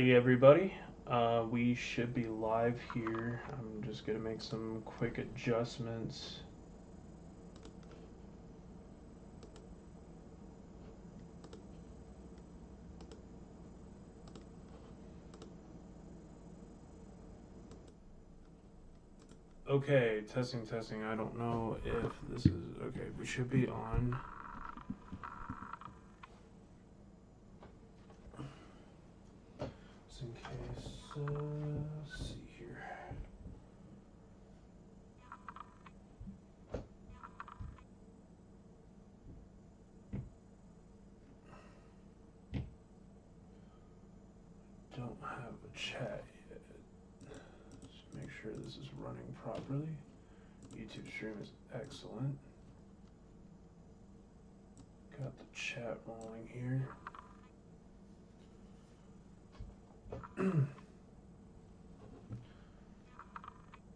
Alrighty, everybody. We should be live here. I'm just going to make some quick adjustments. Okay, testing, testing. I don't know if this is okay. We should be on. Just in case. Let's see here. Don't have a chat yet. Just make sure this is running properly. YouTube stream is excellent. Got the chat rolling here.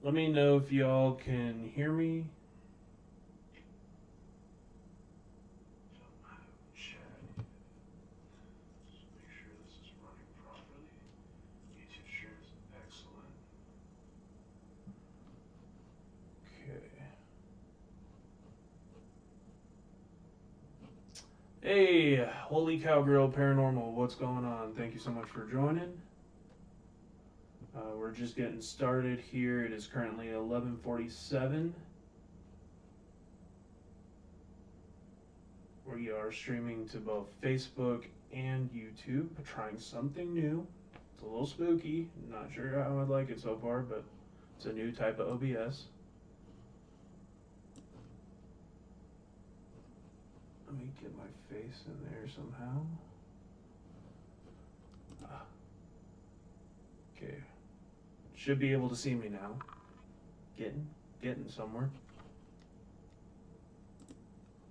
Let me know if y'all can hear me. Don't have a chat yet. Just make sure this is running properly. YouTube stream is excellent. Okay. Hey, Holy Cowgirl Paranormal, what's going on? Thank you so much for joining. We're just getting started here. It is currently 11:47. We are streaming to both Facebook and YouTube, trying something new. It's a little spooky. Not sure how I like it so far, but it's a new type of OBS. Let me get my face in there somehow. Okay. Should be able to see me now. Getting somewhere.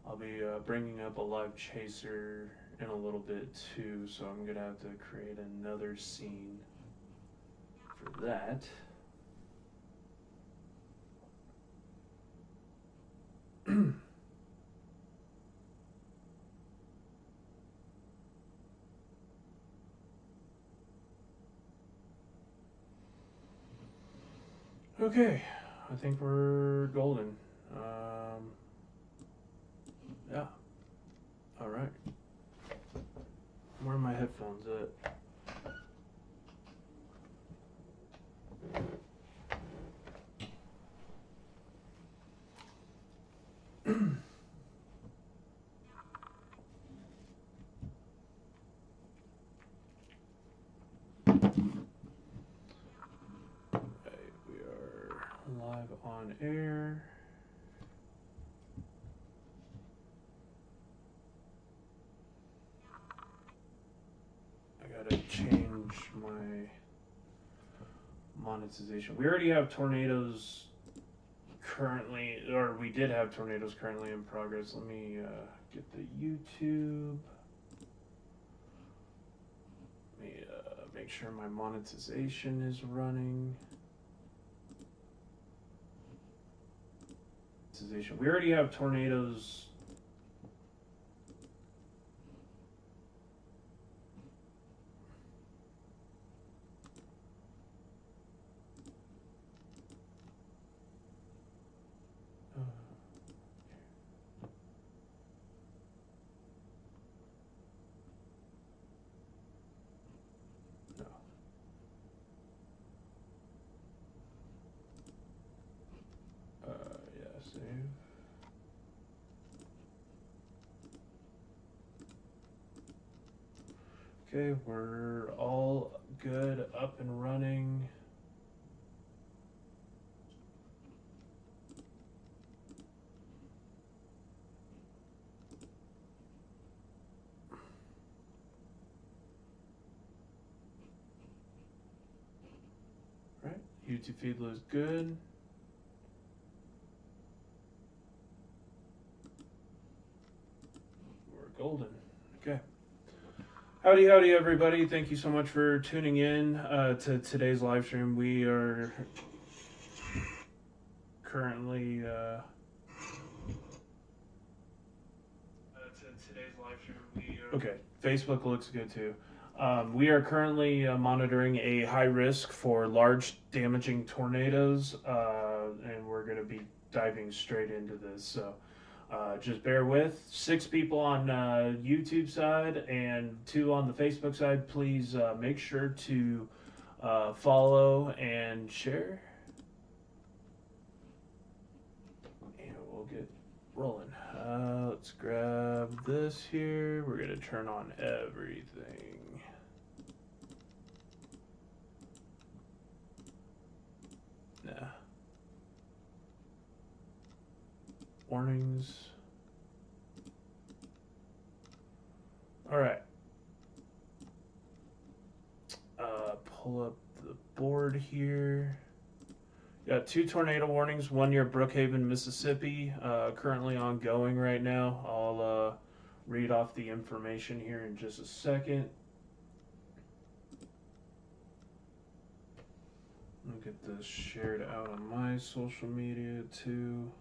I'll be bringing up a live chaser in a little bit too, so I'm gonna have to create another scene for that. Okay, I think we're golden. Yeah. All right. Where are my headphones at? Live on air. I gotta change my monetization. We already have tornadoes currently, or we did have tornadoes currently in progress. Let me get the YouTube. Let me make sure my monetization is running. We already have tornadoes. No. Yeah, save. Okay, we're all good, up and running. Right, YouTube feed looks good. We're golden. Okay. Howdy, howdy, everybody. Thank you so much for tuning in to today's live stream. We are currently to today's live stream. Okay, Facebook looks good too. We are currently monitoring a high risk for large damaging tornadoes, and we're going to be diving straight into this. So just bear with. 6 people on YouTube side and 2 on the Facebook side. Please make sure to follow and share. And we'll get rolling. Let's grab this here. We're going to turn on everything. Nah. Warnings. All right. Pull up the board here. Got 2 tornado warnings, one near Brookhaven, Mississippi, currently ongoing right now. I'll read off the information here in just a second. I'll get this shared out on my social media too.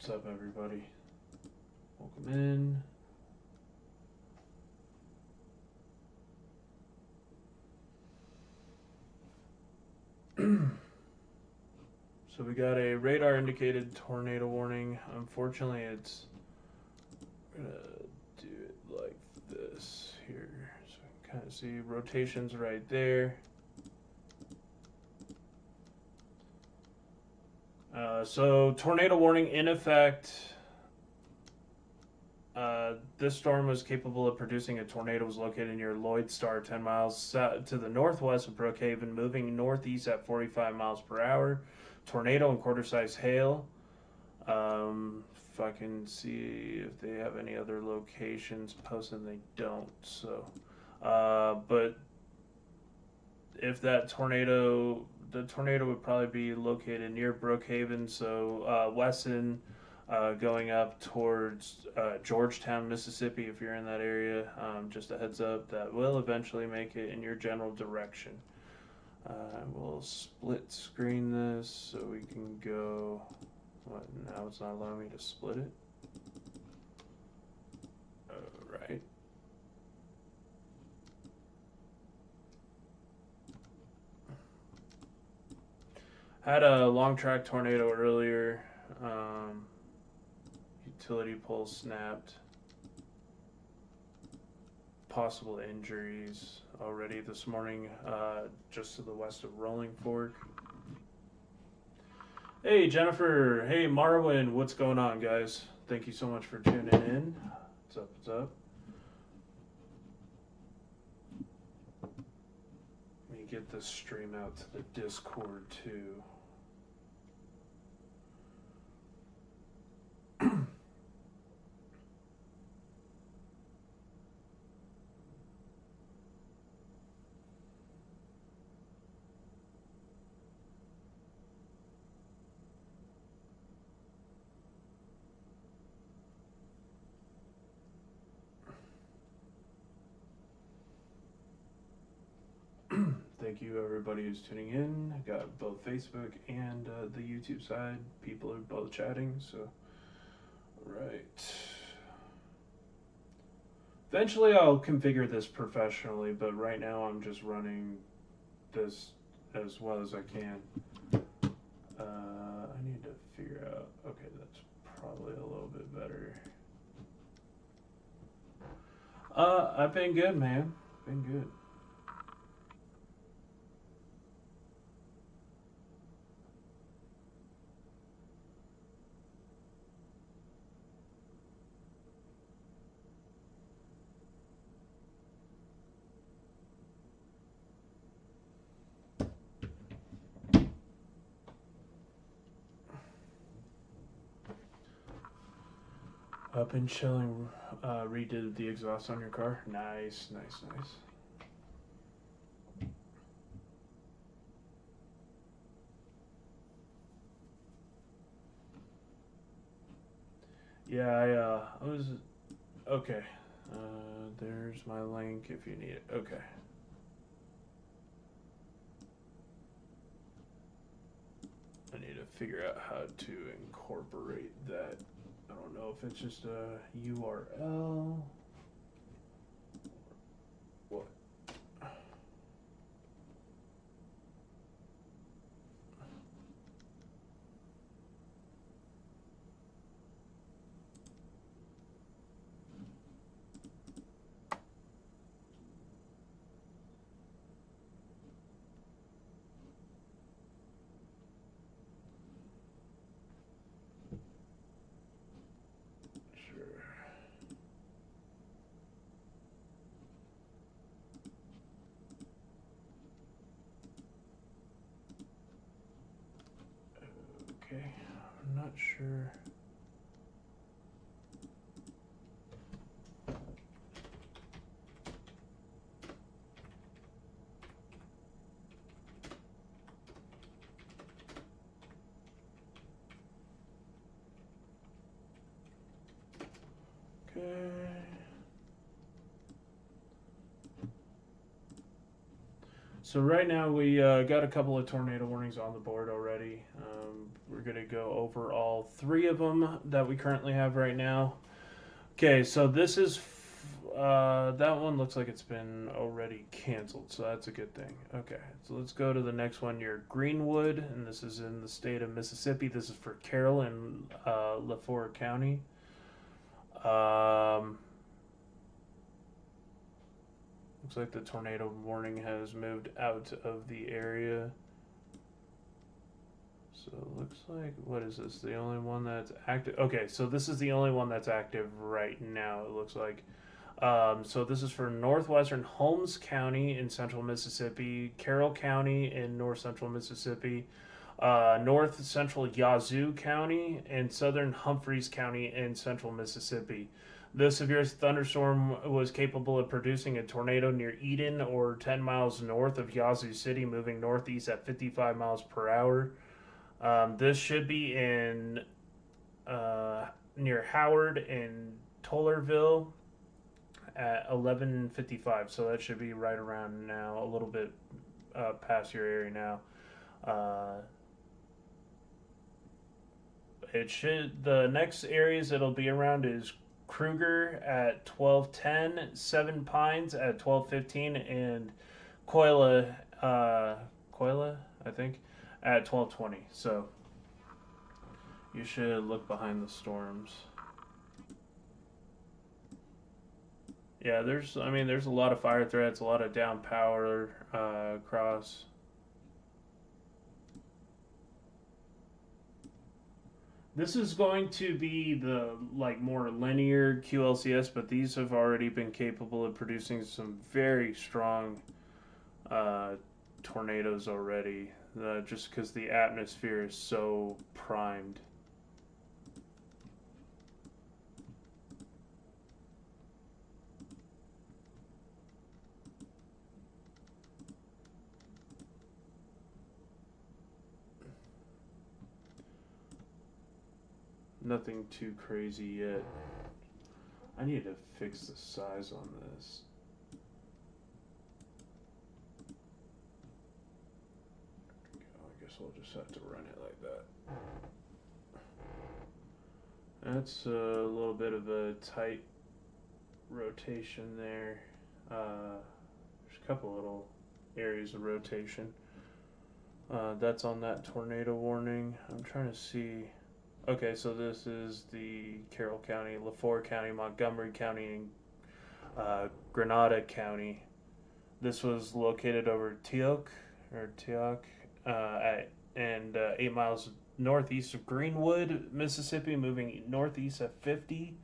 What's up, everybody? Welcome in. So we got a radar indicated tornado warning. Unfortunately, it's I'm gonna do it like this here, so you can kind of see rotations right there. So tornado warning in effect. This storm was capable of producing a tornado. Was located near Lloyd Star, 10 miles to the northwest of Brookhaven, moving northeast at 45 miles per hour. Tornado and quarter-size hail. If I can see if they have any other locations posted, they don't. So, but if that tornado, the tornado would probably be located near Brookhaven, so Wesson, going up towards Georgetown, Mississippi, if you're in that area. Just a heads up, that will eventually make it in your general direction. We'll split screen this so we can go. What, now it's not allowing me to split it? Alright. Had a long track tornado earlier. Utility pole snapped. Possible injuries already this morning, just to the west of Rolling Fork. Hey Jennifer, hey Marwin, what's going on, guys? Thank you so much for tuning in. What's up, what's up? Let me get this stream out to the Discord too. Thank you everybody who's tuning in. I got both Facebook and the YouTube side. People are both chatting, so right. Eventually I'll configure this professionally, but right now I'm just running this as well as I can. I need to figure out, okay, that's probably a little bit better. I've been good, man. Been good. Up and chilling. Redid the exhaust on your car. Nice, nice, nice. Yeah, I was okay. There's my link if you need it. Okay. I need to figure out how to incorporate that. I don't know if it's just a URL. What? Sure. Okay. I'm not sure. Okay. So right now we got a couple of tornado warnings on the board already. We're gonna go over all three of them that we currently have right now. Okay, so this is that one looks like it's been already canceled, so that's a good thing. Okay, so let's go to the next one near Greenwood, and this is in the state of Mississippi. This is for Carroll and LaFleur County. Looks like the tornado warning has moved out of the area. So it looks like, what is this? The only one that's active? Okay, so this is the only one that's active right now, it looks like. So this is for northwestern Holmes County in central Mississippi, Carroll County in north central Mississippi, north central Yazoo County, and southern Humphreys County in central Mississippi. The severe thunderstorm was capable of producing a tornado near Eden or 10 miles north of Yazoo City, moving northeast at 55 miles per hour. This should be in near Howard and Tollerville at 11:55, so that should be right around now, a little bit past your area now. It should, the next areas it'll be around is Kruger at 12:10, Seven Pines at 12:15, and Coila, I think, at 12:20. So you should look behind the storms. Yeah, there's a lot of fire threats, a lot of down power across. This is going to be the like more linear QLCS, but these have already been capable of producing some very strong uh, tornadoes already. Just because the atmosphere is so primed. Nothing too crazy yet. I need to fix the size on this. I guess we'll just have to run it like that. That's a little bit of a tight rotation there. There's a couple little areas of rotation. That's on that tornado warning. I'm trying to see. Okay, so this is the Carroll County, LaFleur County, Montgomery County, and Grenada County. This was located over Teok, and 8 miles northeast of Greenwood, Mississippi, moving northeast at 50.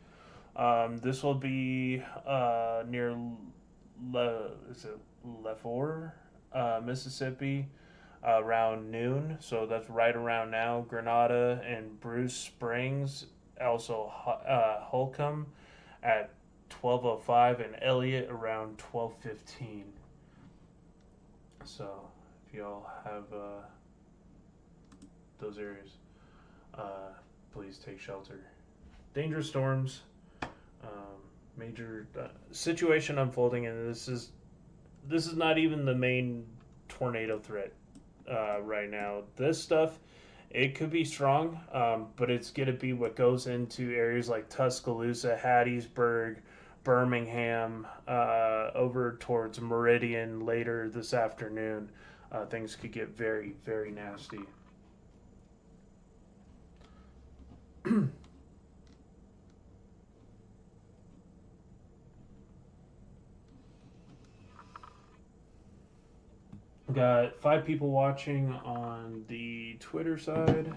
This will be near LaFleur, Mississippi, around noon. So that's right around now. Grenada and Bruce Springs also Holcomb at 12:05 and Elliott around 12:15. So if y'all have those areas, uh, please take shelter. Dangerous storms, major situation unfolding, and this is not even the main tornado threat right now. This stuff, it could be strong, but it's going to be what goes into areas like Tuscaloosa, Hattiesburg, Birmingham, over towards Meridian later this afternoon. Things could get very, very nasty. Got 5 people watching on the Twitter side.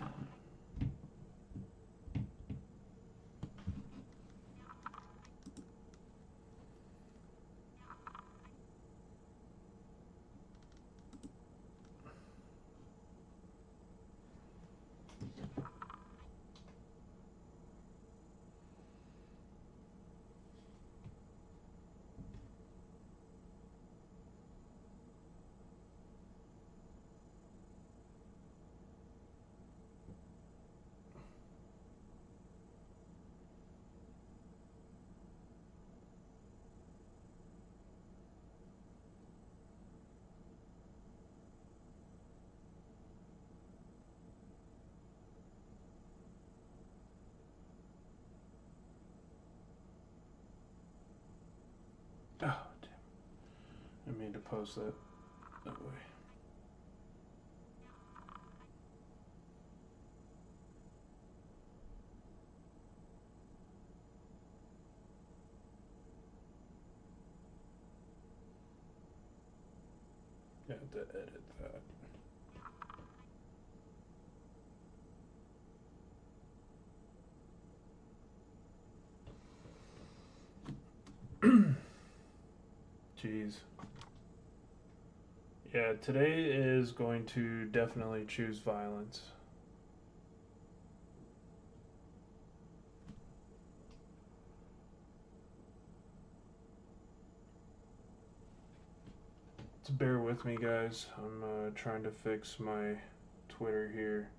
Oh, damn. I mean to post that way. I have to edit that. Jeez. Yeah, today is going to definitely choose violence. So bear with me, guys. I'm trying to fix my Twitter here.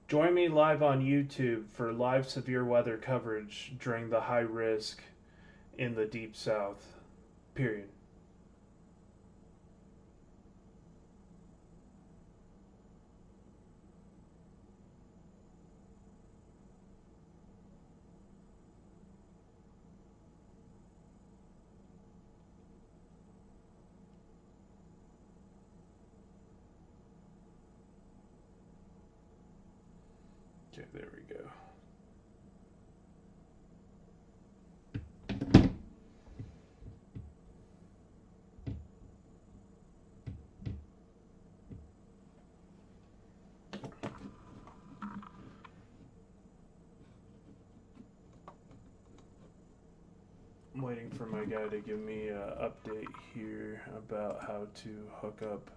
Join me live on YouTube for live severe weather coverage during the high risk in the Deep South. Period. Okay, there we go. I'm waiting for my guy to give me an update here about how to hook up.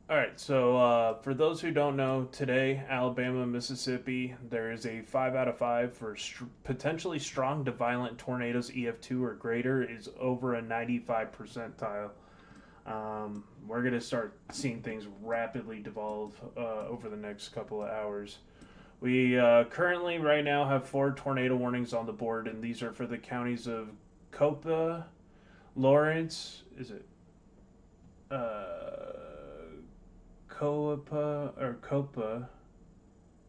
Alright, so for those who don't know, today, Alabama, Mississippi, there is a 5 out of 5 for potentially strong to violent tornadoes. EF2 or greater is over a 95 percentile. We're going to start seeing things rapidly devolve over the next couple of hours. We currently, right now, have 4 tornado warnings on the board, and these are for the counties of Copa, Lawrence, is it? Copa,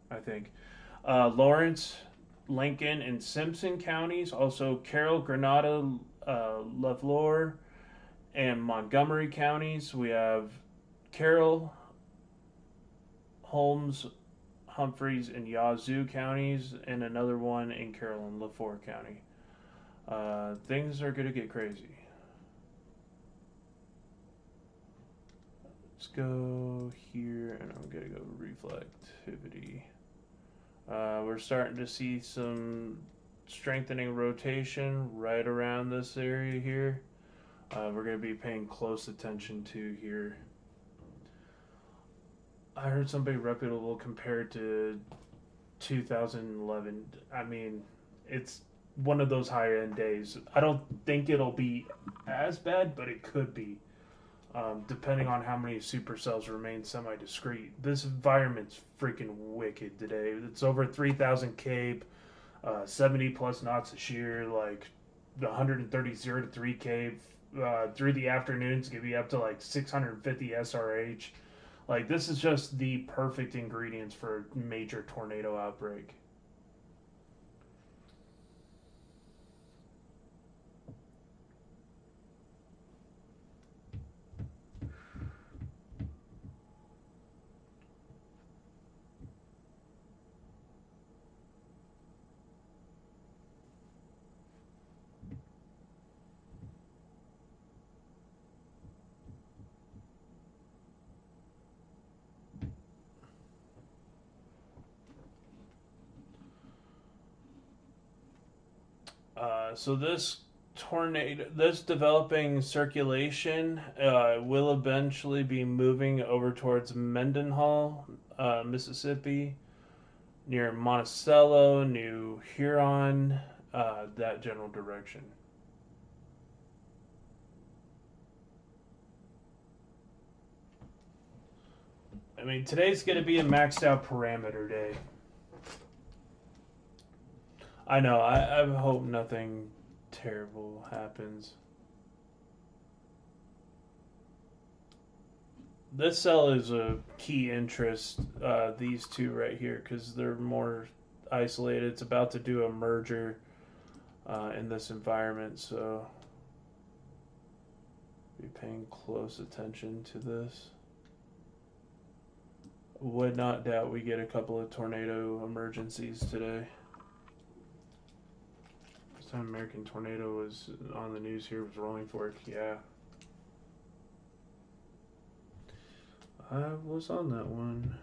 I think. Lawrence, Lincoln, and Simpson counties. Also, Carroll, Grenada, LaFleur, and Montgomery counties. We have Carroll, Holmes, Humphreys, and Yazoo counties, and another one in Carroll and LaFleur County. Things are going to get crazy. Let's go here, and I'm gonna go reflectivity. We're starting to see some strengthening rotation right around this area here. We're going to be paying close attention to here. I heard somebody reputable compared to 2011. I mean, it's one of those high end days. I don't think it'll be as bad, but it could be. Depending on how many supercells remain semi-discrete. This environment's freaking wicked today. It's over 3,000 cape, 70 plus knots of shear, like 130 0 to 3 cape. Through the afternoons, give you up to like 650 SRH. Like, this is just the perfect ingredients for a major tornado outbreak. So this tornado, this developing circulation will eventually be moving over towards Mendenhall, Mississippi, near Monticello, New Huron, that general direction. I mean, today's going to be a maxed out parameter day. I know. I hope nothing terrible happens. This cell is a key interest, these two right here, because they're more isolated. It's about to do a merger in this environment, so be paying close attention to this. Would not doubt we get a couple of tornado emergencies today. American tornado was on the news here, was Rolling Fork. Yeah, I was on that one.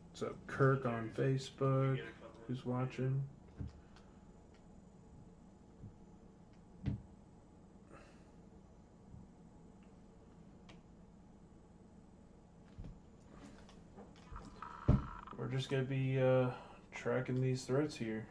What's up, Kirk on Facebook? Who's watching? We're just going to be tracking these threads here.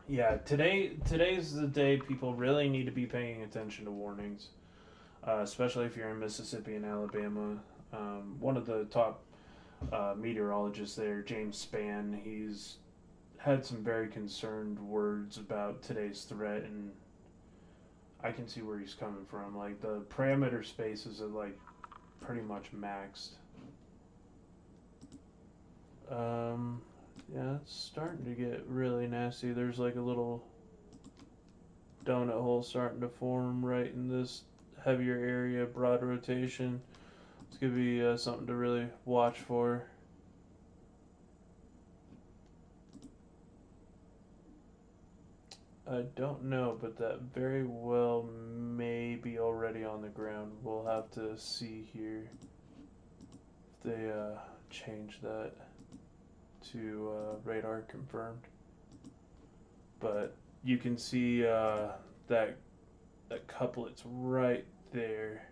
Yeah, today's the day people really need to be paying attention to warnings, especially if you're in Mississippi and Alabama. One of the top meteorologists there, James Spann, he's had some very concerned words about today's threat, and I can see where he's coming from. Like, the parameter spaces are like pretty much maxed. Yeah, it's starting to get really nasty. There's like a little donut hole starting to form right in this heavier area, broad rotation. It's going to be something to really watch for. I don't know, but that very well may be already on the ground. We'll have to see here if they change that to radar confirmed. But you can see that couplet's right there.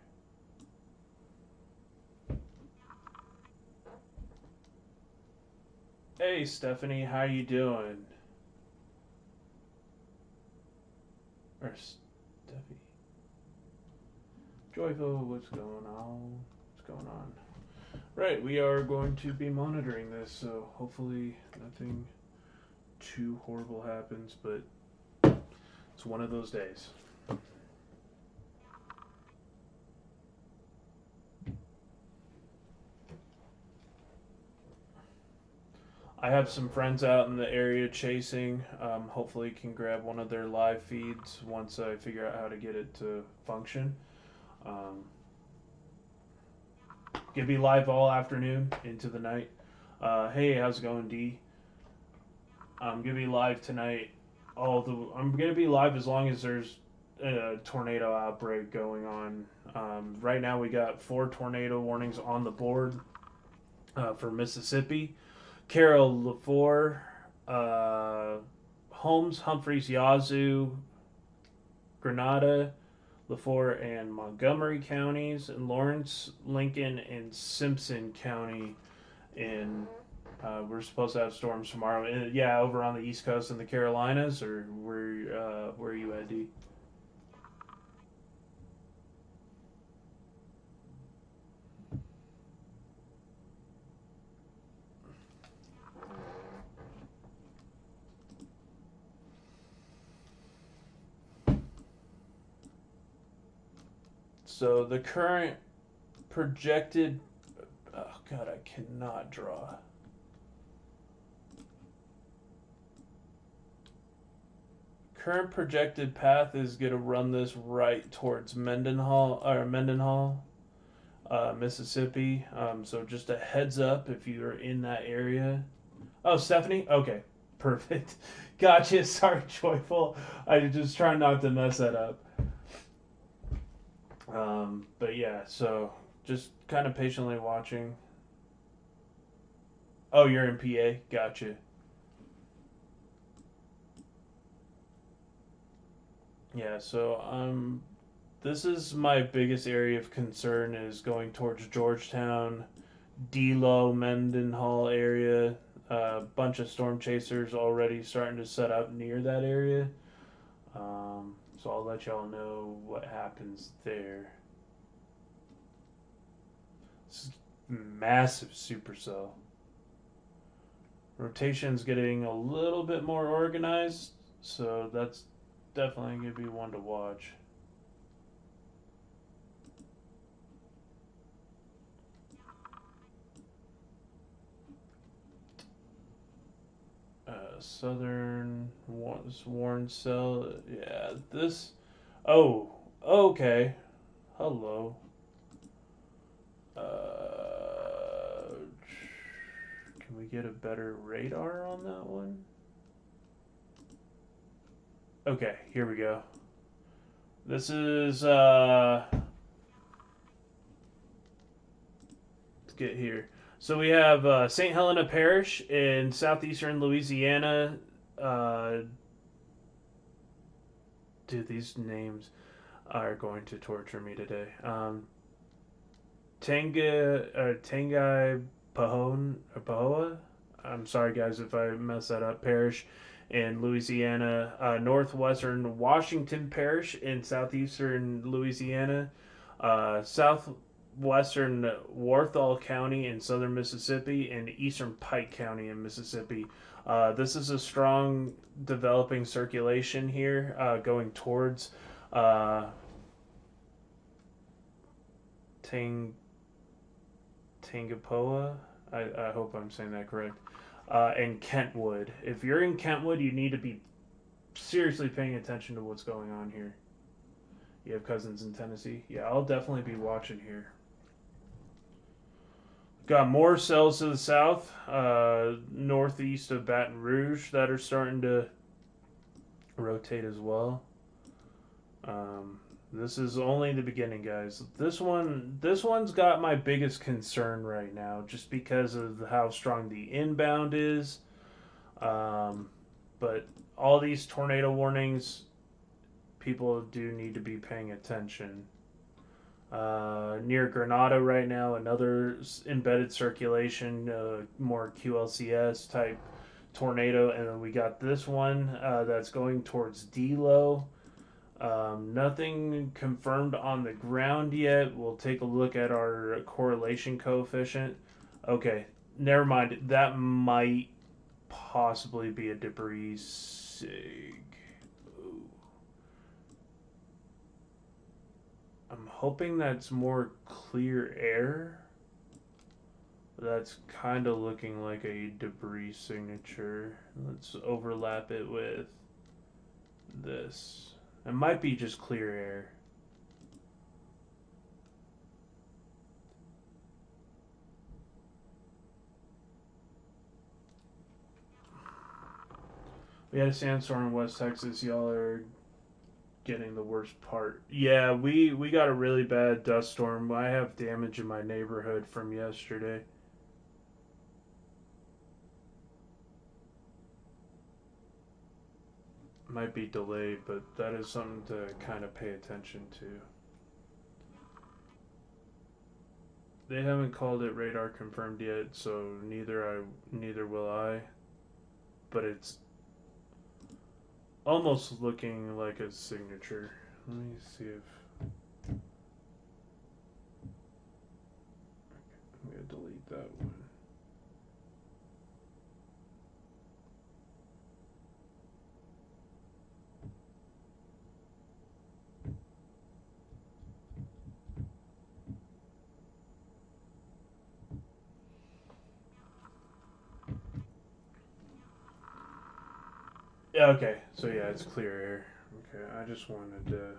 Hey Stephanie, how you doing? Or Steffi? Joyful, what's going on? What's going on? Right, we are going to be monitoring this, so hopefully nothing too horrible happens, but it's one of those days. I have some friends out in the area chasing. Hopefully, can grab one of their live feeds once I figure out how to get it to function. Um, Gonna be live all afternoon into the night. Hey, how's it going, D? I'm gonna be live tonight. I'm gonna be live as long as there's a tornado outbreak going on. Right now, we got 4 tornado warnings on the board for Mississippi. Carroll, LaFour, Holmes, Humphreys, Yazoo, Grenada, LaFour, and Montgomery counties, and Lawrence, Lincoln, and Simpson County. And we're supposed to have storms tomorrow. Yeah, over on the East Coast in the Carolinas, or where are you at, D? So the current projected, oh god, I cannot draw. Current projected path is going to run this right towards Mendenhall, Mississippi. So just a heads up if you're in that area. Oh, Stephanie? Okay, perfect. Gotcha. Sorry, Joyful. I was just trying not to mess that up. But yeah, so just kind of patiently watching. Oh, you're in PA? Gotcha. Yeah, so this is my biggest area of concern is going towards Georgetown, Delo, Mendenhall area. A bunch of storm chasers already starting to set up near that area. So I'll let y'all know what happens there. This is massive supercell. Rotation's getting a little bit more organized, so that's definitely going to be one to watch. Southern Warren Cell. Yeah, this. Oh, okay. Hello. Can we get a better radar on that one? Okay, here we go. This is let's get here. So we have St. Helena Parish in southeastern Louisiana. Dude, these names are going to torture me today. Tangai Pahoa. I'm sorry, guys, if I mess that up. Parish in Louisiana. Northwestern Washington Parish in southeastern Louisiana. Southwestern Warthall County in southern Mississippi, and eastern Pike County in Mississippi. This is a strong developing circulation here going towards Tangapoa. I hope I'm saying that correct. And Kentwood. If you're in Kentwood, you need to be seriously paying attention to what's going on here. You have cousins in Tennessee? Yeah, I'll definitely be watching here. Got more cells to the south, northeast of Baton Rouge that are starting to rotate as well. This is only the beginning, guys. This one's got my biggest concern right now, just because of how strong the inbound is. But all these tornado warnings, people do need to be paying attention. Near Granada right now, another embedded circulation, more QLCS type tornado, and then we got this one that's going towards D-Low. Nothing confirmed on the ground yet. We'll take a look at our correlation coefficient. Okay, never mind. That might possibly be a debris sig. Ooh. I'm hoping that's more clear air. That's kind of looking like a debris signature. Let's overlap it with this. It might be just clear air. We had a sandstorm in West Texas. Y'all are getting the worst part. Yeah, we got a really bad dust storm. I have damage in my neighborhood from yesterday. Might be delayed, but that is something to kind of pay attention to. They haven't called it radar confirmed yet, so neither will I. But it's almost looking like a signature. Let me see if I'm gonna delete that one. Yeah, okay, so yeah, it's clear air. Okay, I just wanted to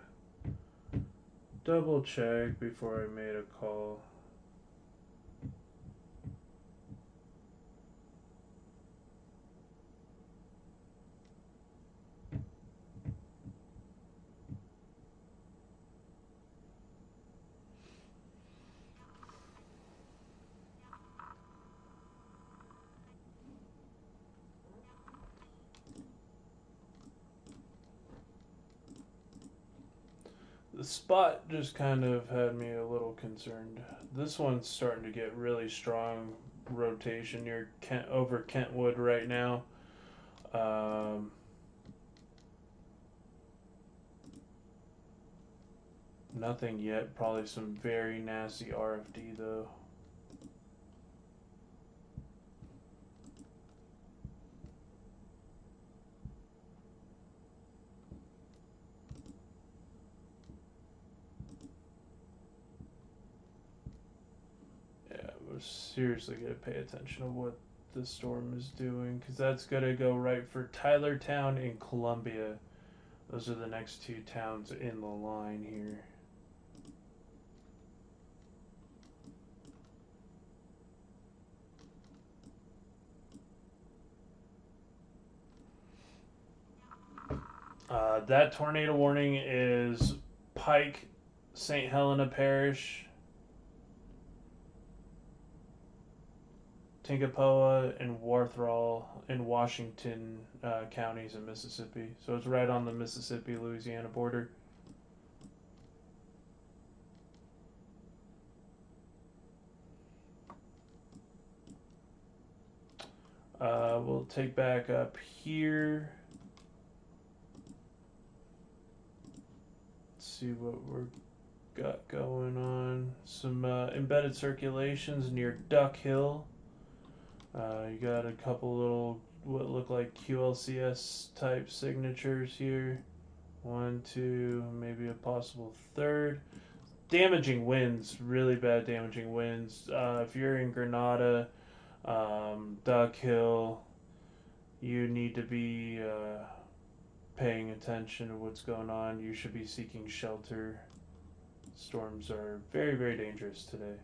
double check before I made a call. The spot just kind of had me a little concerned. This one's starting to get really strong rotation near over Kentwood right now. Nothing yet. Probably some very nasty RFD though. We're seriously going to pay attention to what the storm is doing, because that's going to go right for Tylertown and Columbia. Those are the next two towns in the line here. That tornado warning is Pike, St. Helena Parish, Tinkapoa, and Warthral in Washington counties in Mississippi. So it's right on the Mississippi-Louisiana border. We'll take back up here. Let's see what we're got going on. Some embedded circulations near Duck Hill. You got a couple little what look like QLCS type signatures here. 1, 2, maybe a possible third. Damaging winds, really bad damaging winds. If you're in Granada, Duck Hill, you need to be paying attention to what's going on. You should be seeking shelter. Storms are very, very dangerous today.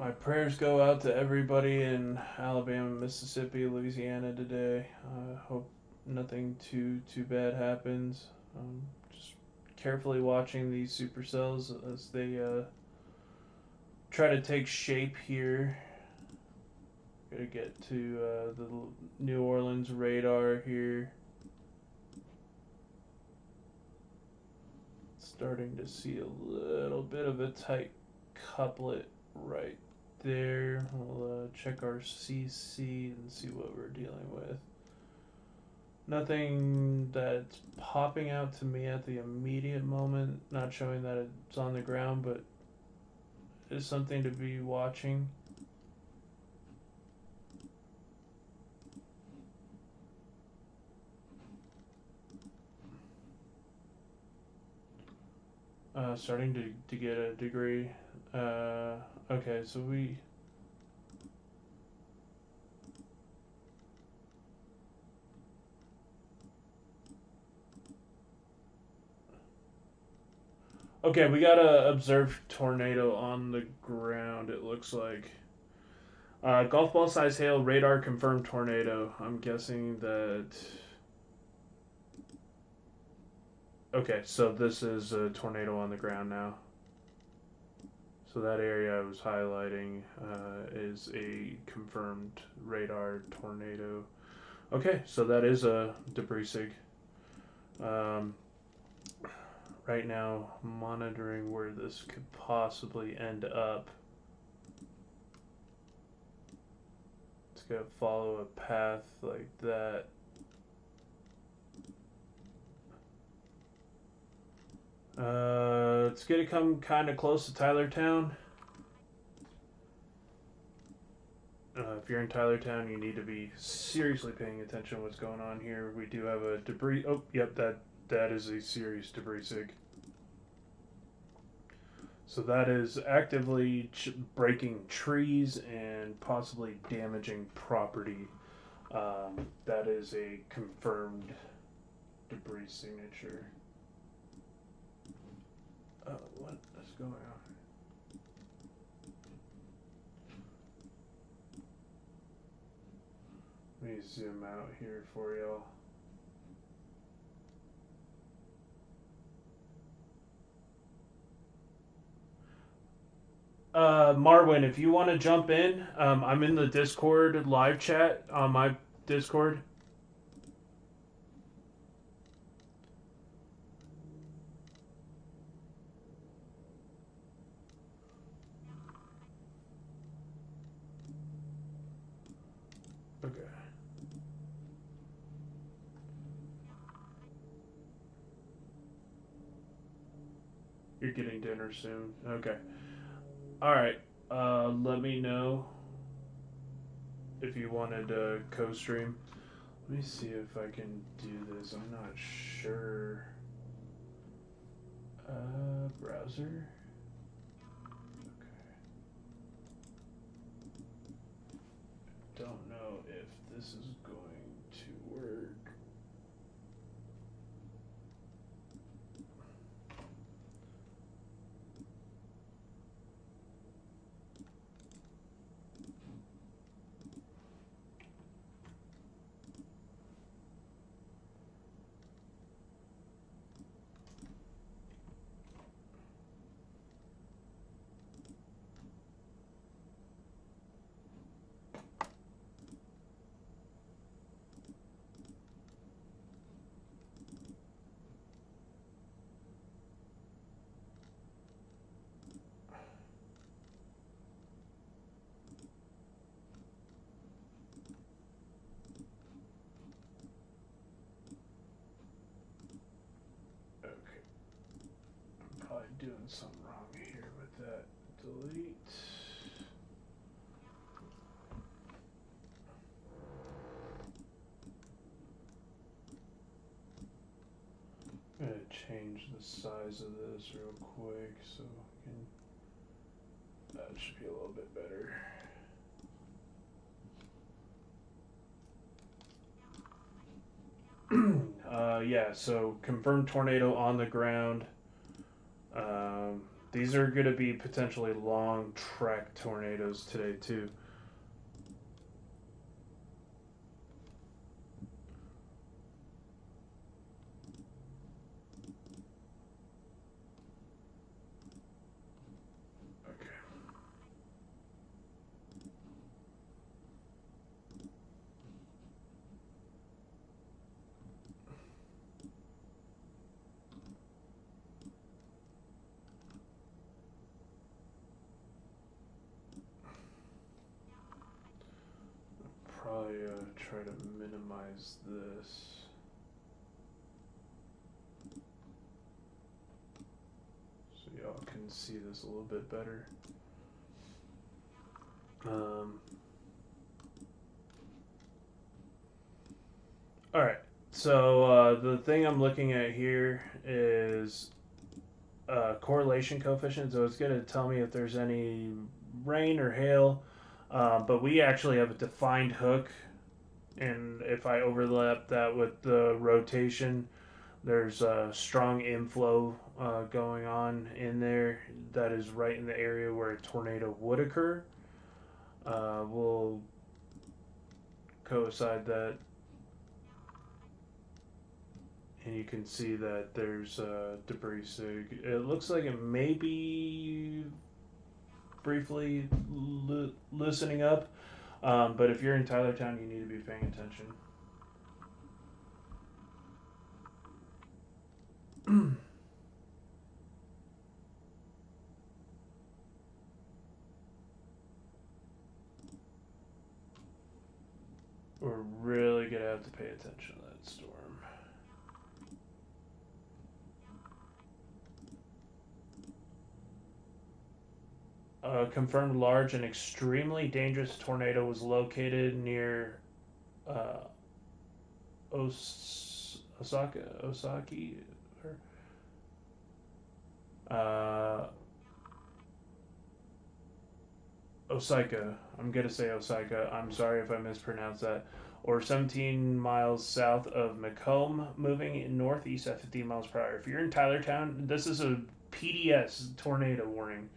My prayers go out to everybody in Alabama, Mississippi, Louisiana today. I hope nothing too bad happens. Just carefully watching these supercells as they try to take shape here. Gotta get to the New Orleans radar here. Starting to see a little bit of a tight couplet right there. We'll check our CC and see what we're dealing with. Nothing that's popping out to me at the immediate moment, not showing that it's on the ground, but it's something to be watching. Starting to get a degree. Okay, so we... Okay, we got a observed tornado on the ground, it looks like. Golf ball size hail, radar confirmed tornado. I'm guessing that... Okay, so this is a tornado on the ground now. So that area I was highlighting is a confirmed radar tornado. Okay, so that is a debris sig. Right now, monitoring where this could possibly end up. It's gonna follow a path like that. It's gonna come kind of close to Tylertown. If you're in Tylertown, you need to be seriously paying attention to what's going on here. We do have a debris. Oh, yep, that is a serious debris sig. So that is actively breaking trees and possibly damaging property. That is a confirmed debris signature. What is going on? Let me zoom out here for y'all. Marwin, if you want to jump in, I'm in the Discord live chat on my Discord. Okay. You're getting dinner soon. Okay. Alright. Let me know if you wanted to co-stream. Let me see if I can do this. I'm not sure. Browser. Okay. Don't know if this is going to work. Doing something wrong here with that. Delete. I'm gonna change the size of this real quick so we can, that should be a little bit better. Yeah, so confirmed tornado on the ground. These are going to be potentially long trek tornadoes today, too. Probably try to minimize this. So y'all can see this a little bit better. Alright, so the thing I'm looking at here is correlation coefficient, so it's going to tell me if there's any rain or hail, but we actually have a defined hook, and if I overlap that with the rotation, there's a strong inflow going on in there that is right in the area where a tornado would occur. We'll coincide that, and you can see that there's debris sig. It looks like it may be briefly loosening up, but if you're in Tylertown, you need to be paying attention. We're really gonna have to pay attention to that storm. A confirmed large and extremely dangerous tornado was located near Osaki, Osaka. I'm gonna say Osaka. I'm sorry if I mispronounced that. Or 17 miles south of Macomb, moving northeast at 15 miles per hour. If you're in Tylertown, this is a PDS tornado warning.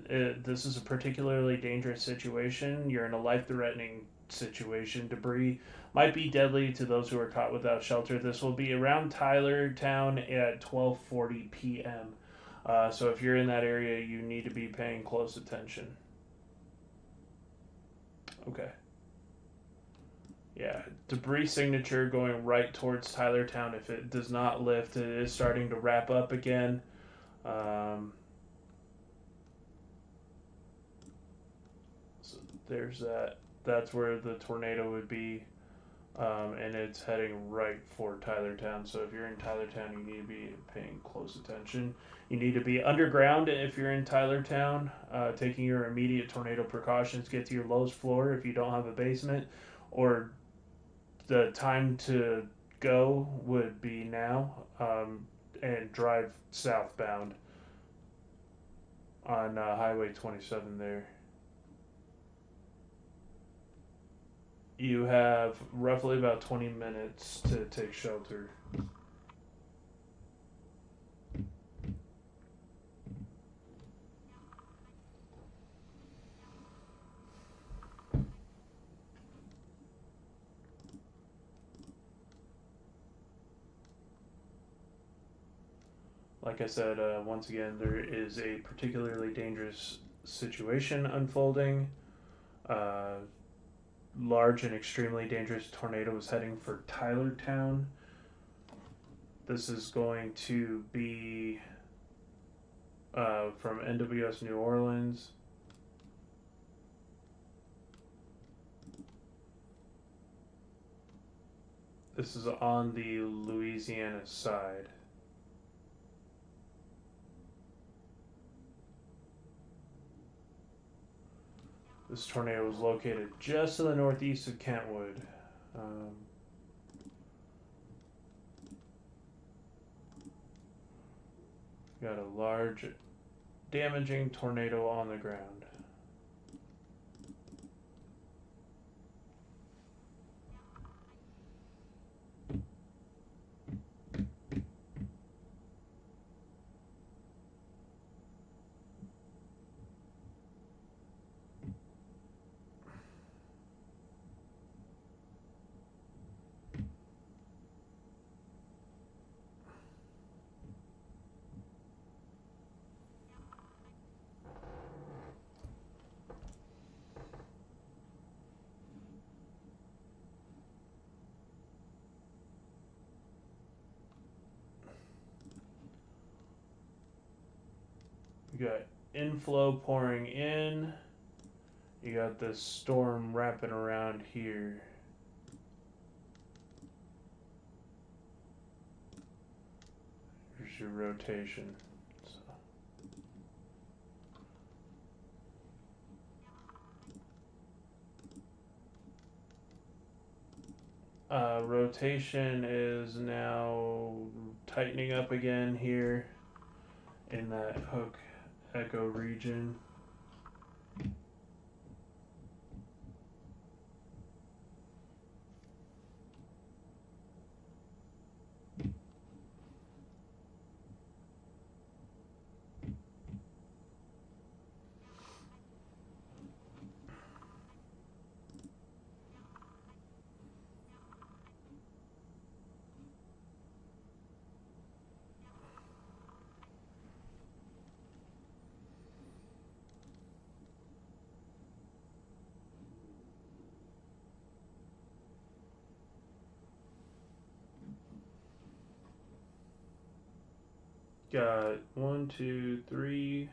This is a particularly dangerous situation. You're in a life-threatening situation. Debris might be deadly to those who are caught without shelter. This will be around Tylertown at 12:40 p.m. So if you're in that area, you need to be paying close attention. Okay. Yeah, debris signature going right towards Tylertown. If it does not lift, it is starting to wrap up again. So there's that. That's where the tornado would be, and it's heading right for Tylertown. So if you're in Tylertown, you need to be paying close attention. You need to be underground if you're in Tylertown, taking your immediate tornado precautions. Get to your lowest floor if you don't have a basement, or the time to go would be now, and drive southbound on Highway 27 there. You have roughly about 20 minutes to take shelter. Like I said, once again, there is a particularly dangerous situation unfolding. Large and extremely dangerous tornado is heading for Tylertown. This is going to be from NWS New Orleans. This is on the Louisiana side. This tornado was located just to the northeast of Kentwood. Got a large, damaging tornado on the ground. You got inflow pouring in. You got this storm wrapping around here. Here's your rotation. Rotation is now tightening up again here in that hook echo region. Got 1, 2, 3,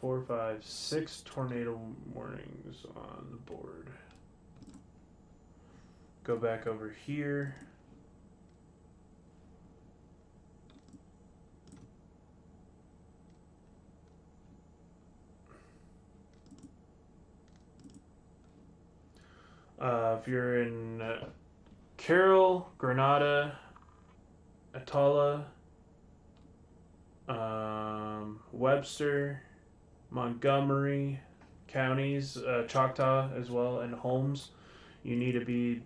4, 5, 6 tornado warnings on the board. Go back over here. If you're in Carroll, Grenada, Atala, Webster, Montgomery counties, Choctaw as well, and Holmes, you need to be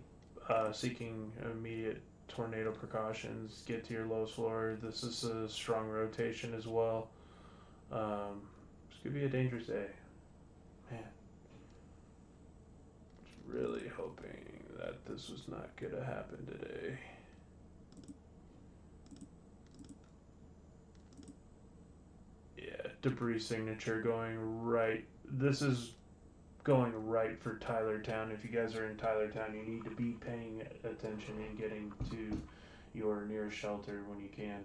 seeking immediate tornado precautions. Get to your lowest floor. This is a strong rotation as well. This could be a dangerous day. Man. Really hoping that this was not going to happen today. Yeah, debris signature going right. This is going right for Tylertown. If you guys are in Tylertown, you need to be paying attention and getting to your nearest shelter when you can.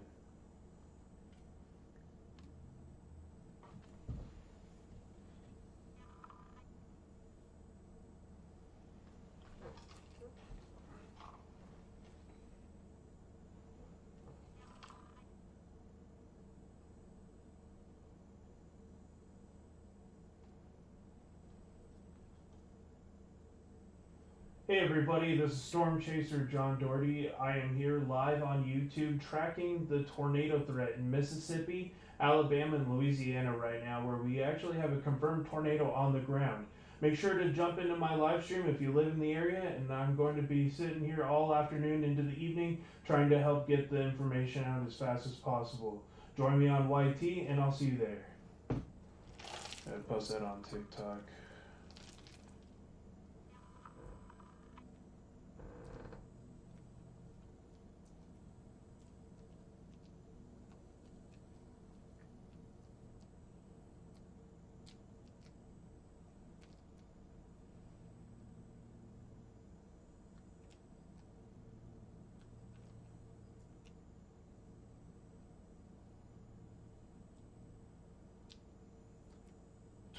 Hey everybody, this is Storm Chaser John Doherty. I am here live on YouTube tracking the tornado threat in Mississippi, Alabama, and Louisiana right now, where we actually have a confirmed tornado on the ground. Make sure to jump into my live stream if you live in the area, and I'm going to be sitting here all afternoon into the evening trying to help get the information out as fast as possible. Join me on YT, and I'll see you there. I'll post that on TikTok.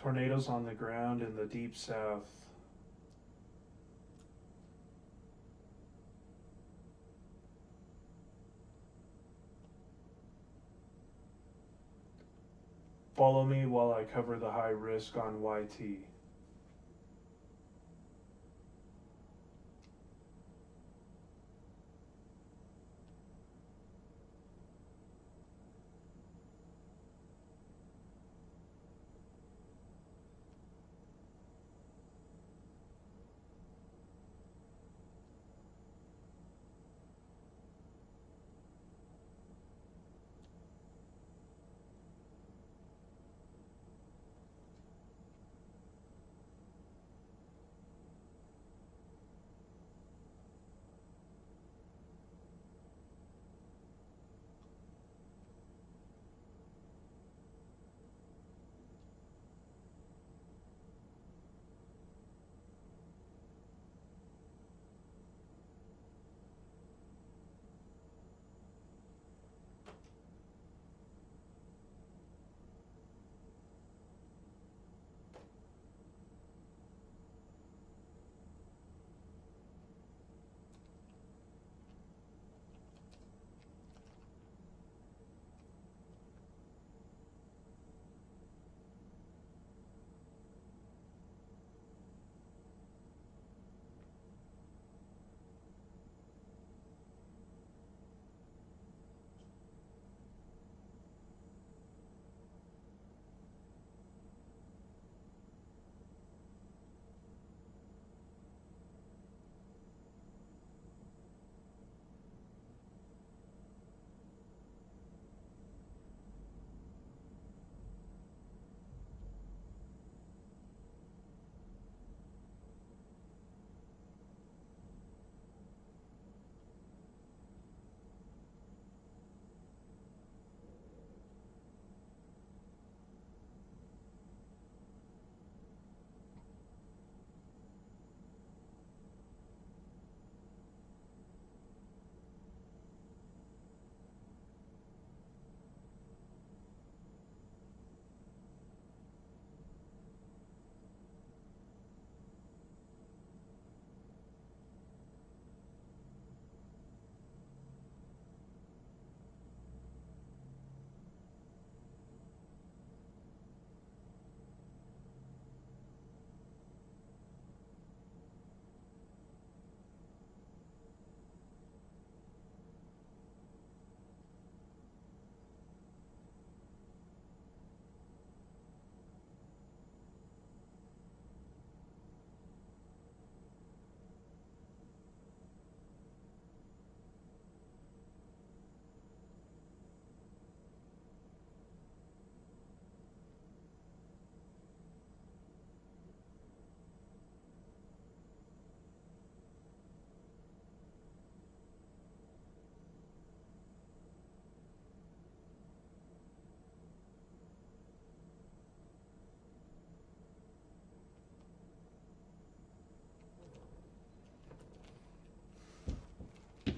Tornadoes on the ground in the deep south. Follow me while I cover the high risk on YT.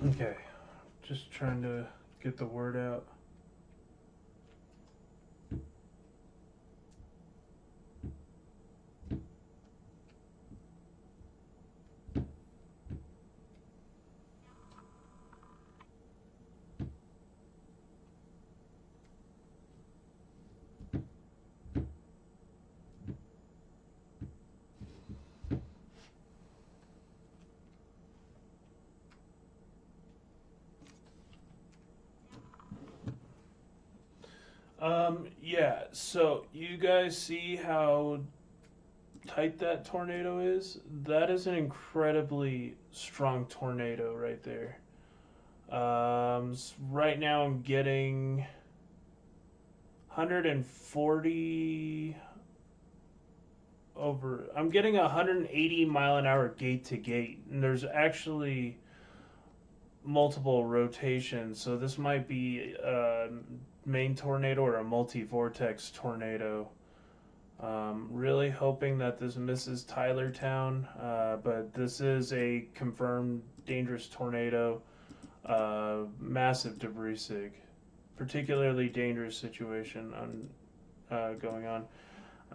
Okay, just trying to get the word out. Yeah, so you guys see how tight that tornado is? That is an incredibly strong tornado right there. Right now I'm getting 140 over. I'm getting 180 mile an hour gate to gate, and there's actually multiple rotations. So this might be a main tornado or a multi-vortex tornado. Really hoping that this misses Tylertown, but this is a confirmed dangerous tornado. Massive debris sig, particularly dangerous situation going on.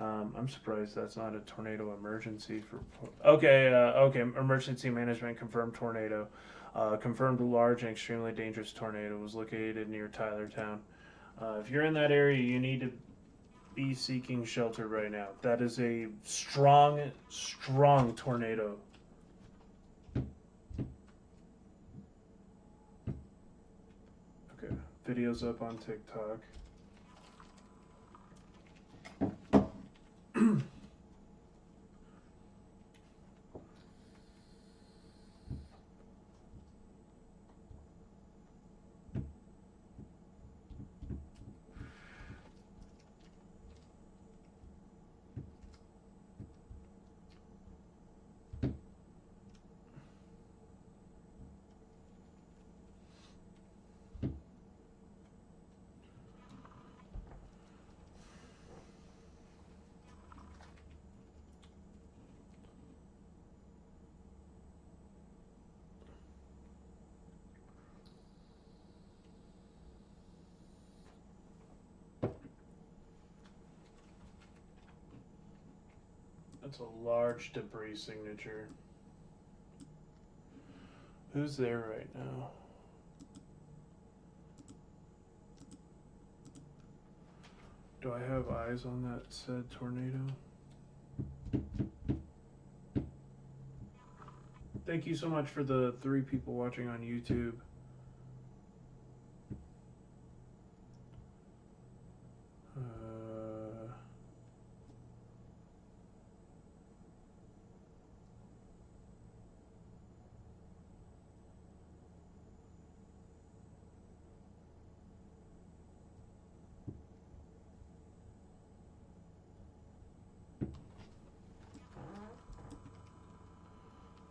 I'm surprised that's not a tornado emergency for. Okay, emergency management confirmed tornado. Confirmed large and extremely dangerous tornado was located near Tylertown. If you're in that area, you need to be seeking shelter right now. That is a strong, strong tornado. Okay, video's up on TikTok. That's a large debris signature. Who's there right now? Do I have eyes on that said tornado? Thank you so much for the 3 people watching on YouTube.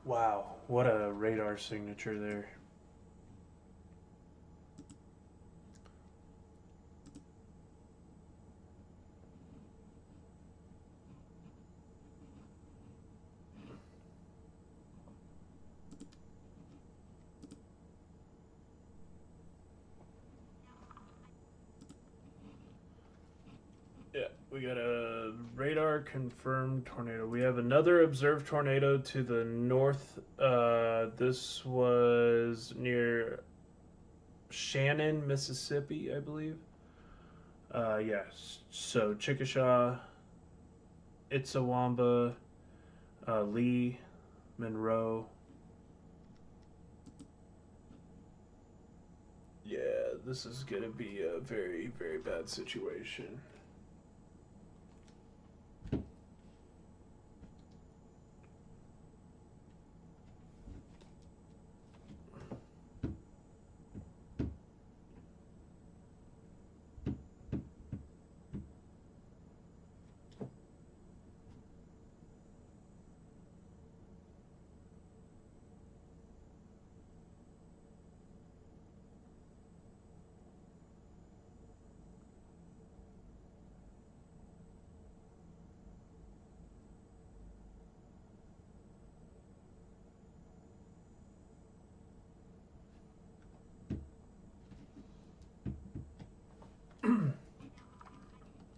Wow, what a radar signature there. Yeah, we got a radar confirmed tornado. We have another observed tornado to the north. This was near Shannon, Mississippi, I believe. Yes. So Chickasha, Itawamba, Lee, Monroe. Yeah, this is gonna be a very, very bad situation.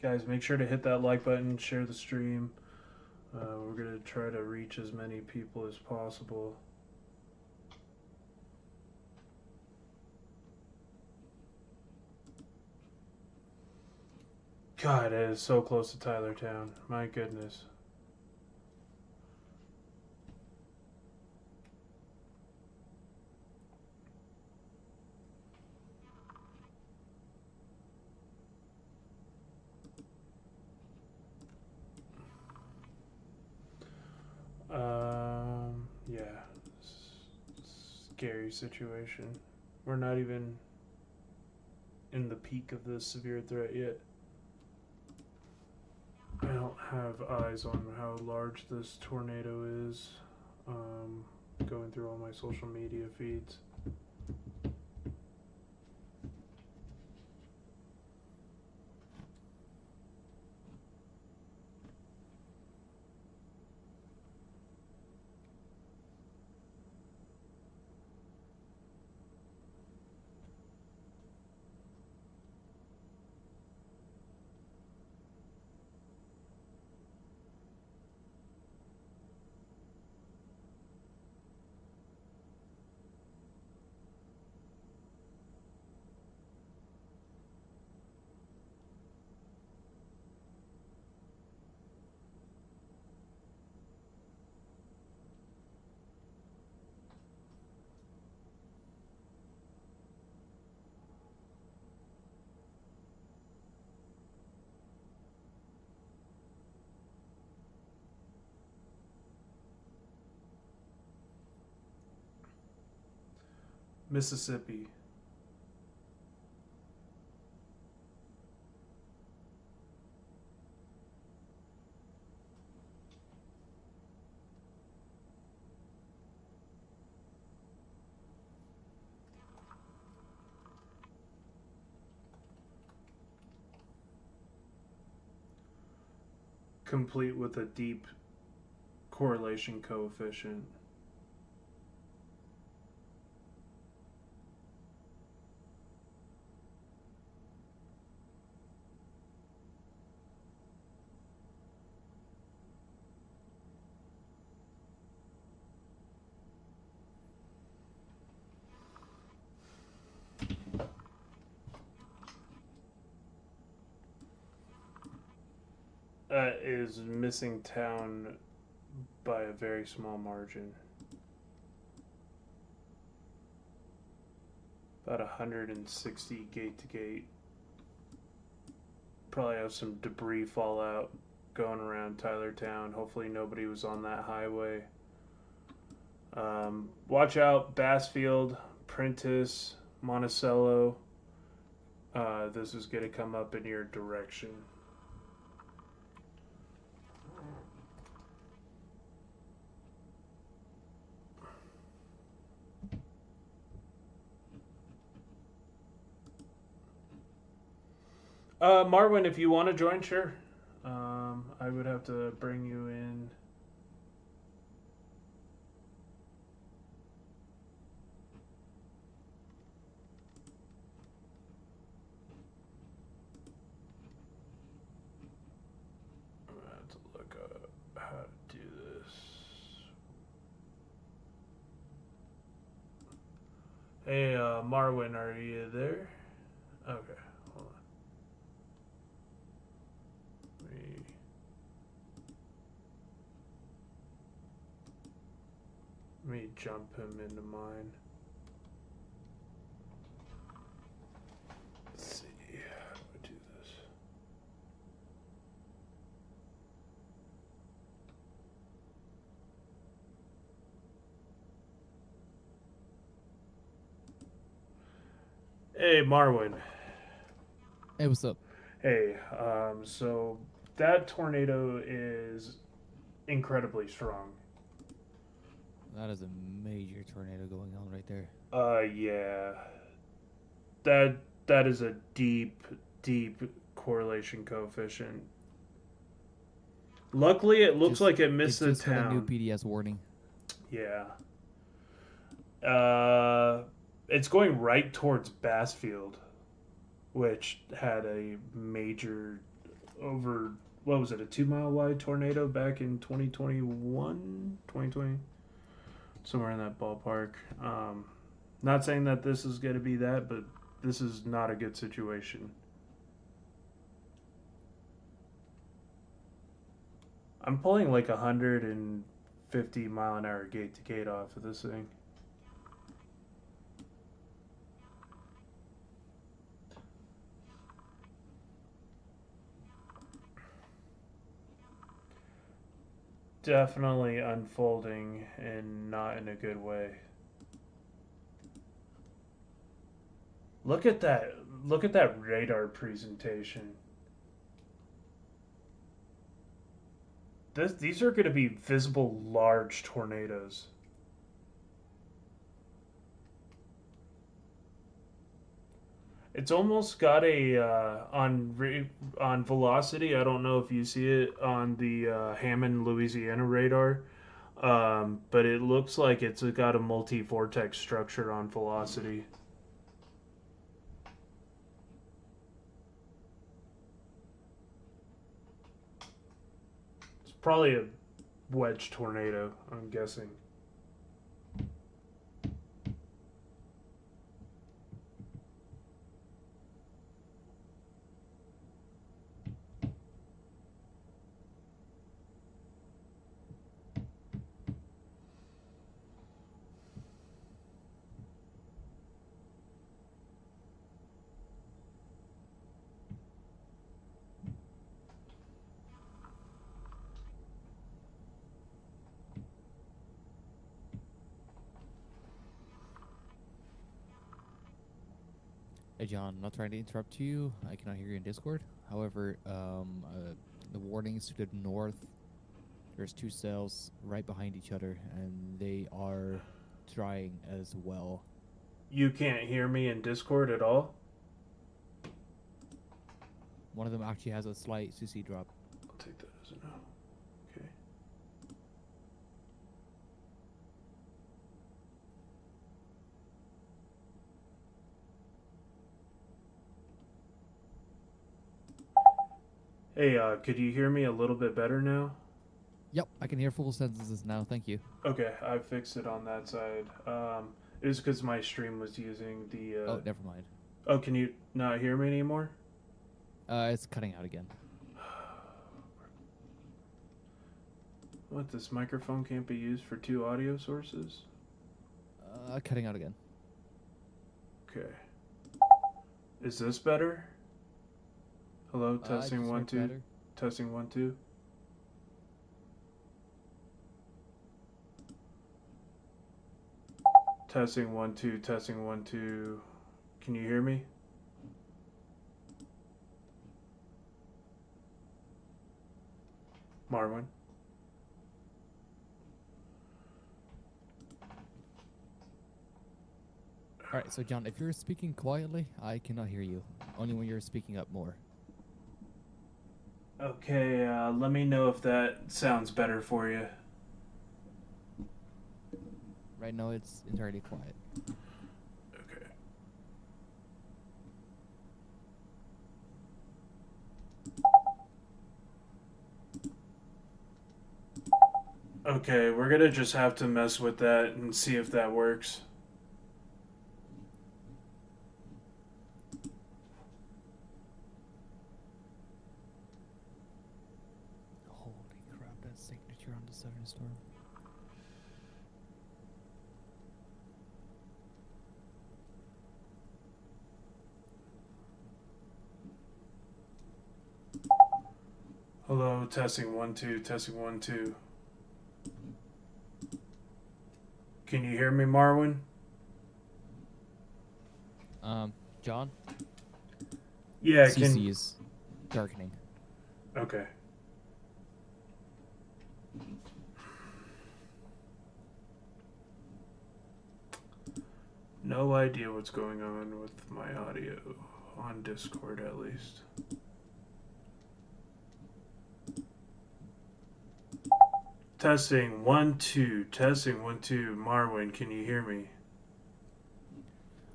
Guys, make sure to hit that like button, share the stream. We're going to try to reach as many people as possible. God, it is so close to Tylertown. My goodness. Yeah. Scary situation. We're not even in the peak of the severe threat yet. I don't have eyes on how large this tornado is. Going through all my social media feeds. Mississippi. Complete with a deep correlation coefficient. Is missing town by a very small margin. About 160 gate to gate. Probably have some debris fallout going around Tylertown. Hopefully nobody was on that highway. Watch out, Bassfield, Prentice, Monticello. This is going to come up in your direction. Marwin, if you want to join, sure. I would have to bring you in. I'm going to have to look up how to do this. Hey, Marwin, are you there? Okay. Let me jump him into mine. Let's see how do I do this. Hey, Marwin. Hey, what's up? Hey, so that tornado is incredibly strong. That is a major tornado going on right there. Yeah. That is a deep correlation coefficient. Luckily, it looks like it missed the town. Got a new PDS warning. Yeah. It's going right towards Bassfield, which had a major over, what was it, a 2 mile wide tornado back in 2021, 2020, somewhere in that ballpark. Not saying that this is going to be that, but this is not a good situation. I'm pulling like 150-mile-an-hour gate to gate off of this thing. Definitely unfolding and not in a good way. Look at that. Look at that radar presentation. These are going to be visible large tornadoes. It's almost got a on velocity. I don't know if you see it on the Hammond, Louisiana radar, but it looks like it's got a multi-vortex structure on velocity. It's probably a wedge tornado, I'm guessing. Hey John, not trying to interrupt you. I cannot hear you in Discord. However, the warnings to the north, there's two cells right behind each other, and they are trying as well. You can't hear me in Discord at all? One of them actually has a slight CC drop. I'll take that as a no. Okay. Hey, could you hear me a little bit better now? Yep, I can hear full sentences now. Thank you. Okay, I fixed it on that side. It was because my stream was using the. Oh, never mind. Oh, can you not hear me anymore? It's cutting out again. What? This microphone can't be used for two audio sources? Cutting out again. Okay. Is this better? Hello, testing just 1 heard 2. better. Testing 1 2. Testing 1 2. Testing 1 2. Can you hear me? Marwin? All right, so John, if you're speaking quietly, I cannot hear you. Only when you're speaking up more. Okay, let me know if that sounds better for you. Right now, it's entirely quiet. Okay. Okay, we're gonna just have to mess with that and see if that works. Holy crap, that signature on the 7 storm. Hello, testing 1 2. Testing 1 2. Can you hear me, Marwin? John? Yeah, CC is darkening. Okay. No idea what's going on with my audio, on Discord at least. Testing 1 2. Testing 1 2. Marwin, can you hear me?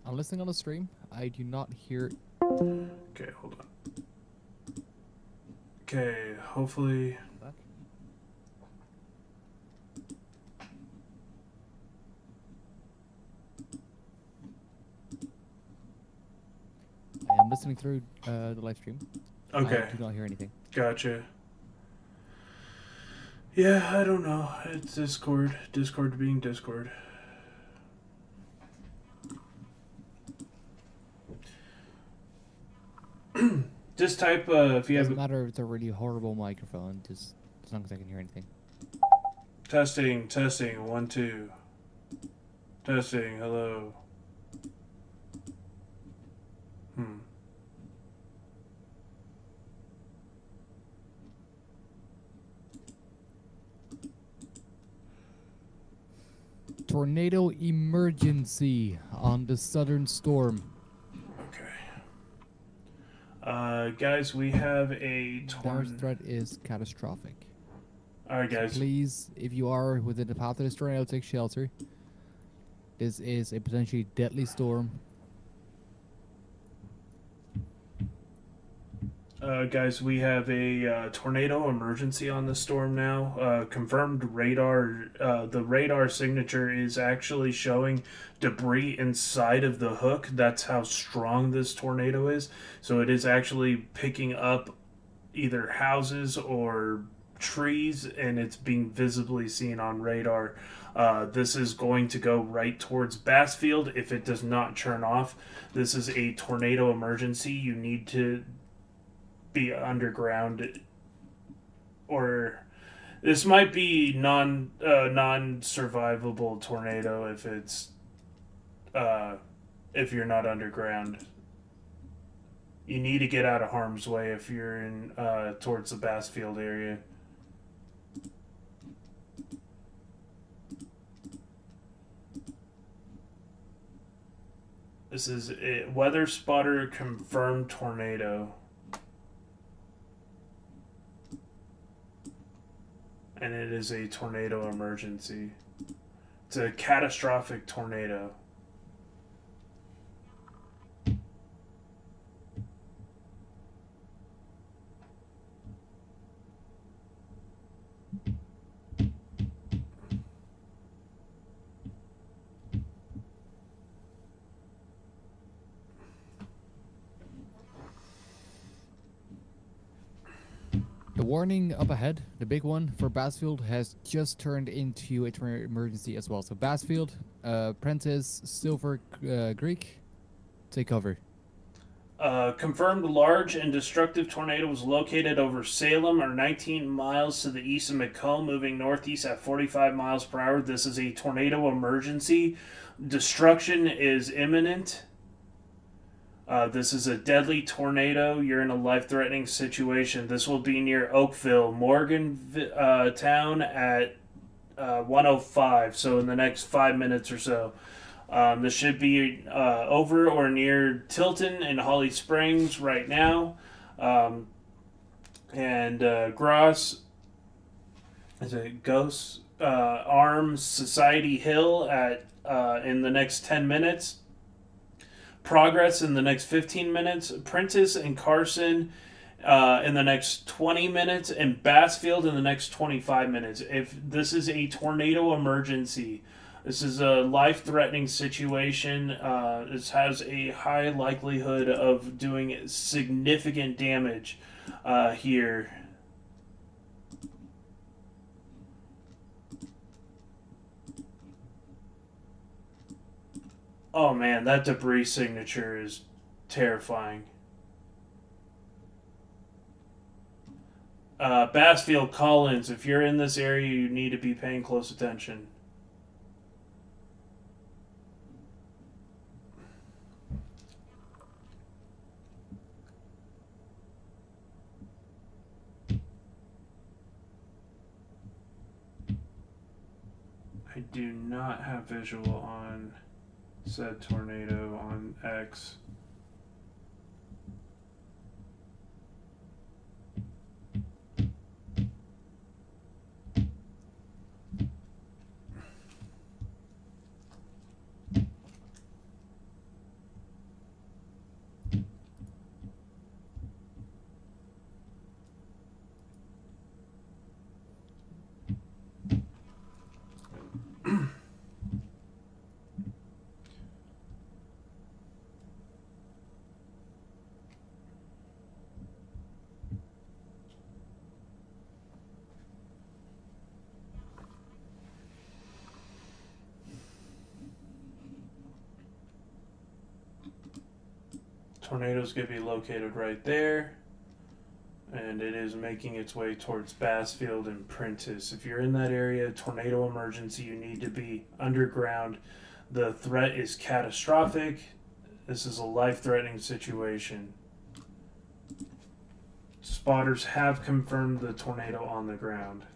I'm listening on the stream. I do not hear. Okay, hold on. Okay, hopefully. Back. I am listening through the live stream. Okay, I do not hear anything. gotcha. Yeah, I don't know. It's Discord. Discord being Discord. Just type if you Doesn't have matter if it's a really horrible microphone, just as long as I can hear anything. testing, testing, 1, 2. Testing, hello. Hmm. Tornado emergency on the southern storm. Okay. Guys, we have a Damage threat is catastrophic. Alright, guys. Please, if you are within the path of this tornado, take shelter. This is a potentially deadly storm. Guys, we have a tornado emergency on the storm now. Confirmed radar. The radar signature is actually showing debris inside of the hook. That's how strong this tornado is. So it is actually picking up either houses or trees, and it's being visibly seen on radar. This is going to go right towards Bassfield if it does not turn off. This is a tornado emergency. You need to be underground, or this might be non survivable tornado if it's if you're not underground. You need to get out of harm's way if you're in towards the Bassfield area. This is a weather spotter confirmed tornado. And it is a tornado emergency. It's a catastrophic tornado. The warning up ahead, the big one for Bassfield, has just turned into a tornado emergency as well. So Bassfield, Prentice, Silver Creek, take cover. Confirmed large and destructive tornado was located over Salem, or 19 miles to the east of Macomb, moving northeast at 45 miles per hour. This is a tornado emergency. Destruction is imminent. This is a deadly tornado. You're in a life-threatening situation. This will be near Oakville, Morgantown at 1:05. So in the next 5 minutes or so. This should be over or near Tilton and Holly Springs right now. And Gross, is it Ghost Arms Society Hill at in the next 10 minutes. Progress in the next 15 minutes. Prentice and Carson in the next 20 minutes. And Bassfield in the next 25 minutes. If this is a tornado emergency, this is a life-threatening situation. This has a high likelihood of doing significant damage here. Oh man, that debris signature is terrifying. Bassfield Collins, if you're in this area, you need to be paying close attention. I do not have visual on said tornado on X. Tornado's going to be located right there, and it is making its way towards Bassfield and Prentice. If you're in that area, tornado emergency, you need to be underground. The threat is catastrophic. This is a life-threatening situation. Spotters have confirmed the tornado on the ground.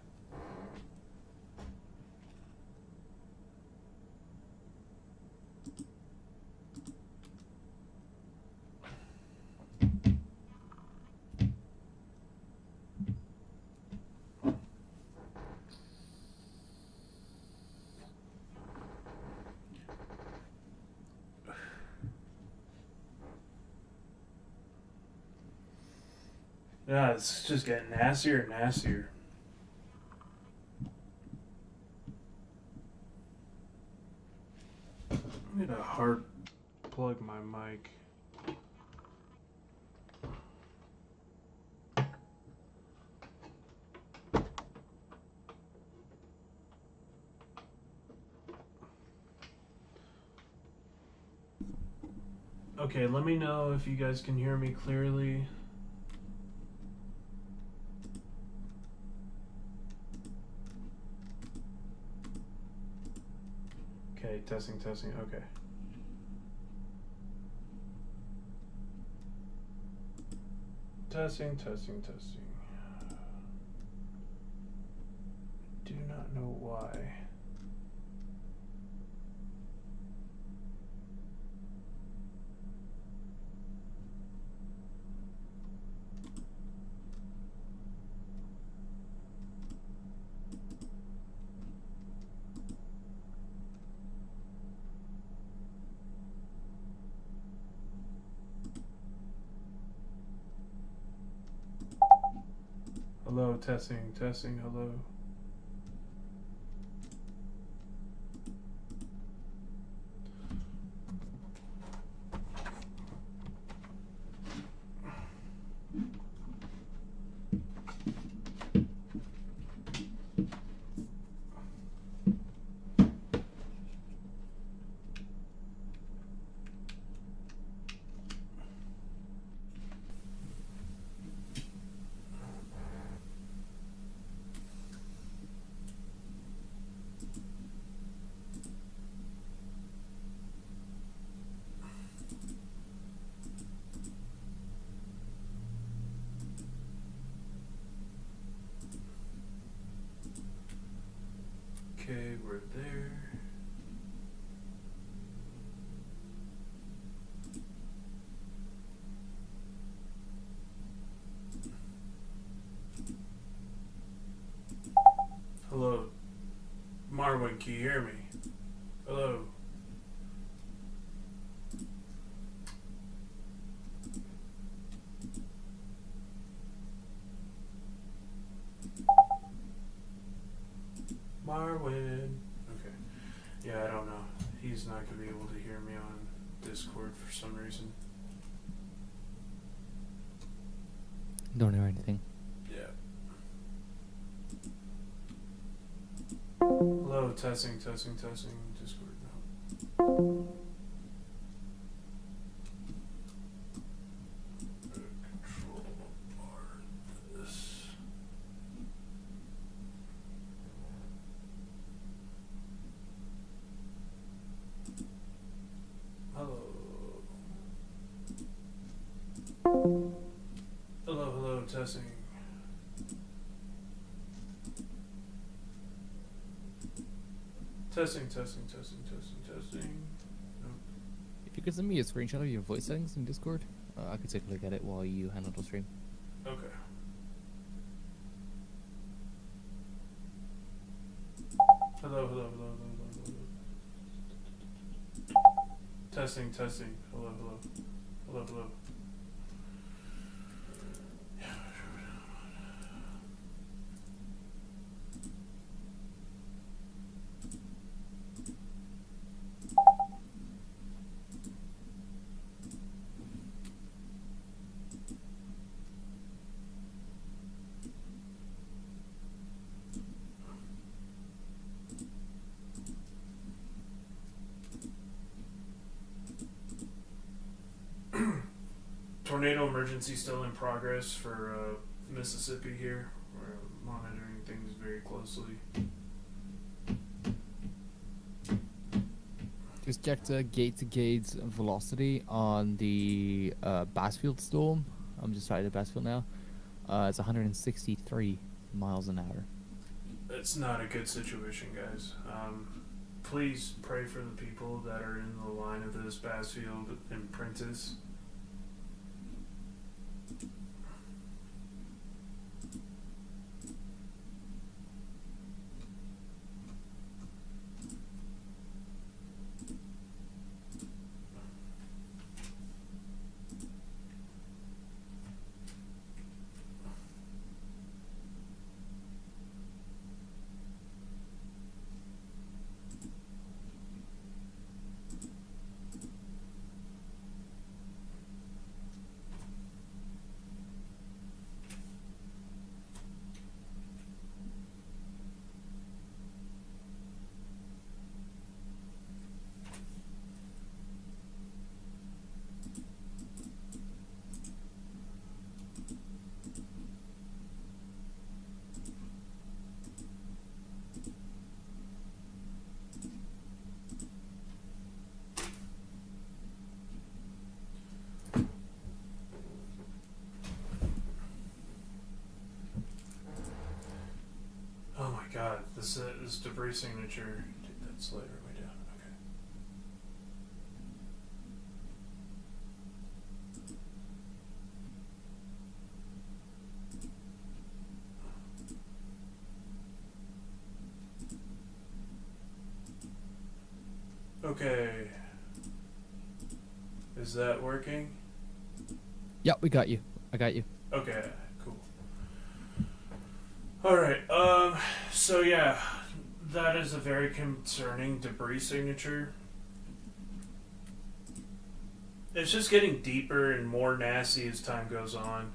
Yeah, it's just getting nastier and nastier. I'm gonna hard plug my mic. Okay, let me know if you guys can hear me clearly. Okay, testing, okay. Testing. Do not know why. Hello, testing, hello. Okay, we're there. Hello. Marwin, can you hear me? Hello. Marwin. Okay. Yeah, I don't know. He's not going to be able to hear me on Discord for some reason. Don't hear anything. Yeah. Hello, testing. Discord now. Hello, testing. Testing. If you could send me a screenshot of your voice settings in Discord, I could take a look at it while you handle the stream. Okay. Hello. Testing. Hello. Tornado emergency still in progress for Mississippi here. We're monitoring things very closely. Just checked gate-to-gate velocity on the Bassfield storm. I'm just outside of Bassfield now. It's 163 miles an hour. It's not a good situation, guys. Please pray for the people that are in the line of this Bassfield and Prentice. Oh my god, this debris signature. Take that slider way down. Okay. Okay. Is that working? Yep, we got you. I got you. Okay, cool. Alright, so yeah, that is a very concerning debris signature. It's just getting deeper and more nasty as time goes on.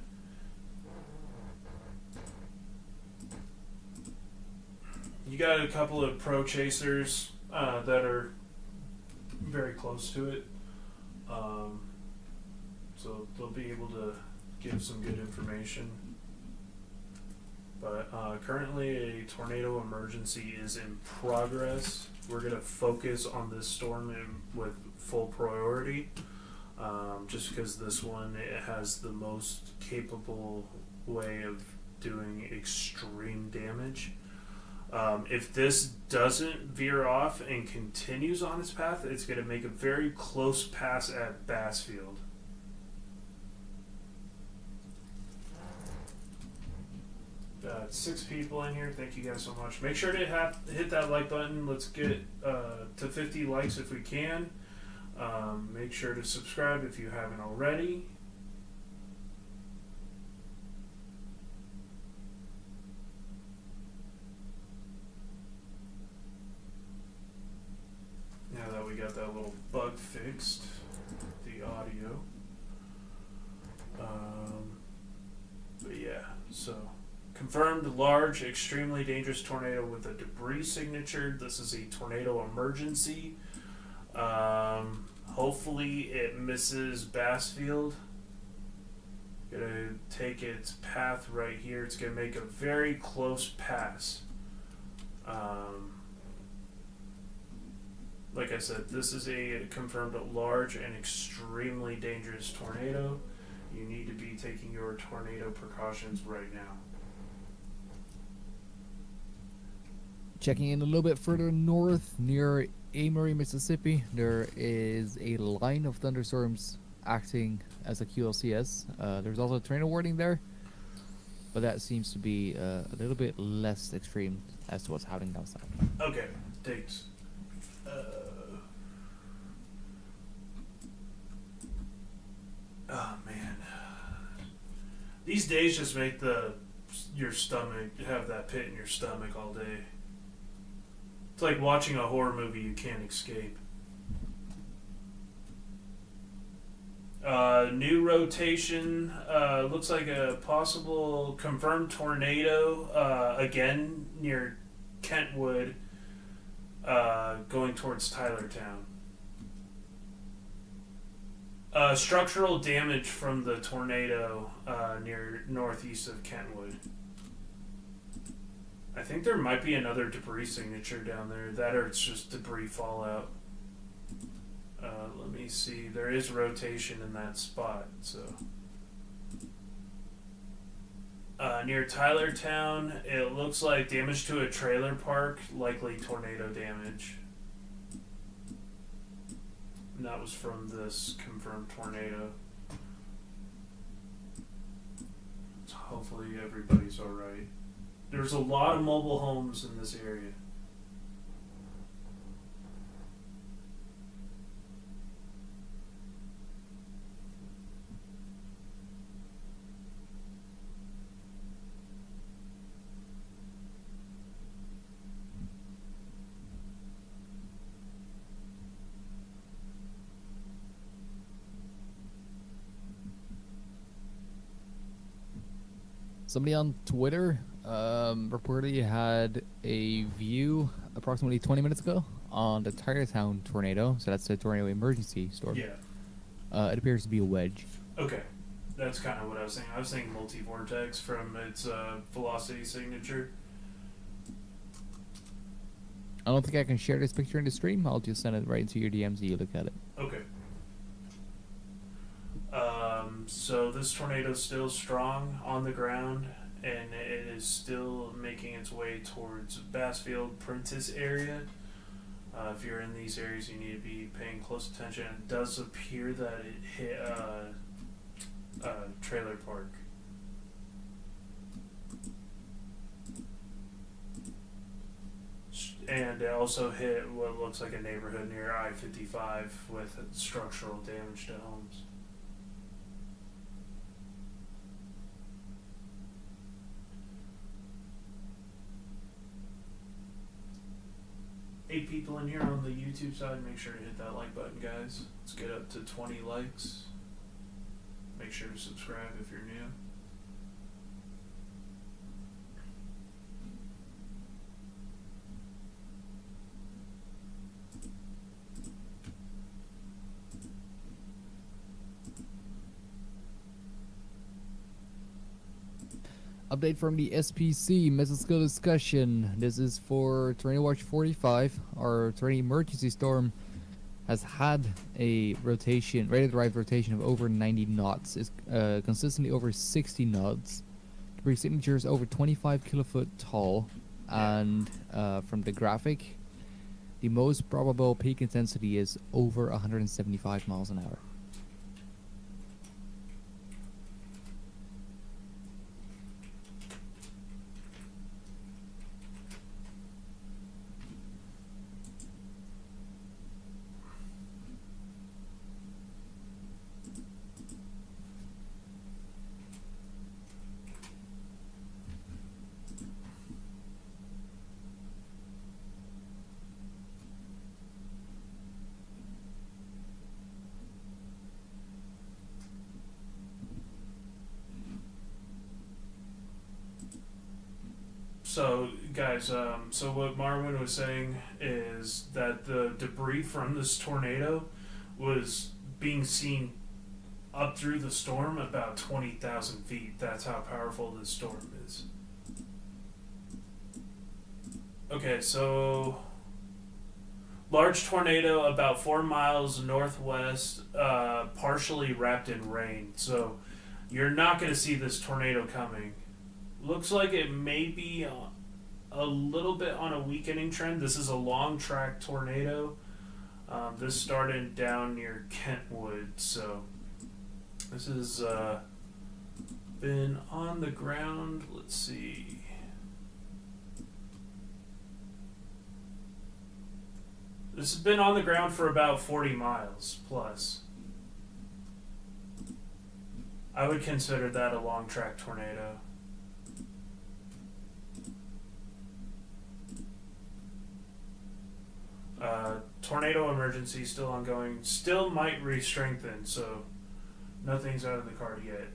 You got a couple of pro chasers that are very close to it. So they'll be able to give some good information. But currently a tornado emergency is in progress. We're going to focus on this storm with full priority. Just because this one, it has the most capable way of doing extreme damage. If this doesn't veer off and continues on its path, it's going to make a very close pass at Bassfield. Got 6 people in here. Thank you guys so much. Make sure to hit that like button. Let's get to 50 likes if we can. Make sure to subscribe if you haven't already. Now that we got that little bug fixed, the audio. But yeah, so confirmed large, extremely dangerous tornado with a debris signature. This is a tornado emergency. Hopefully it misses Bassfield. Gonna take its path right here. It's gonna make a very close pass. Like I said, this is a confirmed large and extremely dangerous tornado. You need to be taking your tornado precautions right now. Checking in a little bit further north near Amory, Mississippi, there is a line of thunderstorms acting as a QLCS. There's also a tornado warning there, but that seems to be a little bit less extreme as to what's happening down south. Okay, thanks. Oh man, these days just make your stomach have that pit in your stomach all day. It's like watching a horror movie you can't escape. New rotation. Looks like a possible confirmed tornado again near Kentwood, going towards Tylertown. Structural damage from the tornado near northeast of Kentwood. I think there might be another debris signature down there. That or it's just debris fallout. Let me see. There is rotation in that spot. So near Tylertown, it looks like damage to a trailer park, likely tornado damage. And that was from this confirmed tornado. So hopefully everybody's alright. There's a lot of mobile homes in this area. Somebody on Twitter reportedly had a view approximately 20 minutes ago on the Tylertown tornado. So that's a tornado emergency storm. Yeah. It appears to be a wedge. Okay. That's kind of what I was thinking. I was thinking multi-vortex from its velocity signature. I don't think I can share this picture in the stream. I'll just send it right into your DMs so you look at it. Okay. So this tornado is still strong on the ground, and it is still making its way towards Bassfield, Prentice area. If you're in these areas, you need to be paying close attention. It does appear that it hit trailer park. And it also hit what looks like a neighborhood near I-55 with structural damage to homes. Eight people in here on the YouTube side. Make sure to hit that like button, guys. Let's get up to 20 likes. Make sure to subscribe if you're new. Update from the SPC, mesoscale discussion. This is for Tornado Watch 45. Our tornado emergency storm has had a rotation, rated drive rotation of over 90 knots. It's consistently over 60 knots. Debris signature is over 25 kilofoot tall. And from the graphic, the most probable peak intensity is over 175 miles an hour. So, guys, so what Marwin was saying is that the debris from this tornado was being seen up through the storm about 20,000 feet. That's how powerful this storm is. Okay, so large tornado about 4 miles northwest, partially wrapped in rain. So you're not going to see this tornado coming. Looks like it may be a little bit on a weakening trend. This is a long track tornado. This started down near Kentwood, so this has been on the ground. Let's see. This has been on the ground for about 40 miles plus. I would consider that a long track tornado. Tornado emergency still ongoing. Still might re-strengthen, so nothing's out of the card yet.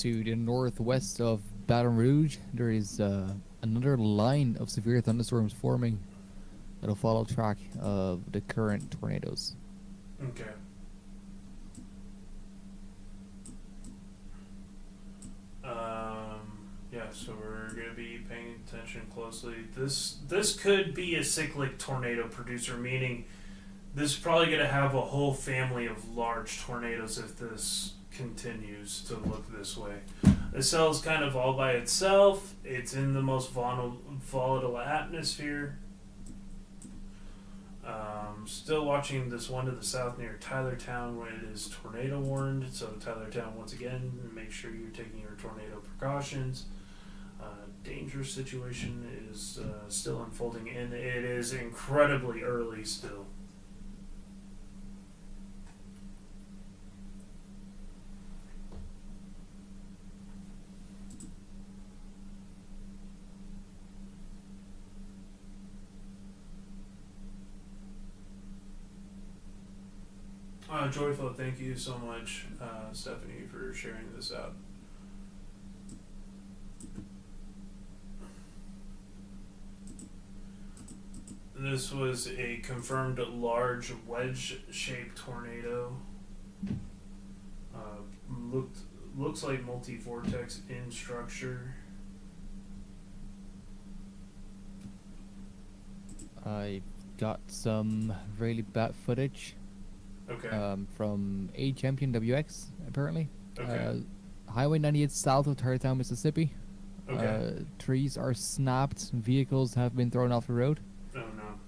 To the northwest of Baton Rouge, there is another line of severe thunderstorms forming that'll follow track of the current tornadoes. Okay. Yeah, so we're gonna be paying attention closely. This could be a cyclic tornado producer, meaning this is probably gonna have a whole family of large tornadoes if this continues to look this way. The cell's kind of all by itself. It's in the most volatile atmosphere. Still watching this one to the south near Tylertown when it is tornado warned. So Tylertown, once again, make sure you're taking your tornado precautions. Dangerous situation is still unfolding, and it is incredibly early still. Joyful, thank you so much, Stephanie, for sharing this out. This was a confirmed large wedge-shaped tornado. Looks like multi-vortex in structure. I got some really bad footage. Okay. From A Champion WX, apparently. Okay. Highway 98 south of Tarrytown, Mississippi. Okay. Trees are snapped, vehicles have been thrown off the road. Oh no.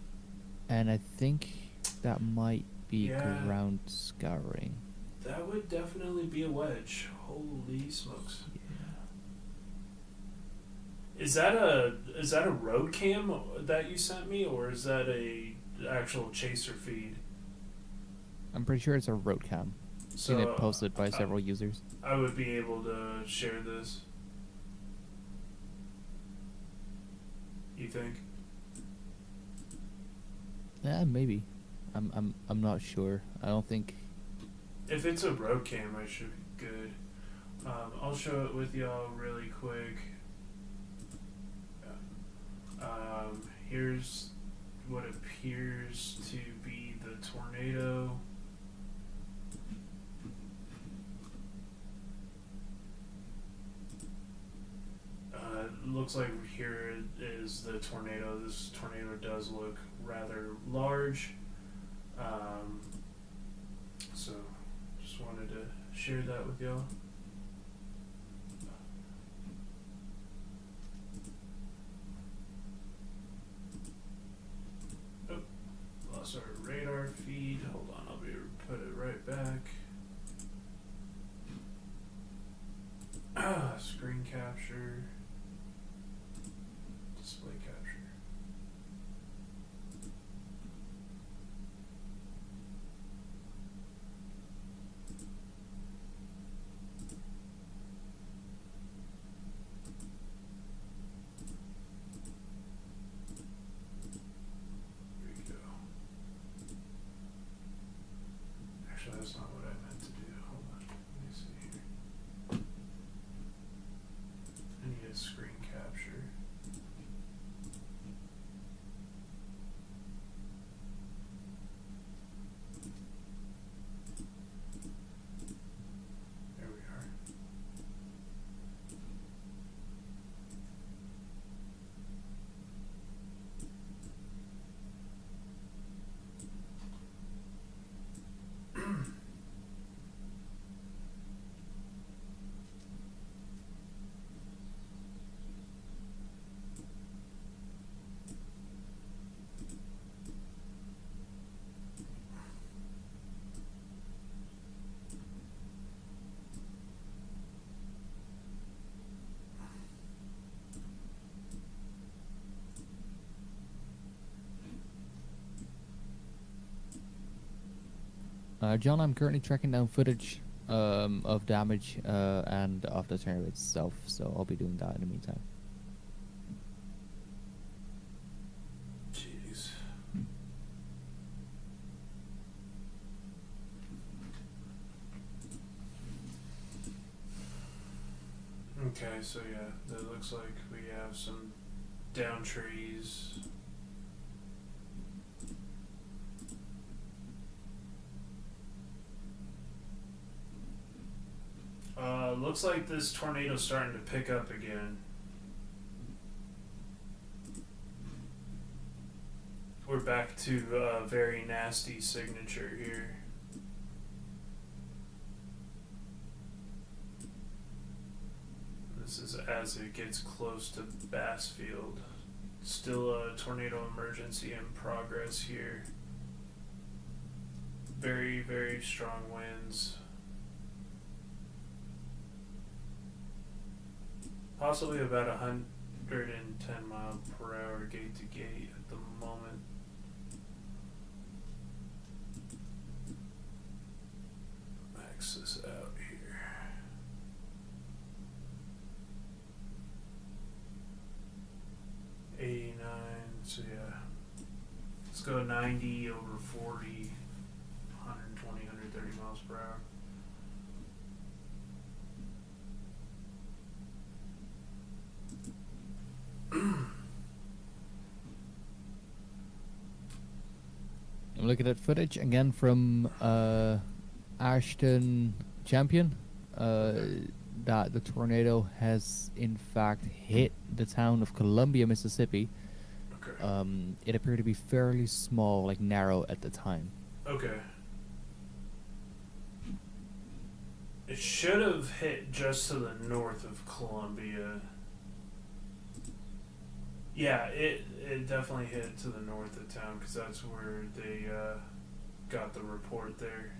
And I think that might be Yeah. ground scouring. That would definitely be a wedge. Holy smokes. Yeah. Is that a road cam that you sent me, or is that a actual chaser feed? I'm pretty sure it's a road cam. Seen it posted by several users. I would be able to share this. You think? Yeah, maybe. I'm not sure. I don't think. If it's a road cam, I should be good. I'll show it with y'all really quick. Here's what appears to be the tornado. Looks like here is the tornado. This tornado does look rather large. So just wanted to share that with y'all. Oh, lost our radar feed. Hold on, I'll be able to put it right back. Screen capture. Display capture. Here we go. Actually, that's not what I meant to do. Hold on. Let me see here. I need a screen capture. There we are. John, I'm currently tracking down footage of damage and of the tornado itself, so I'll be doing that in the meantime. Jeez. Okay, so yeah, it looks like we have some down trees. Looks like this tornado's starting to pick up again. We're back to a very nasty signature here. This is as it gets close to Bassfield. Still a tornado emergency in progress here. Very, very strong winds. Possibly about 110 mile per hour gate to gate at the moment. Max this out here. So yeah, let's go 90 over 40, 120, 130 miles per hour. I'm looking at footage again from Ashton Champion. That the tornado has in fact hit the town of Columbia, Mississippi. Okay. It appeared to be fairly small, like narrow at the time. Okay. It should have hit just to the north of Columbia. Yeah, it definitely hit to the north of town because that's where they got the report there.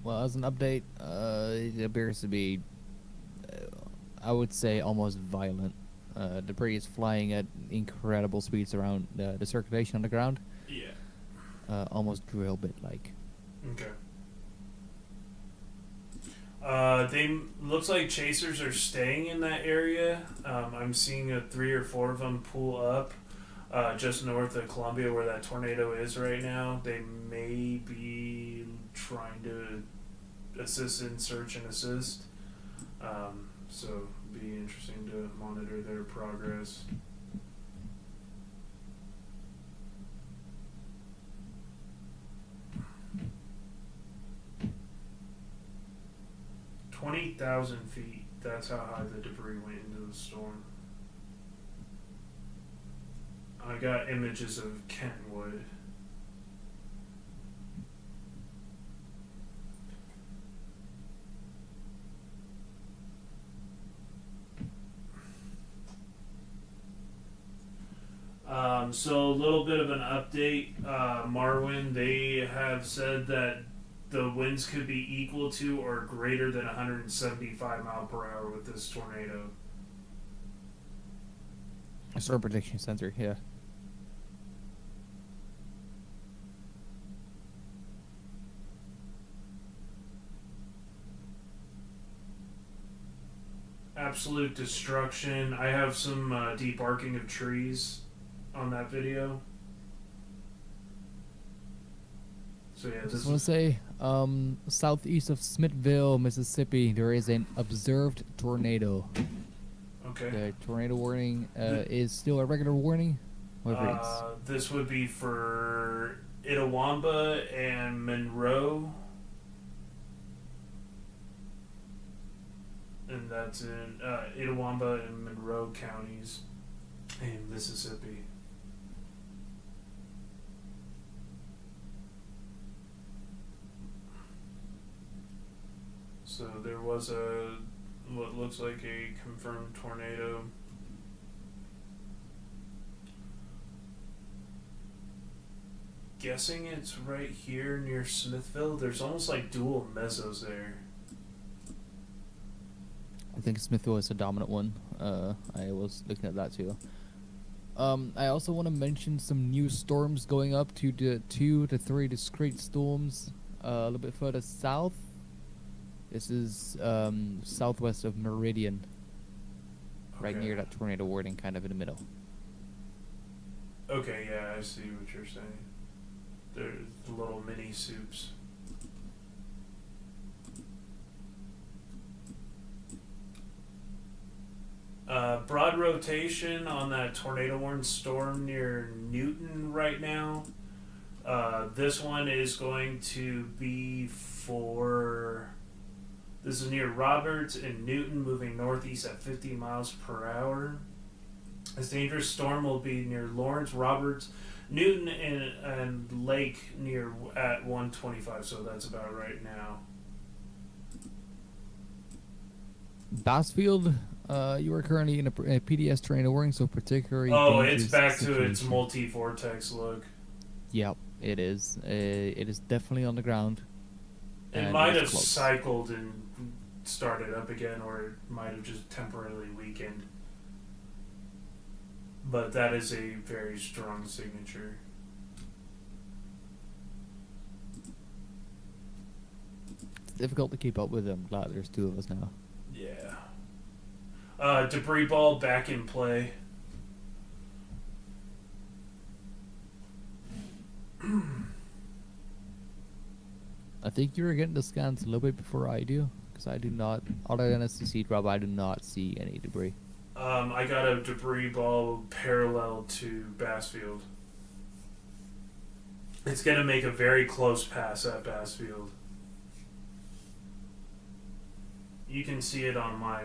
Well, as an update, it appears to be, I would say, almost violent. Debris is flying at incredible speeds around the circulation on the ground. Yeah. Almost drill bit-like. Okay. They looks like chasers are staying in that area. I'm seeing 3 or 4 of them pull up just north of Columbia where that tornado is right now. They may be trying to assist in search and assist. So it'd be interesting to monitor their progress. $20,000 feet. That's how high the debris went into the storm. I got images of Kentwood. So a little bit of an update. Marwin, they have said that the winds could be equal to or greater than 175 mile per hour with this tornado. A storm prediction center, yeah. Absolute destruction. I have some deep arcing of trees on that video. So yeah, I just want to say, southeast of Smithville, Mississippi, there is an observed tornado. Okay. The tornado warning is still a regular warning. However, this would be for Itawamba and Monroe. And that's in Itawamba and Monroe counties in Mississippi. So there was what looks like a confirmed tornado. Guessing it's right here near Smithville. There's almost like dual mesos there. I think Smithville is a dominant one. I was looking at that too. I also want to mention some new storms going up to the 2 to 3 discrete storms a little bit further south. This is southwest of Meridian, right Okay. near that tornado warning, kind of in the middle. Okay, yeah, I see what you're saying. There's the little mini soups. Broad rotation on that tornado warning storm near Newton right now. This one is going to be for. This is near Roberts and Newton, moving northeast at 50 miles per hour. This dangerous storm will be near Lawrence, Roberts, Newton, and Lake near at 125. So that's about right now. Bassfield, you are currently in a PDS tornado warning, so particularly. Oh, it's back situation. to its multi-vortex look. Yep, it is. It is definitely on the ground. It might have cycled and started up again, or it might have just temporarily weakened. But that is a very strong signature. It's difficult to keep up with them. Glad there's two of us now. Yeah. Debris ball back in play. I think you're getting the scans a little bit before I do, because I do not, other than a CC drop, I do not see any debris. I got a debris ball parallel to Bassfield. It's going to make a very close pass at Bassfield. You can see it on my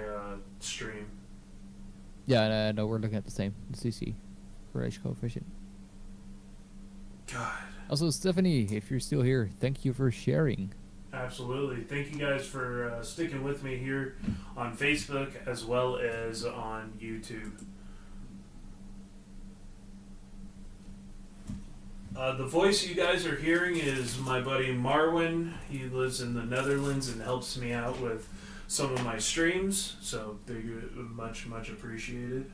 stream. Yeah, no, we're looking at the same CC for edge coefficient. God. Also, Stephanie, if you're still here, thank you for sharing. Absolutely. Thank you guys for sticking with me here on Facebook as well as on YouTube. The voice you guys are hearing is my buddy Marwin. He lives in the Netherlands and helps me out with some of my streams, so they're much, much appreciated.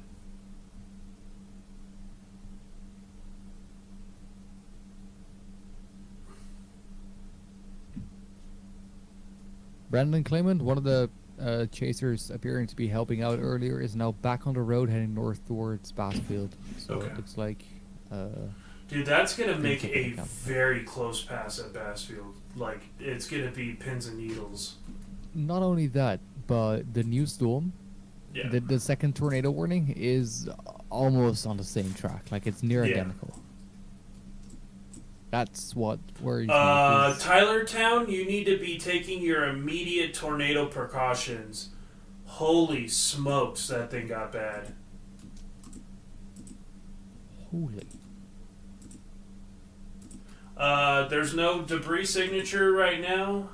Brandon Clement, one of the chasers appearing to be helping out earlier, is now back on the road heading north towards Bassfield. So Okay. it looks like... Dude, that's going to make Things a will come. very close pass at Bassfield. Like, it's going to be pins and needles. Not only that, but the new storm, Yeah. the second tornado warning, is almost on the same track. Like, it's near Yeah. identical. That's what worries me. 'Cause Tylertown, you need to be taking your immediate tornado precautions. Holy smokes, that thing got bad. Holy. There's no debris signature right now.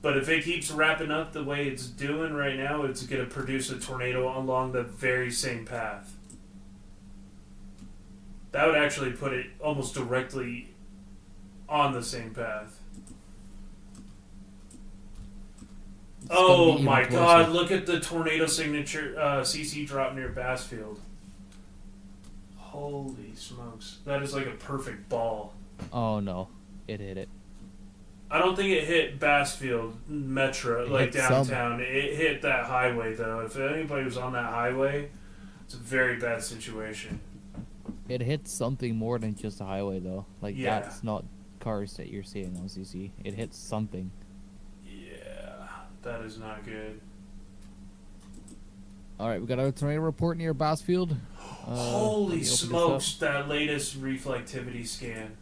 But if it keeps wrapping up the way it's doing right now, it's going to produce a tornado along the very same path. That would actually put it almost directly on the same path. It's gonna be Oh even my closer. god, look at the tornado signature CC drop near Bassfield. Holy smokes. That is like a perfect ball. Oh no, it hit it. I don't think it hit Bassfield Metro, It like hit some. downtown. It hit that highway, though. If anybody was on that highway, it's a very bad situation. It hit something more than just a highway, though. Like, Yeah. that's not cars that you're seeing on CC. It hit something. Yeah, that is not good. All right, we got a tornado report near Bassfield. let me Holy open this up. smokes, that latest reflectivity scan.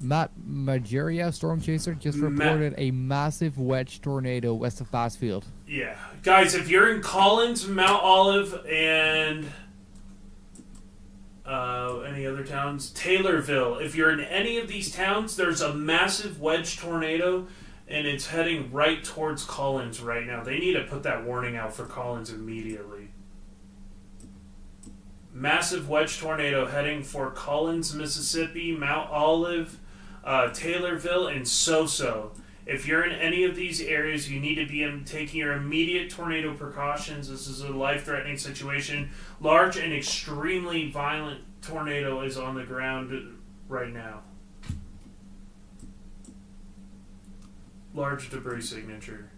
Matt Mageria, Storm Chaser, just reported a massive wedge tornado west of Bassfield. Yeah. Guys, if you're in Collins, Mount Olive, and any other towns? Taylorville. If you're in any of these towns, there's a massive wedge tornado, and it's heading right towards Collins right now. They need to put that warning out for Collins immediately. Massive wedge tornado heading for Collins, Mississippi, Mount Olive, Taylorville, and Soso. If you're in any of these areas, you need to be taking your immediate tornado precautions. This is a life-threatening situation. Large and extremely violent tornado is on the ground right now. Large debris signature.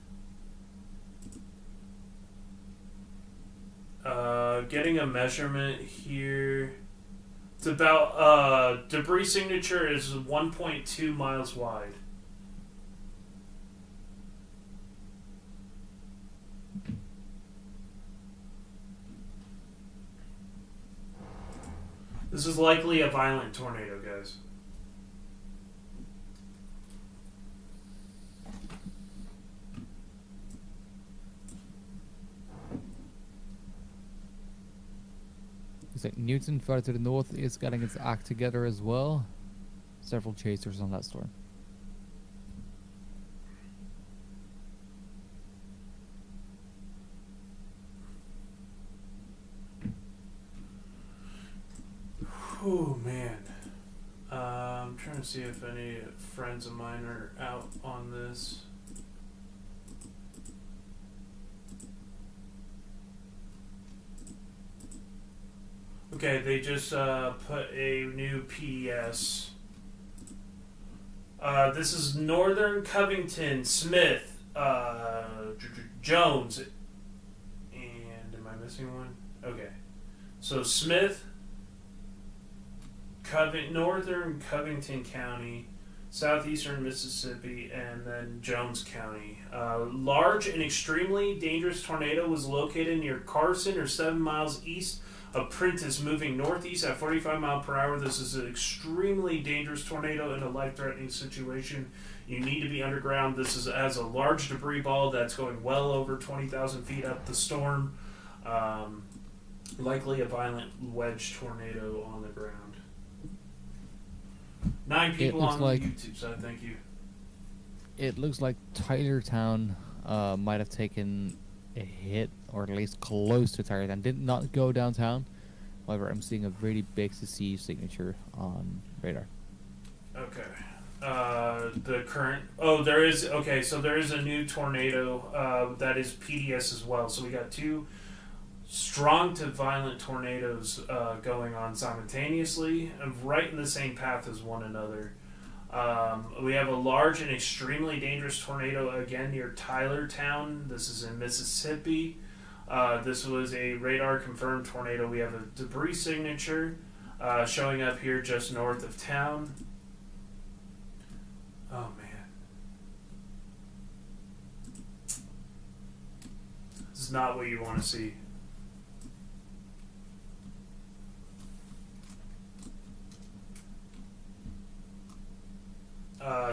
Getting a measurement here. It's about, debris signature is 1.2 miles wide. This is likely a violent tornado, guys. Looks like Newton further to the north is getting its act together as well. Several chasers on that storm. Oh man. I'm trying to see if any friends of mine are out on this. Okay, they just put a new PDS. This is Northern Covington, Smith, Jones, and am I missing one? Okay, so Smith, Northern Covington County, southeastern Mississippi, and then Jones County. Large and extremely dangerous tornado was located near Carson, or 7 miles east of Prentice, moving northeast at 45 miles per hour. This is an extremely dangerous tornado in a life-threatening situation. You need to be underground. This is as a large debris ball that's going well over 20,000 feet up the storm. Likely a violent wedge tornado on the ground. 9 people on like the YouTube side, thank you. It looks like Tylertown might have taken a hit, or at least close to Tylertown. Did not go downtown. However, I'm seeing a really big CC signature on radar. Okay. The current... Oh, there is... Okay, so there is a new tornado that is PDS as well. So we got 2 strong to violent tornadoes going on simultaneously, and right in the same path as one another. We have a large and extremely dangerous tornado again near Tylertown. This is in Mississippi. This was a radar confirmed tornado. We have a debris signature showing up here just north of town. Oh man. This is not what you want to see.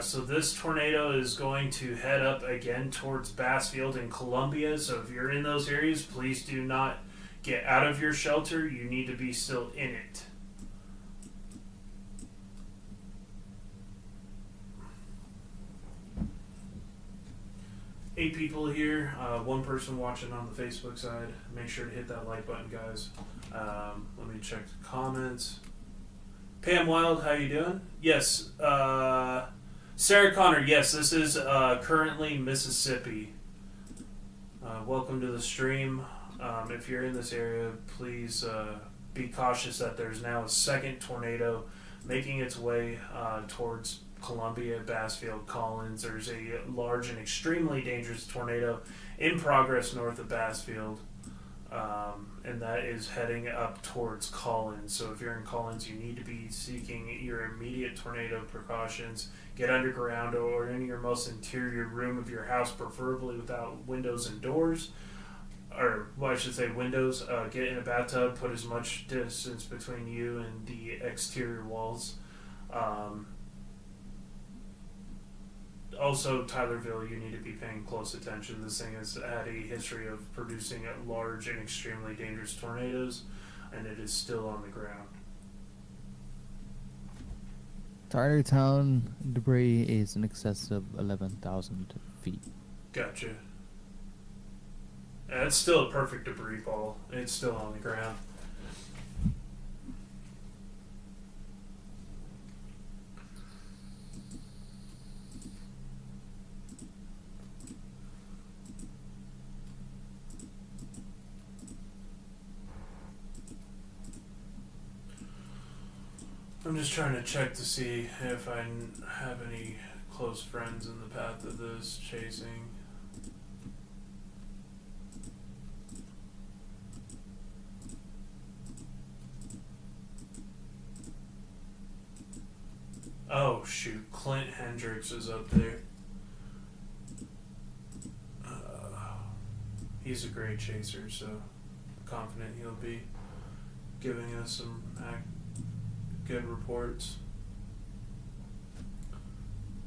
So this tornado is going to head up again towards Bassfield and Columbia. So if you're in those areas, please do not get out of your shelter. You need to be still in it. Eight people here, 1 person watching on the Facebook side. Make sure to hit that like button, guys. Let me check the comments. Pam Wild, how you doing? Yes. Sarah Connor, yes, this is currently Mississippi. Welcome to the stream. If you're in this area, please be cautious that there's now a second tornado making its way towards Columbia, Bassfield, Collins. There's a large and extremely dangerous tornado in progress north of Bassfield. And that is heading up towards Collins. So if you're in Collins, you need to be seeking your immediate tornado precautions. Get underground or in your most interior room of your house, preferably without windows and doors. Or, well, I should say windows. Get in a bathtub, put as much distance between you and the exterior walls. Also, Tylerville, you need to be paying close attention. This thing has had a history of producing large and extremely dangerous tornadoes, and it is still on the ground. Tylertown debris is in excess of 11,000 feet. Gotcha. Yeah, it's still a perfect debris ball. It's still on the ground. I'm just trying to check to see if I have any close friends in the path of this chasing. Oh shoot, Clint Hendricks is up there. He's a great chaser, so confident he'll be giving us some good reports.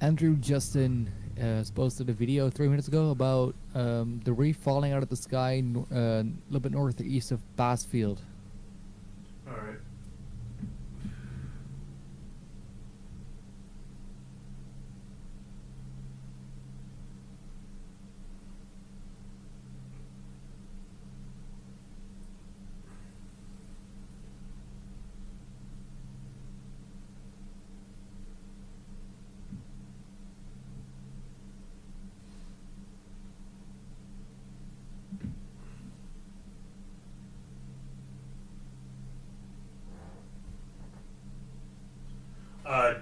Andrew Justin posted a video 3 minutes ago about the reef falling out of the sky a little bit northeast of Bassfield. All right.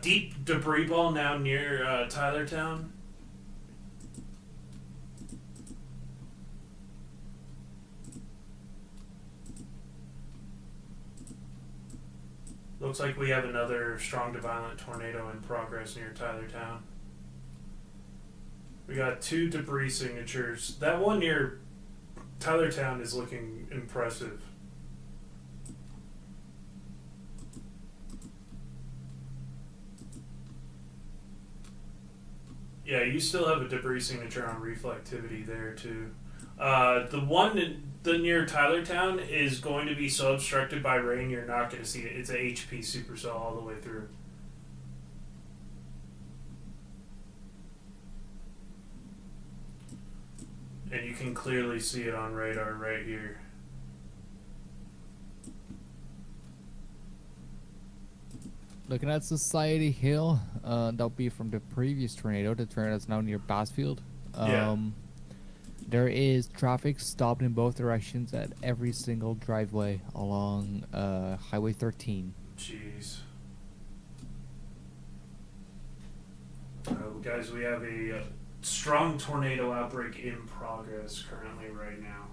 Deep debris ball now near Tylertown. Looks like we have another strong to violent tornado in progress near Tylertown. We got 2 debris signatures. That one near Tylertown is looking impressive. Yeah, you still have a debris signature on reflectivity there too. The one the near Tylertown is going to be so obstructed by rain you're not going to see it. It's a HP supercell all the way through. And you can clearly see it on radar right here. Looking at Society Hill, that'll be from the previous tornado, the tornado that's now near Bassfield. Yeah. There is traffic stopped in both directions at every single driveway along Highway 13. Jeez. Guys, we have a strong tornado outbreak in progress currently right now.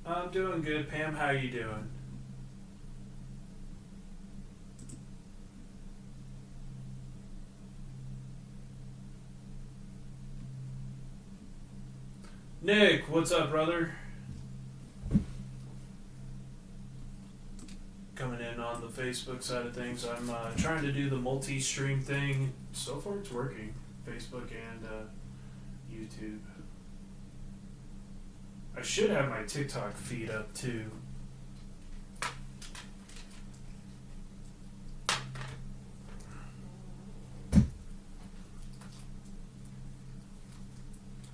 I'm doing good, Pam. How you doing? Nick, what's up, brother? Coming in on the Facebook side of things. I'm trying to do the multi-stream thing. So far, it's working. Facebook and YouTube. I should have my TikTok feed up too.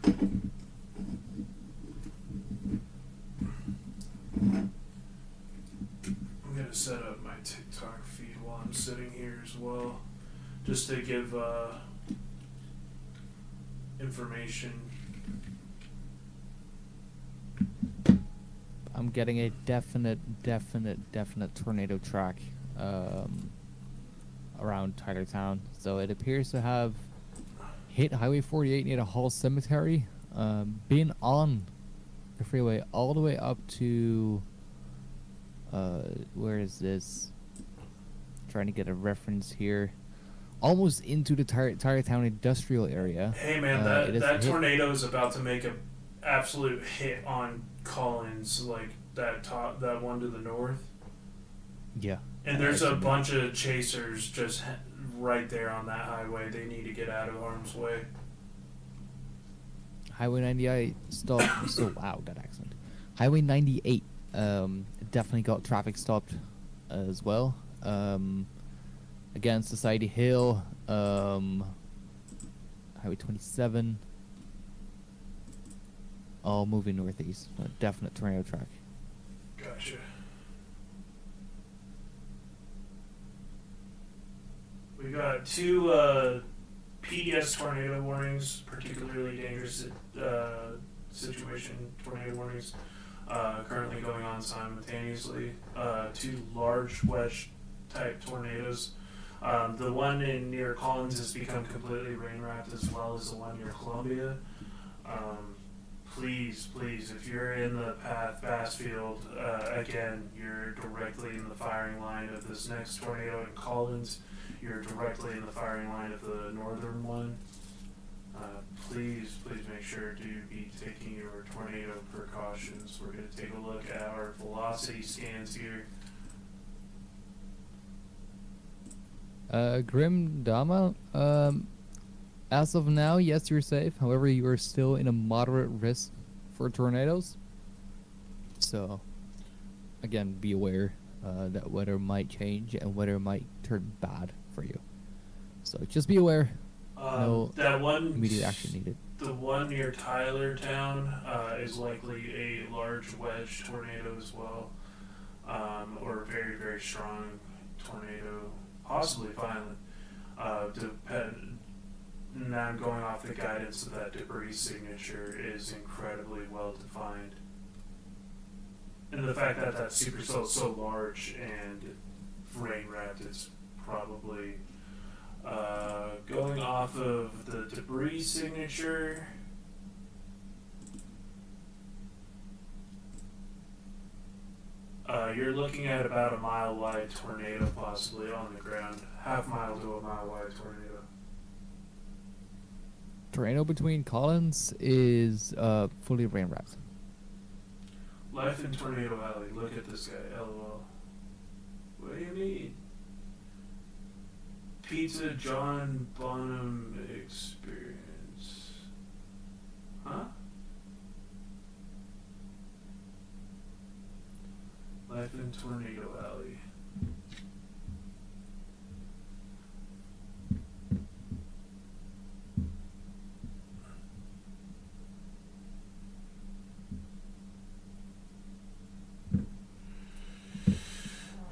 I'm gonna set up my TikTok feed while I'm sitting here as well, just to give information. I'm getting a definite tornado track around Tylertown. So it appears to have hit Highway 48 near the Hall Cemetery, been on the freeway all the way up to where is this? Trying to get a reference here. Almost into the Tylertown industrial area. Hey man, that tornado is about to make an absolute hit on Collins, like that one to the north. Yeah. And there's a bunch of chasers just right there on that highway. They need to get out of harm's way. Highway 98 stopped. So wow, that accent. Highway 98 definitely got traffic stopped as well. Again, Society Hill, Highway 27, all moving northeast. A definite tornado track. Gotcha. We got 2 PDS tornado warnings, particularly dangerous situation tornado warnings, currently going on simultaneously. 2 large wedge type tornadoes. The one in near Collins has become completely rain wrapped, as well as the one near Columbia. Please, if you're in the path Bassfield, again, you're directly in the firing line of this next tornado in Collins. You're directly in the firing line of the northern one. Please make sure to be taking your tornado precautions. We're going to take a look at our velocity scans here. Grim Dama, as of now, yes, you're safe. However, you are still in a moderate risk for tornadoes. So, again, be aware that weather might change and weather might turn bad for you. So just be aware. No That one immediate action needed. The one near Tylertown is likely a large wedge tornado as well, or a very, very strong tornado, possibly violent. Now I'm going off the guidance of that debris signature is incredibly well defined. And the fact that that supercell is so large and rain wrapped, it's probably going off of the debris signature. You're looking at about a mile wide tornado possibly on the ground, half mile to a mile wide tornado. Tornado between Collins is fully rain wrapped. Life in Tornado Alley. Look at this guy. LOL. What do you mean? Pizza John Bonham experience. Huh? Life in Tornado Alley.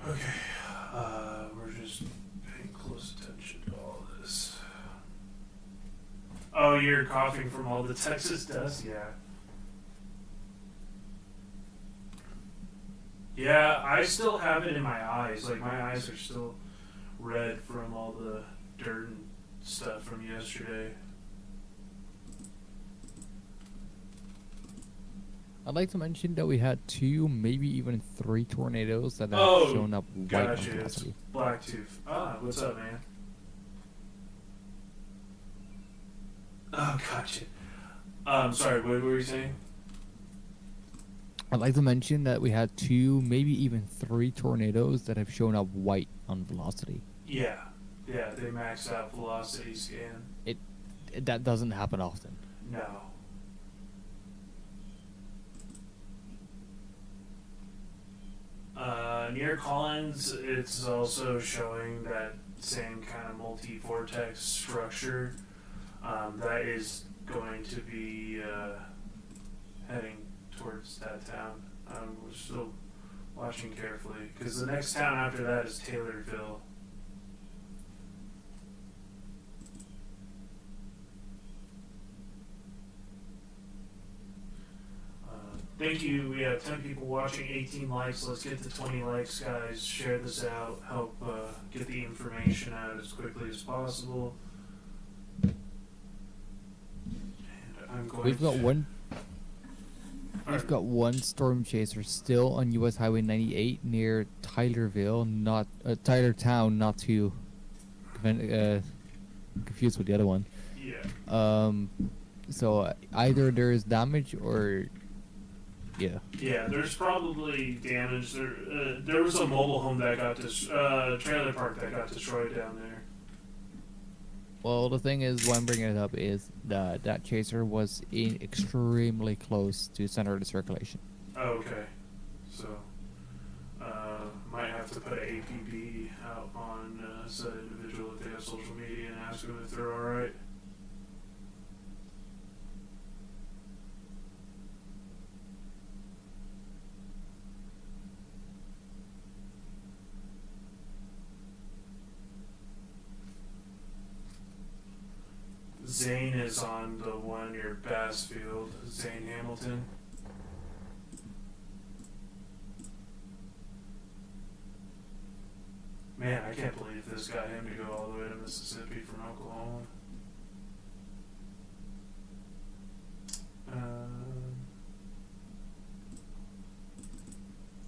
Okay, we're just paying close attention to all this. Oh, you're coughing from all the Texas dust? Yeah. Yeah, I still have it in my eyes. Like, my eyes are still red from all the dirt and stuff from yesterday. I'd like to mention that we had 2, maybe even 3 tornadoes that have shown up white on Gotcha, it's velocity. Blacktooth. What's up, man? Oh, gotcha. Sorry, what were you saying? I'd like to mention that we had 2, maybe even 3 tornadoes that have shown up white on velocity. Yeah, they max out velocity scan. That doesn't happen often. No. Near Collins, it's also showing that same kind of multi-vortex structure. That is going to be heading towards that town. We're still watching carefully because the next town after that is Taylorville. Thank you. We have 10 people watching, 18 likes. Let's get to 20 likes, guys. Share this out. Help get the information out as quickly as possible. And I'm going We've got one storm chaser still on US Highway 98 near Tylerville, not Tylertown, not to confused with the other one. Yeah. So either there is damage or Yeah, there's probably damage. There was a mobile home that got trailer park that got destroyed down there. Well, the thing is, why I'm bringing it up is that chaser was extremely close to the center of the circulation. Oh, okay. So, might have to put an APB out on said individual if they have social media and ask them if they're alright. Zane is on the one near Bassfield, Zane Hamilton. Man, I can't believe this got him to go all the way to Mississippi from Oklahoma.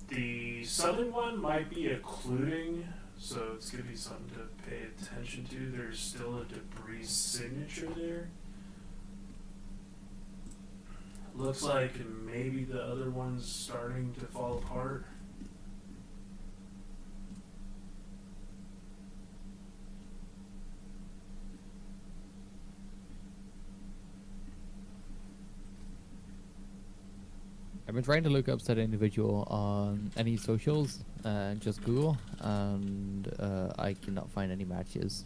The southern one might be occluding, so it's going to be something to pay attention to. There's still a debris signature there. Looks like maybe the other one's starting to fall apart. I've been trying to look up that individual on any socials, just Google, and I cannot find any matches.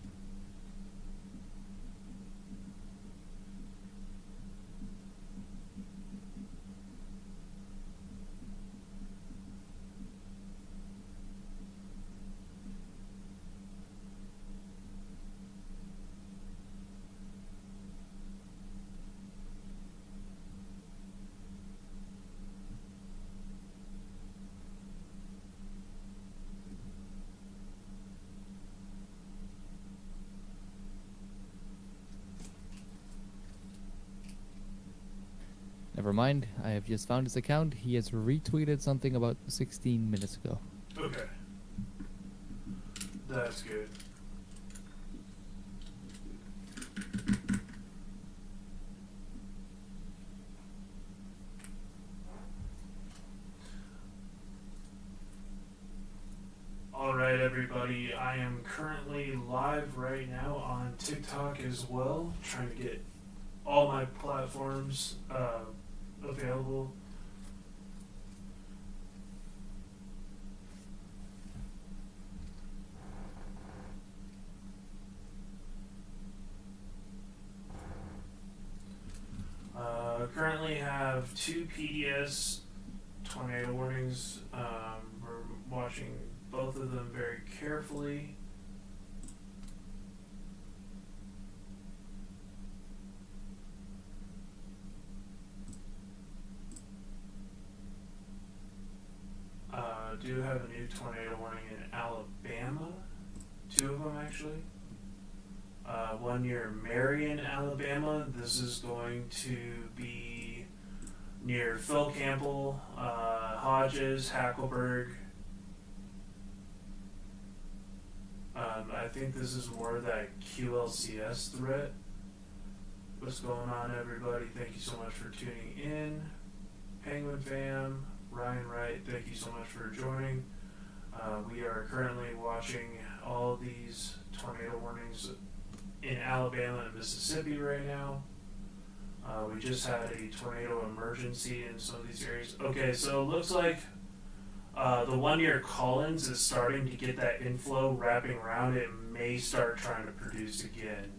Never mind, I have just found his account. He has retweeted something about 16 minutes ago. Okay. That's good. Alright, everybody, I am currently live right now on TikTok as well, trying to get all my platforms available. Currently have 2 PDS tornado warnings. We're watching both of them very carefully. Do have a new tornado warning in Alabama. 2 of them actually. One near Marion, Alabama. This is going to be near Phil Campbell, Hodges, Hackleburg. I think this is more that QLCS threat. What's going on, everybody? Thank you so much for tuning in. Penguin Fam, Ryan Wright, thank you so much for joining. We are currently watching all these tornado warnings in Alabama and Mississippi right now. We just had a tornado emergency in some of these areas. Okay, so it looks like the one near Collins is starting to get that inflow wrapping around. It may start trying to produce again.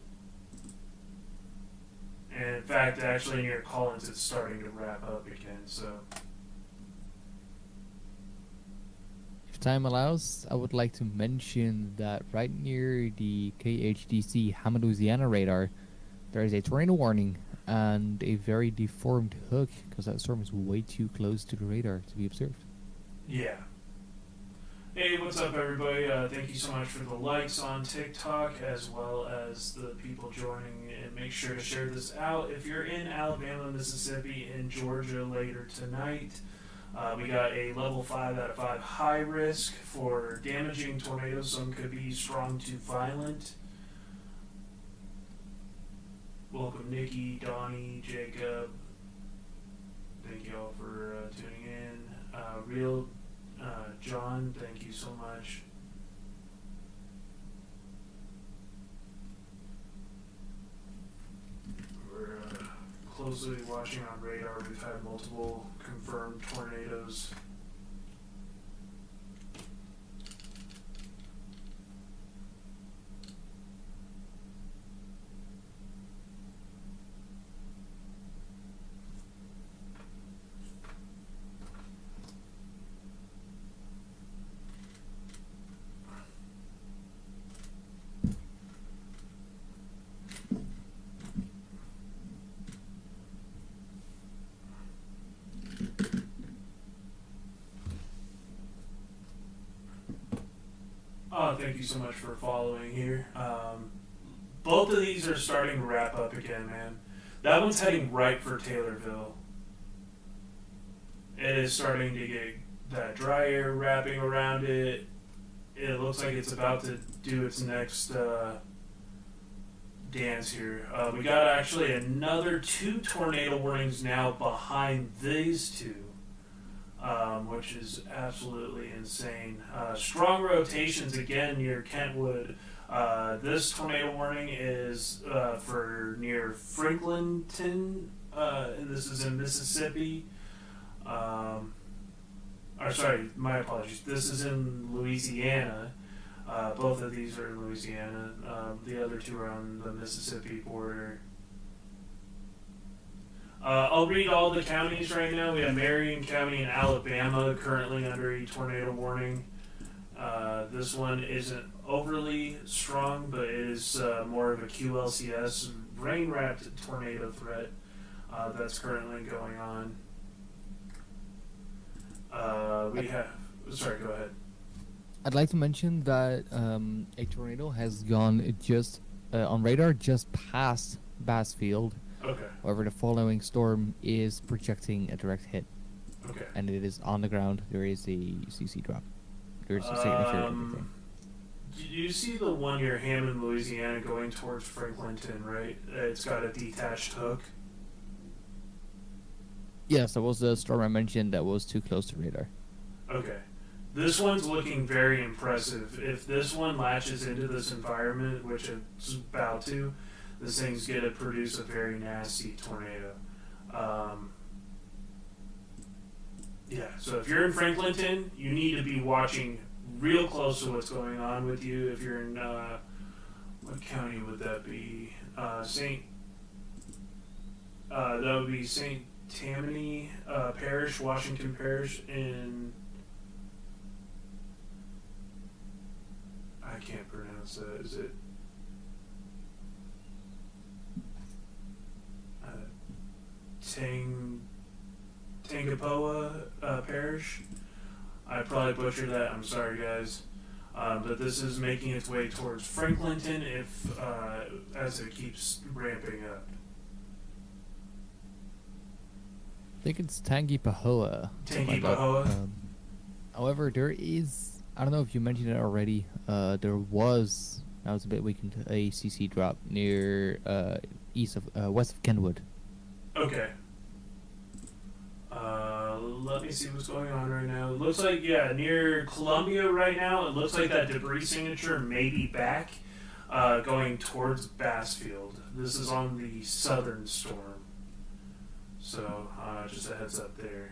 And in fact, actually near Collins, it's starting to wrap up again. So, If time allows, I would like to mention that right near the KHDC Hammond, Louisiana radar, there is a tornado warning and a very deformed hook because that storm is way too close to the radar to be observed. yeah. Hey, what's up, everybody? Thank you so much for the likes on TikTok as well as the people joining. And make sure to share this out. If you're in Alabama, Mississippi, and Georgia later tonight, we got a level 5 out of 5 high risk for damaging tornadoes. Some could be strong to violent. Welcome, Nikki, Donnie, Jacob. Thank you all for tuning in. Real John, thank you so much. We're closely watching on radar. We've had multiple confirmed tornadoes. Oh, thank you so much for following here. Both of these are starting to wrap up again, man. That one's heading right for Taylorville. It is starting to get that dry air wrapping around it. It looks like it's about to do its next dance here. We got actually another 2 tornado warnings now behind these two, which is absolutely insane. Strong rotations again near Kentwood. This tornado warning is for near Franklinton, and this is in Mississippi. Or sorry, my apologies. This is in Louisiana. Both of these are in Louisiana. The other two are on the Mississippi border. I'll read all the counties right now. We have Marion County in Alabama currently under a tornado warning. This one isn't overly strong, but it is more of a QLCS rain-wrapped tornado threat that's currently going on. Sorry, go ahead. I'd like to mention that a tornado has gone just on radar just past Bassfield. Okay. However, the following storm is projecting a direct hit. Okay. And it is on the ground. There is a CC drop. There's a signature and everything. Did you see the one near Hammond, Louisiana, going towards Franklinton, right? It's got a detached hook. Yes, that was the storm I mentioned that was too close to radar. Okay. This one's looking very impressive. If this one latches into this environment, which it's about to, this thing's going to produce a very nasty tornado. Yeah, so if you're in Franklinton, you need to be watching real close to what's going on with you. If you're in, what county would that be? That would be St. Tammany Parish, Washington Parish in... I can't pronounce that. Is it Tangapoa Parish? I probably butchered that. I'm sorry, guys. But this is making its way towards Franklinton as it keeps ramping up. I think it's Tangipahoa. Tangipahoa? However, there is... I don't know if you mentioned it already. There was... Now it's a bit weakened. A CC drop near west of Kenwood. Okay. Let me see what's going on right now. It looks like, yeah, near Columbia right now, it looks like that debris signature may be back, going towards Bassfield. This is on the southern storm. So, just a heads up there.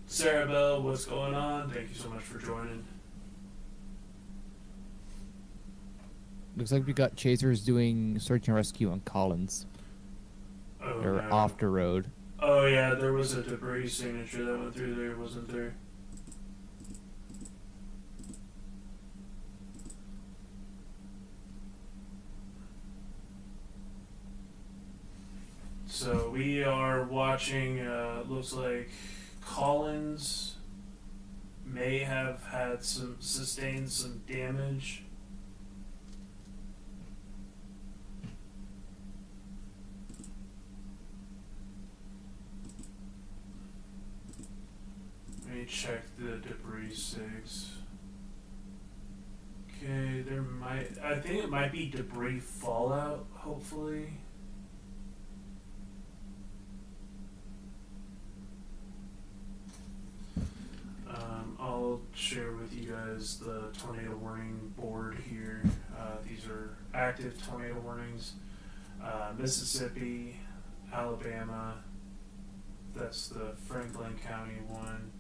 Sarah Bell, what's going on? Thank you so much for joining. Looks like we got chasers doing search and rescue on Collins. Oh, They're no. off the road. Oh yeah, there was a debris signature that went through there, wasn't there? So we are watching, looks like Collins may have had sustained some damage. Let me check the debris sigs. Okay, I think it might be debris fallout, hopefully. I'll share with you guys the tornado warning board here. These are active tornado warnings. Mississippi, Alabama, that's the Franklin County one.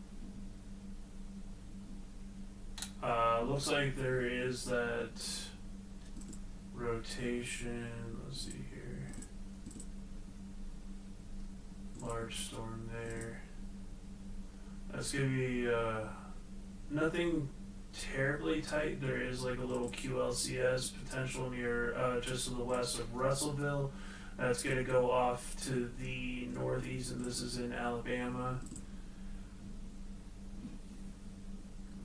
Looks like there is that rotation. Let's see here. Large storm there. That's gonna be nothing terribly tight. There is like a little QLCS potential near just to the west of Russellville. That's gonna go off to the northeast, and this is in Alabama.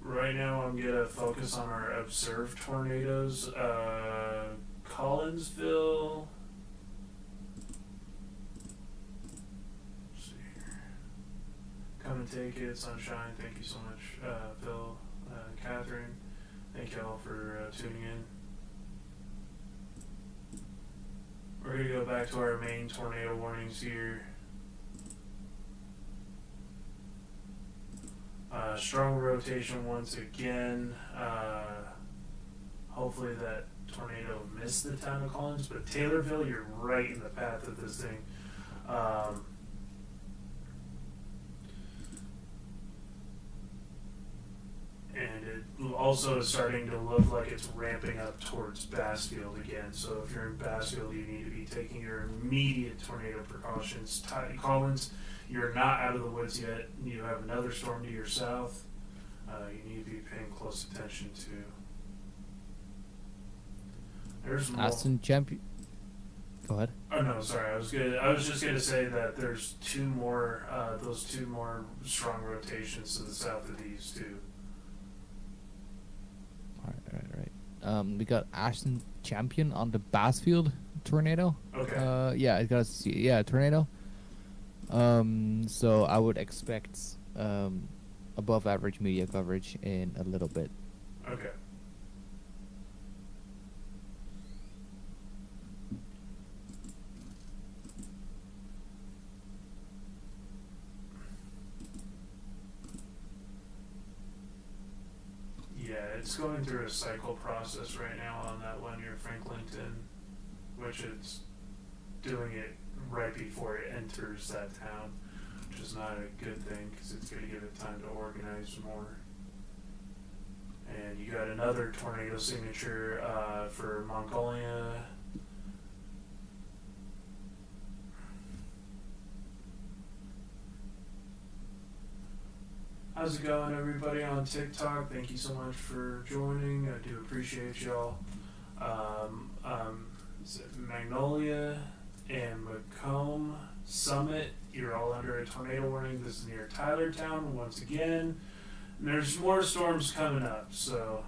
Right now I'm gonna focus on our observed tornadoes. Collinsville. Let's see here. come and take it. Sunshine, thank you so much. Phil, Catherine, thank you all for tuning in. We're going to go back to our main tornado warnings here. Strong rotation once again. Hopefully that tornado missed the town of Collins, but Taylorville, you're right in the path of this thing. And it also is starting to look like it's ramping up towards Bassfield again. So if you're in Bassfield, you need to be taking your immediate tornado precautions. Collins, you're not out of the woods yet. You have another storm to your south. You need to be paying close attention to. There's more. Aston Champion. Go ahead. Oh no, sorry. I was just gonna say that there's two more. Those two more strong rotations to the south of these two. Right. We got Ashton Champion on the Bassfield tornado. Okay. Yeah, it got tornado. So I would expect above average media coverage in a little bit. Okay. Yeah, it's going through a cycle process right now on that one near Franklinton, which it's doing it right before it enters that town, which is not a good thing because it's going to give it time to organize more. And you got another tornado signature for Mongolia. How's it going, everybody on TikTok? Thank you so much for joining. I do appreciate y'all. Magnolia and Macomb Summit, you're all under a tornado warning. This is near Tylertown once again. And there's more storms coming up, so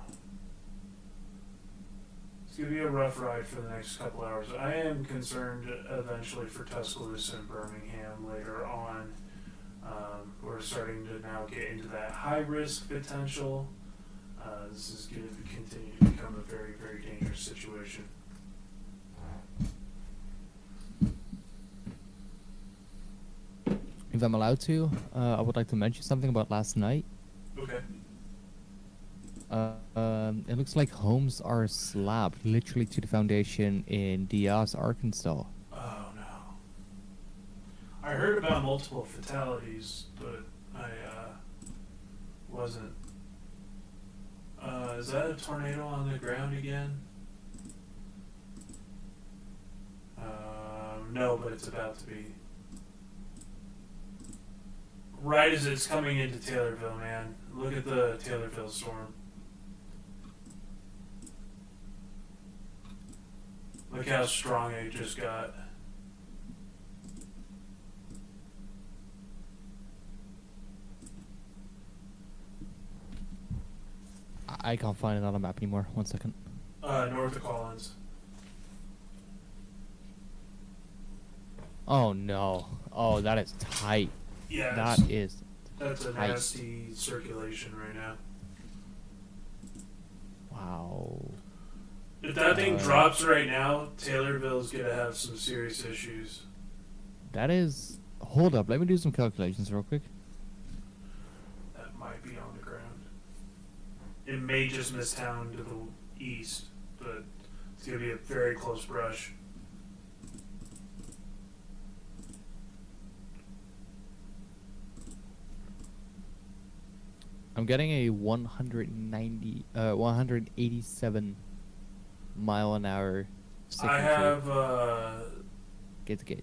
it's going to be a rough ride for the next couple hours. I am concerned eventually for Tuscaloosa and Birmingham later on. We're starting to now get into that high risk potential. This is going to continue to become a very, very dangerous situation. If I'm allowed to, I would like to mention something about last night. Okay. It looks like homes are slabbed literally to the foundation in Diaz, Arkansas. Oh no. I heard about multiple fatalities, but I wasn't. Is that a tornado on the ground again? No, but it's about to be. Right as it's coming into Taylorville, man. Look at the Taylorville storm. Look how strong it just got. I can't find it on the map anymore. 1 second. North of Collins. Oh no. Oh, that is tight. Yeah, That is that's a tight. nasty circulation right now. Wow. If that thing drops right now, Taylorville's gonna have some serious issues. That is. Hold up. Let me do some calculations real quick. That might be on the ground. It may just miss town to the east, but it's gonna be a very close brush. I'm getting a 187 mile an hour signature. I have Gate to gate.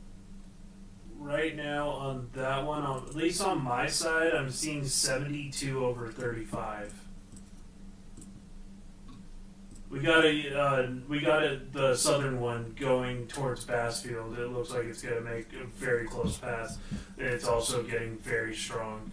right now on that one, at least on my side, I'm seeing 72 over 35. We got the southern one going towards Bassfield. It looks like it's gonna make a very close pass, and it's also getting very strong.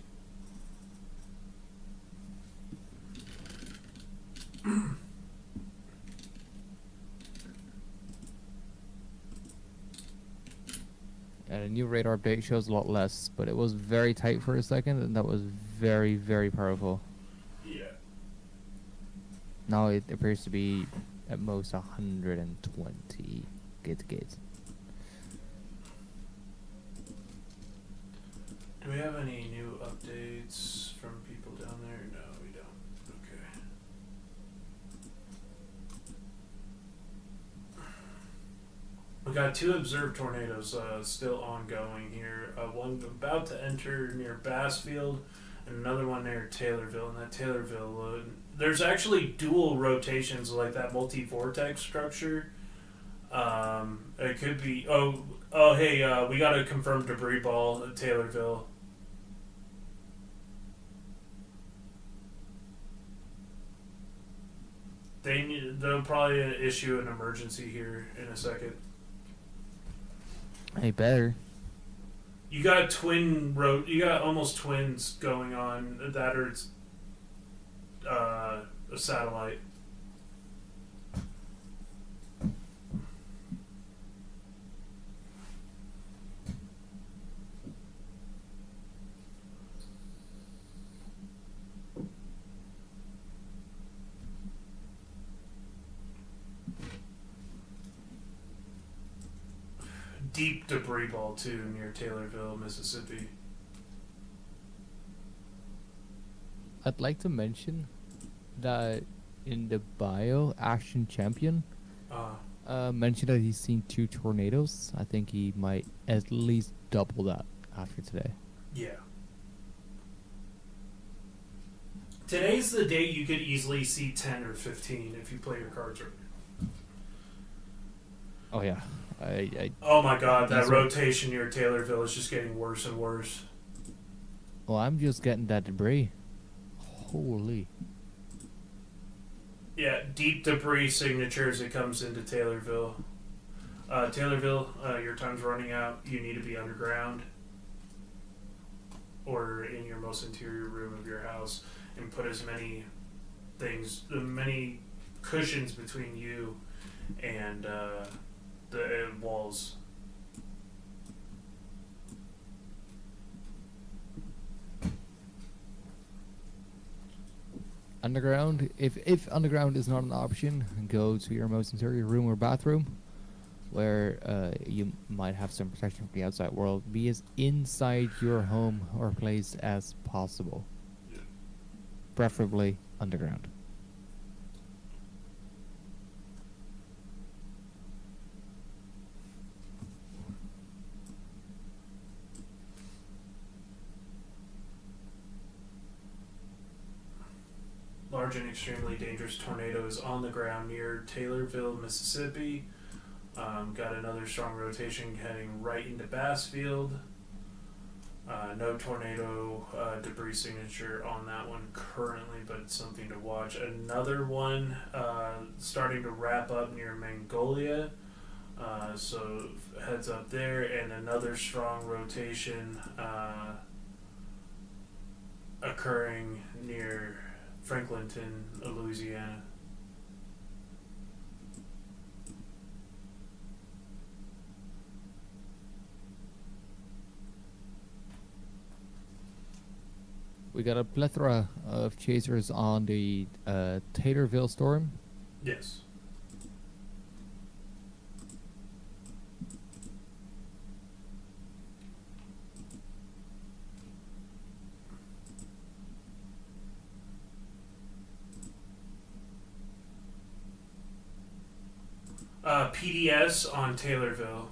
And a new radar update shows a lot less, but it was very tight for a second, and that was very, very powerful. Yeah. Now it appears to be at most 120 gate to gate. Do we have any new updates from people down there? No, we don't. Okay. We got 2 observed tornadoes still ongoing here. One about to enter near Bassfield, and another one near Taylorville. And that Taylorville, there's actually dual rotations like that multi-vortex structure. It could be. Hey, we got a confirmed debris ball at Taylorville. They'll probably issue an emergency here in a second. Hey, better. You got you got almost twins going on that are a satellite. Deep debris ball too near Taylorville, Mississippi. I'd like to mention that in the bio, Action Champion mentioned that he's seen 2 tornadoes. I think he might at least double that after today. Yeah. Today's the day you could easily see 10 or 15 if you play your cards right. Oh yeah. Oh my god, that rotation near Taylorville is just getting worse and worse. Well, I'm just getting that debris. Holy. Yeah, deep debris signature as it comes into Taylorville. Taylorville, your time's running out. You need to be underground or in your most interior room of your house and put as many cushions between you and the walls. Underground, if underground is not an option, go to your most interior room or bathroom, where you might have some protection from the outside world. Be as inside your home or place as possible, preferably underground. Large and extremely dangerous tornado is on the ground near Taylorville, Mississippi. Got another strong rotation heading right into Bassfield. No tornado debris signature on that one currently, but it's something to watch. Another one starting to wrap up near Mongolia, so heads up there, and another strong rotation occurring near Franklinton, Louisiana. We got a plethora of chasers on the Taylorville storm. Yes. PDS on Taylorville.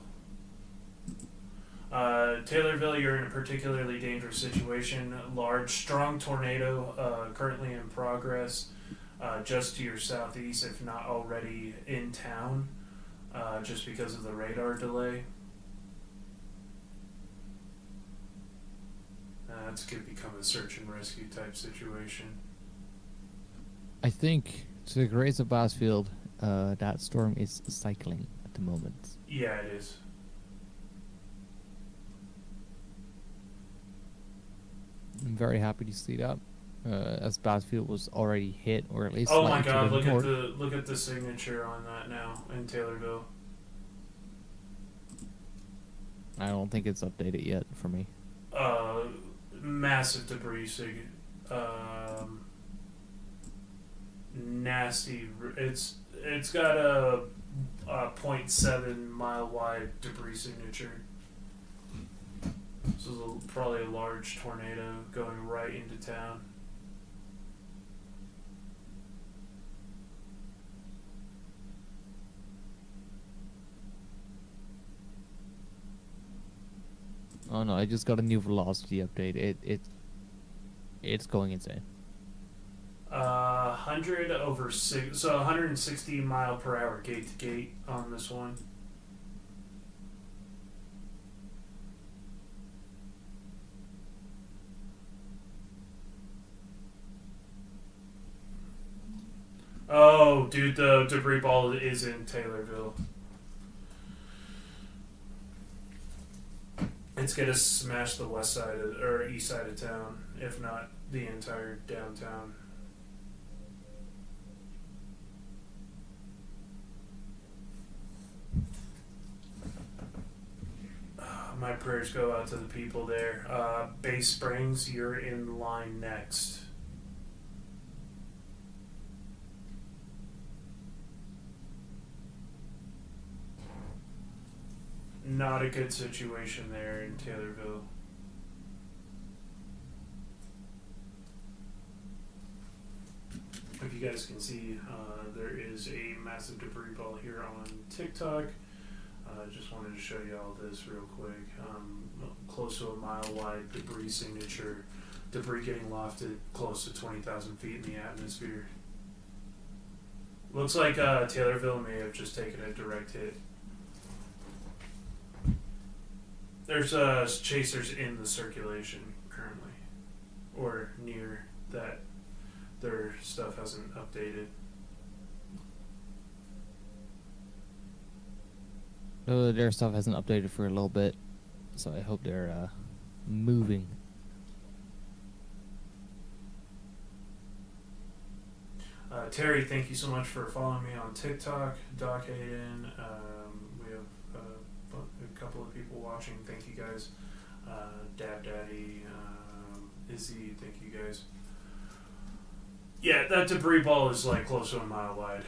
Taylorville, you're in a particularly dangerous situation. Large, strong tornado currently in progress just to your southeast, if not already in town, just because of the radar delay. That's going to become a search and rescue type situation. I think, to the grace of Bassfield, that storm is cycling at the moment. Yeah, it is. I'm very happy to see that, as Bassfield was already hit, or at least. Oh my God! Look at the signature on that now in Taylorville. I don't think it's updated yet for me. Massive debris. Nasty. It's got a .7 mile wide debris signature. This is probably a large tornado going right into town. Oh no, I just got a new velocity update. It's going insane. 100 over 6, so 160 mile per hour gate to gate on this one. Oh, dude, the debris ball is in Taylorville. It's gonna smash the west side or east side of town, if not the entire downtown. My prayers go out to the people there. Bay Springs, you're in line next. Not a good situation there in Taylorville. If you guys can see, there is a massive debris ball here on TikTok. Just wanted to show you all this real quick. Close to a mile wide debris signature. Debris getting lofted close to 20,000 feet in the atmosphere. Looks like Taylorville may have just taken a direct hit. There's chasers in the circulation currently, or near that. Their stuff hasn't updated. Their stuff hasn't updated for a little bit, so I hope they're moving. Terry, thank you so much for following me on TikTok. Doc Hayden, we have a couple of people watching. Thank you guys. Dab Daddy, Izzy, thank you guys. Yeah, that debris ball is like close to a mile wide.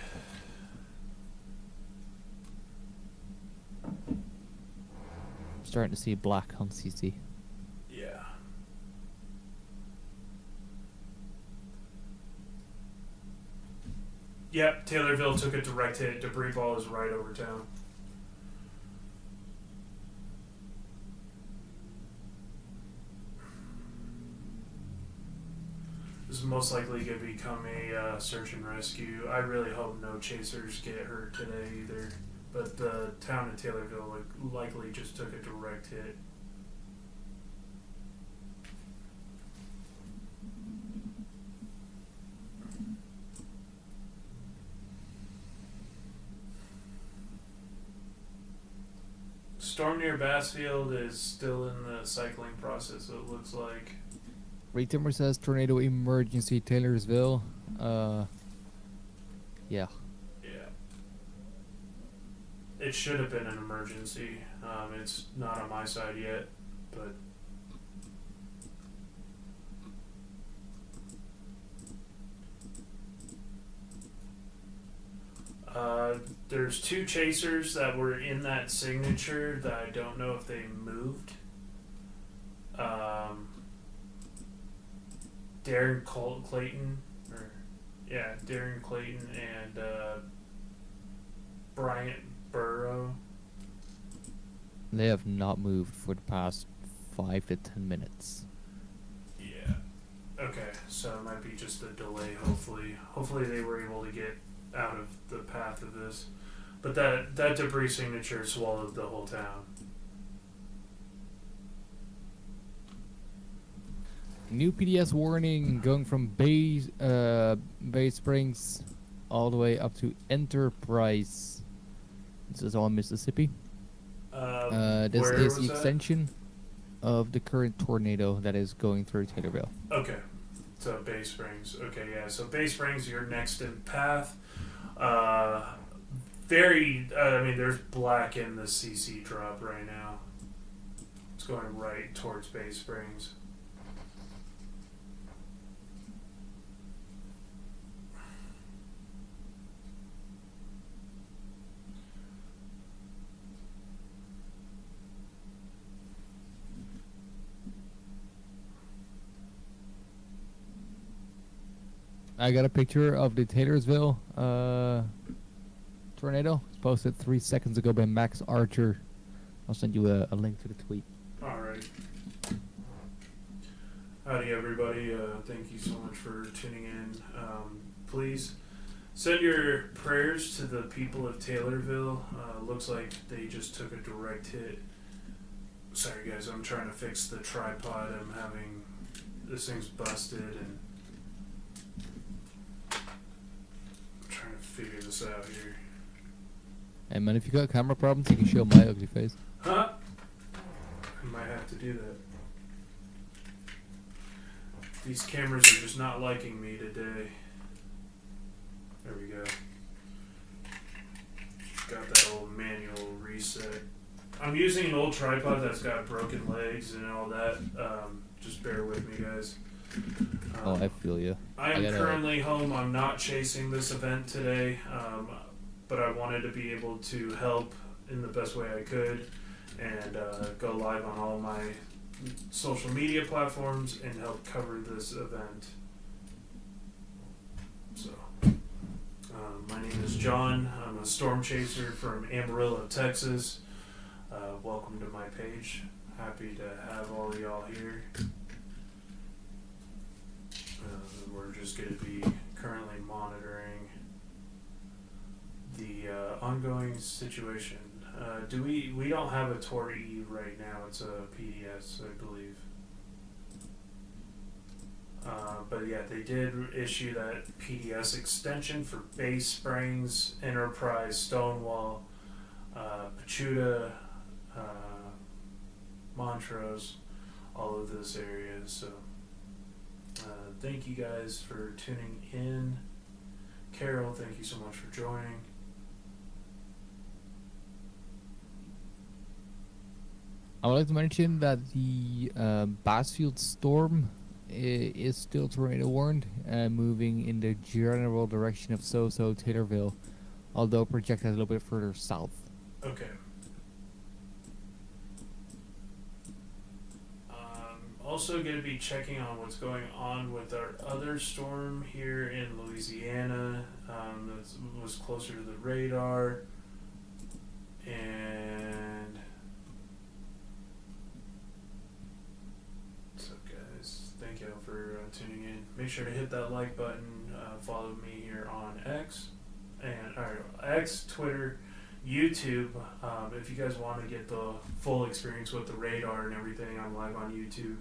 I'm starting to see black on CC. Yeah. Yep, Taylorville took a direct hit. Debris ball is right over town. This is most likely going to become a search and rescue. I really hope no chasers get hurt today either. But the town of Taylorville likely just took a direct hit. Storm near Bassfield is still in the cycling process, so it looks like. Ray Timber says tornado emergency Taylorsville. Yeah. Yeah. It should have been an emergency. It's not on my side yet, but. There's two chasers that were in that signature that I don't know if they moved. Darren Clayton, Darren Clayton and Bryant Burrow. They have not moved for the past 5 to 10 minutes. Yeah. Okay, so it might be just a delay. Hopefully they were able to get out of the path of this. But that debris signature swallowed the whole town. New PDS warning going from Bay Springs all the way up to Enterprise. This is all in Mississippi. This is the extension of the current tornado that is going through Taylorville. Okay. So Bay Springs. Okay, yeah. So Bay Springs, you're next in path. There's black in the CC drop right now. It's going right towards Bay Springs. I got a picture of the Taylorsville tornado. It's posted 3 seconds ago by Max Archer. I'll send you a link to the tweet. Alright. Howdy, everybody. Thank you so much for tuning in. Please send your prayers to the people of Taylorville. Looks like they just took a direct hit. Sorry, guys. I'm trying to fix the tripod. I'm having this thing's busted, and I'm trying to figure this out here. Hey man, if you got camera problems, you can show my ugly face. Huh? I might have to do that. These cameras are just not liking me today. There we go. Got that old manual reset. I'm using an old tripod that's got broken legs and all that. Just bear with me, guys. Oh, I feel you. I am currently home. I'm not chasing this event today, but I wanted to be able to help in the best way I could and go live on all my social media platforms and help cover this event. So, my name is John. I'm a storm chaser from Amarillo, Texas. Welcome to my page. Happy to have all of y'all here. We're just going to be currently monitoring the ongoing situation. We don't have a Tor E right now. It's a PDS, I believe. But yeah, they did issue that PDS extension for Bay Springs, Enterprise, Stonewall, Pachuta, Montrose, all of this area. So thank you guys for tuning in. Carol, thank you so much for joining. I would like to mention that the Bassfield storm is still tornado warned, moving in the general direction of Taylorville, although projected a little bit further south. Okay. Also going to be checking on what's going on with our other storm here in Louisiana. That was closer to the radar. And what's up, guys? Thank y'all for tuning in. Make sure to hit that like button. Follow me here on X Twitter, YouTube. If you guys want to get the full experience with the radar and everything, I'm live on YouTube.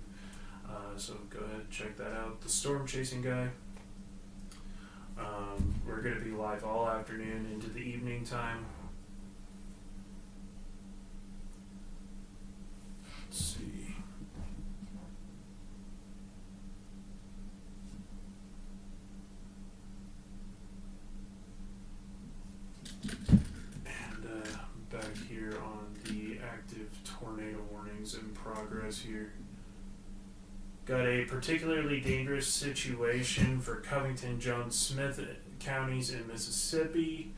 So go ahead and check that out. The Storm Chasing Guy. We're going to be live all afternoon into the evening time. Let's see. And back here on the active tornado warnings in progress here. Got a particularly dangerous situation for Covington, Jones, Smith counties in Mississippi.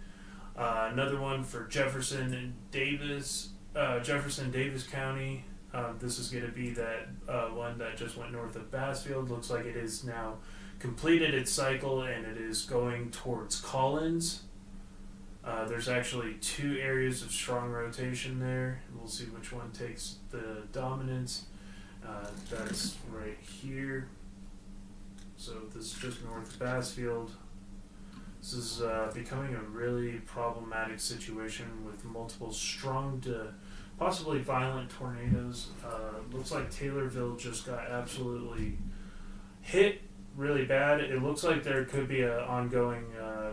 Another one for Jefferson and Davis County. This is going to be that one that just went north of Bassfield. Looks like it is now completed its cycle and it is going towards Collins. There's actually 2 areas of strong rotation there. We'll see which one takes the dominance. That's right here. So this is just north of Bassfield. This is becoming a really problematic situation with multiple strong to possibly violent tornadoes. Looks like Taylorville just got absolutely hit really bad. It looks like there could be an ongoing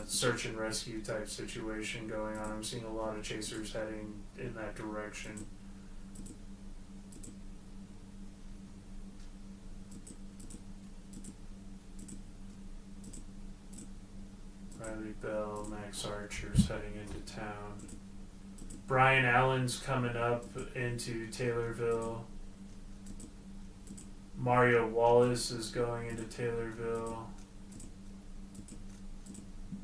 search and rescue type situation going on. I'm seeing a lot of chasers heading in that direction. Riley Bell, Max Archer's heading into town. Brian Allen's coming up into Taylorville. Mario Wallace is going into Taylorville.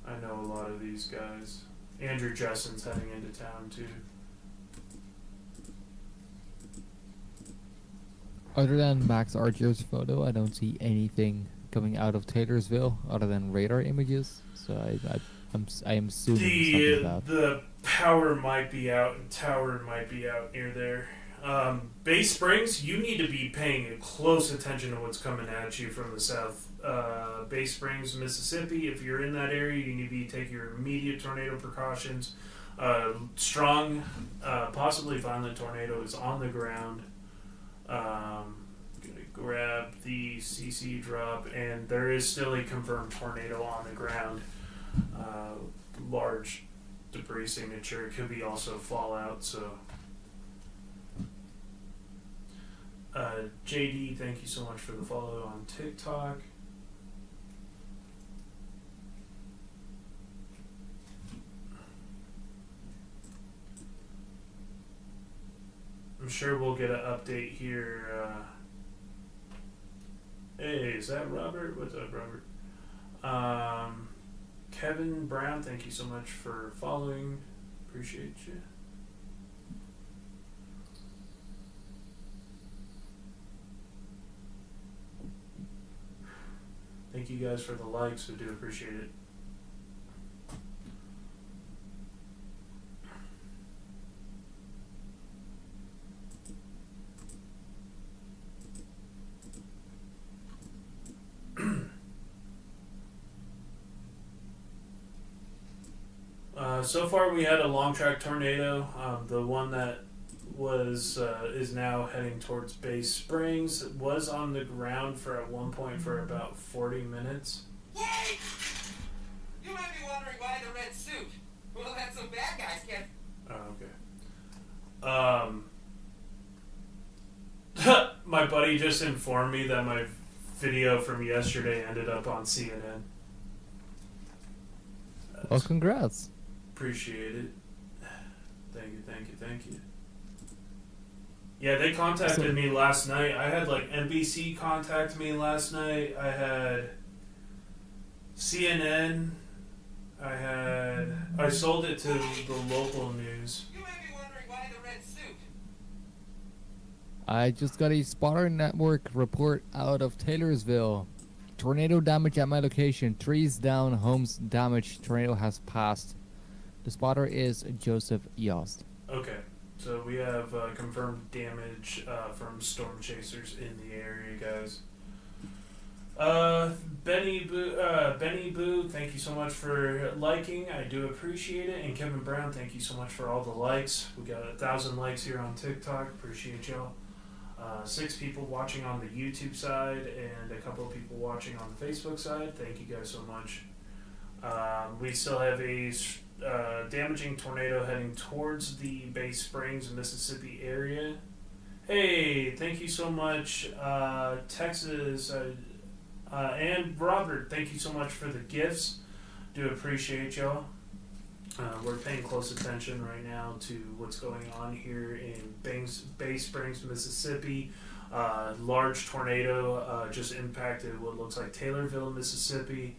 I know a lot of these guys. Andrew Jessen's heading into town too. Other than Max Archer's photo, I don't see anything coming out of Taylorsville other than radar images. So I am assuming something about. The power might be out and tower might be out near there. Bay Springs, you need to be paying close attention to what's coming at you from the south. Bay Springs, Mississippi, if you're in that area, you need to be taking your immediate tornado precautions. Strong, possibly violent tornado is on the ground. Gonna grab the CC drop, and there is still a confirmed tornado on the ground. Large debris signature. It could be also fallout, so. JD, thank you so much for the follow on TikTok. I'm sure we'll get an update here. Hey, is that Robert? What's up, Robert? Kevin Brown, thank you so much for following. Appreciate you. Thank you guys for the likes. I do appreciate it. So far, we had a long track tornado. The one that was is now heading towards Bay Springs. It was on the ground for at one point for about 40 minutes. Wait! You might be wondering why the red suit. Well, that's so bad guys can't. Oh, okay. My buddy just informed me that my video from yesterday ended up on CNN. Well, congrats. Appreciate it. Thank you. Yeah, they contacted me last night. I had like NBC contact me last night. I had CNN. I sold it to the local news. You may be wondering why the red suit. I just got a spotter network report out of Taylorsville. Tornado damage at my location. Trees down, homes damaged. Tornado has passed. The spotter is Joseph Yost. Okay, so we have confirmed damage from storm chasers in the area, guys. Benny Boo, thank you so much for liking. I do appreciate it. And Kevin Brown, thank you so much for all the likes. We got 1,000 likes here on TikTok. Appreciate y'all. 6 people watching on the YouTube side and a couple of people watching on the Facebook side. Thank you guys so much. We still have a damaging tornado heading towards the Bay Springs, Mississippi area. Hey, thank you so much, Texas, and Robert. Thank you so much for the gifts. Do appreciate y'all. We're paying close attention right now to what's going on here in Bay Springs, Mississippi. Large tornado just impacted what looks like Taylorville, Mississippi.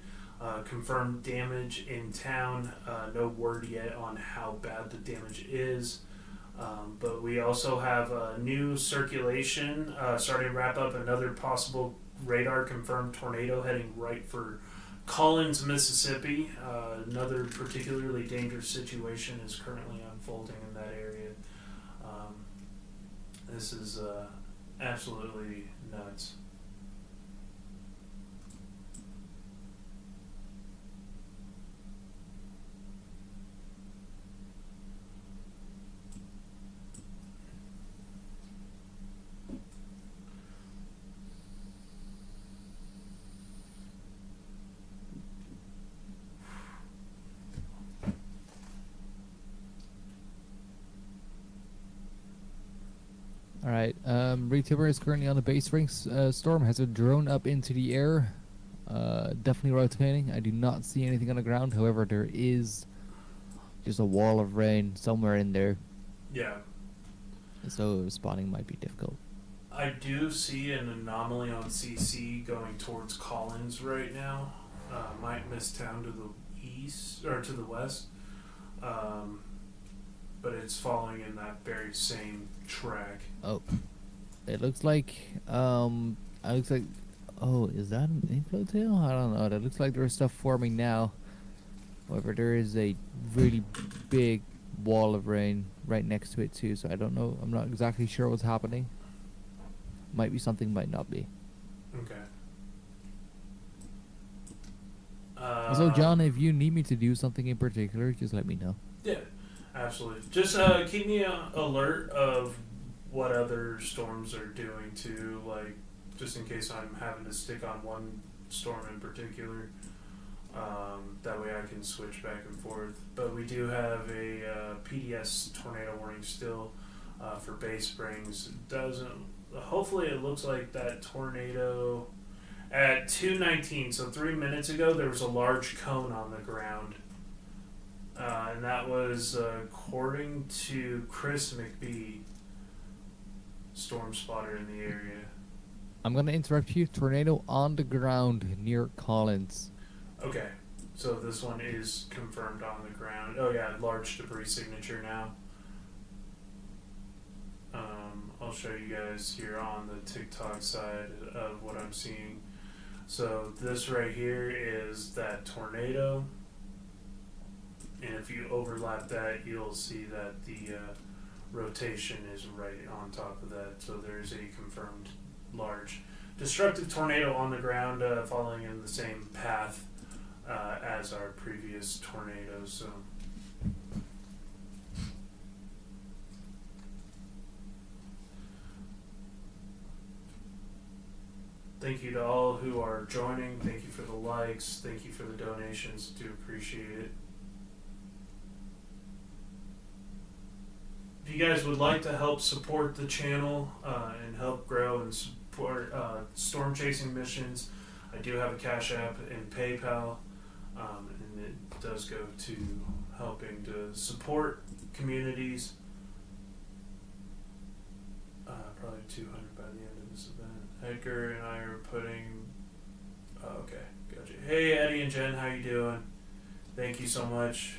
Confirmed damage in town. No word yet on how bad the damage is. But we also have new circulation starting to wrap up another possible radar confirmed tornado heading right for Collins, Mississippi. Another particularly dangerous situation is currently unfolding in that area. This is absolutely nuts. Alright, Retuber is currently on the Bay Springs storm, has a drone up into the air, definitely rotating. I do not see anything on the ground, however there is just a wall of rain somewhere in there. Yeah. So spotting might be difficult. I do see an anomaly on CC going towards Collins right now. Might miss town to the east or to the west, but it's following in that very same track. Oh, it looks like it looks like. Oh, is that an inflow tail? I don't know. That looks like there's stuff forming now. However, there is a really big wall of rain right next to it too. So I don't know. I'm not exactly sure what's happening. Might be something, might not be. Okay. So, John, if you need me to do something in particular, just let me know. Yeah, absolutely. Just keep me alert of what other storms are doing too, like just in case I'm having to stick on one storm in particular. That way I can switch back and forth. But we do have a PDS tornado warning still for Bay Springs. Hopefully it looks like that tornado at 2:19, so 3 minutes ago, there was a large cone on the ground. And that was according to Chris McBee, storm spotter in the area. I'm going to interrupt you. Tornado on the ground near Collins. Okay, so this one is confirmed on the ground. Oh yeah, large debris signature now. I'll show you guys here on the TikTok side of what I'm seeing. So this right here is that tornado, and if you overlap that, you'll see that the rotation is right on top of that. So there's a confirmed large destructive tornado on the ground, following in the same path as our previous tornadoes. So. Thank you to all who are joining. Thank you for the likes. Thank you for the donations. Do appreciate it. If you guys would like to help support the channel and help grow and support storm chasing missions, I do have a Cash App and PayPal, and it does go to helping to support communities. Probably 200 by the end of this event. Edgar and I are putting. Oh, okay, gotcha. Hey, Eddie and Jen, how you doing? Thank you so much.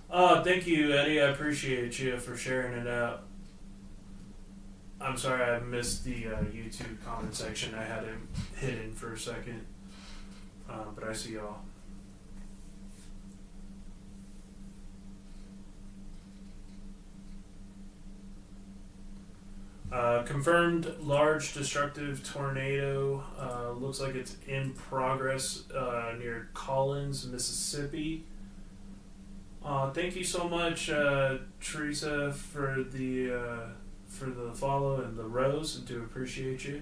Thank you, Eddie. I appreciate you for sharing it out. I'm sorry I missed the YouTube comment section. I had it hidden for a second, but I see y'all. Confirmed large destructive tornado. Looks like it's in progress near Collins, Mississippi. Thank you so much, Teresa, for the follow and the rose. I do appreciate you.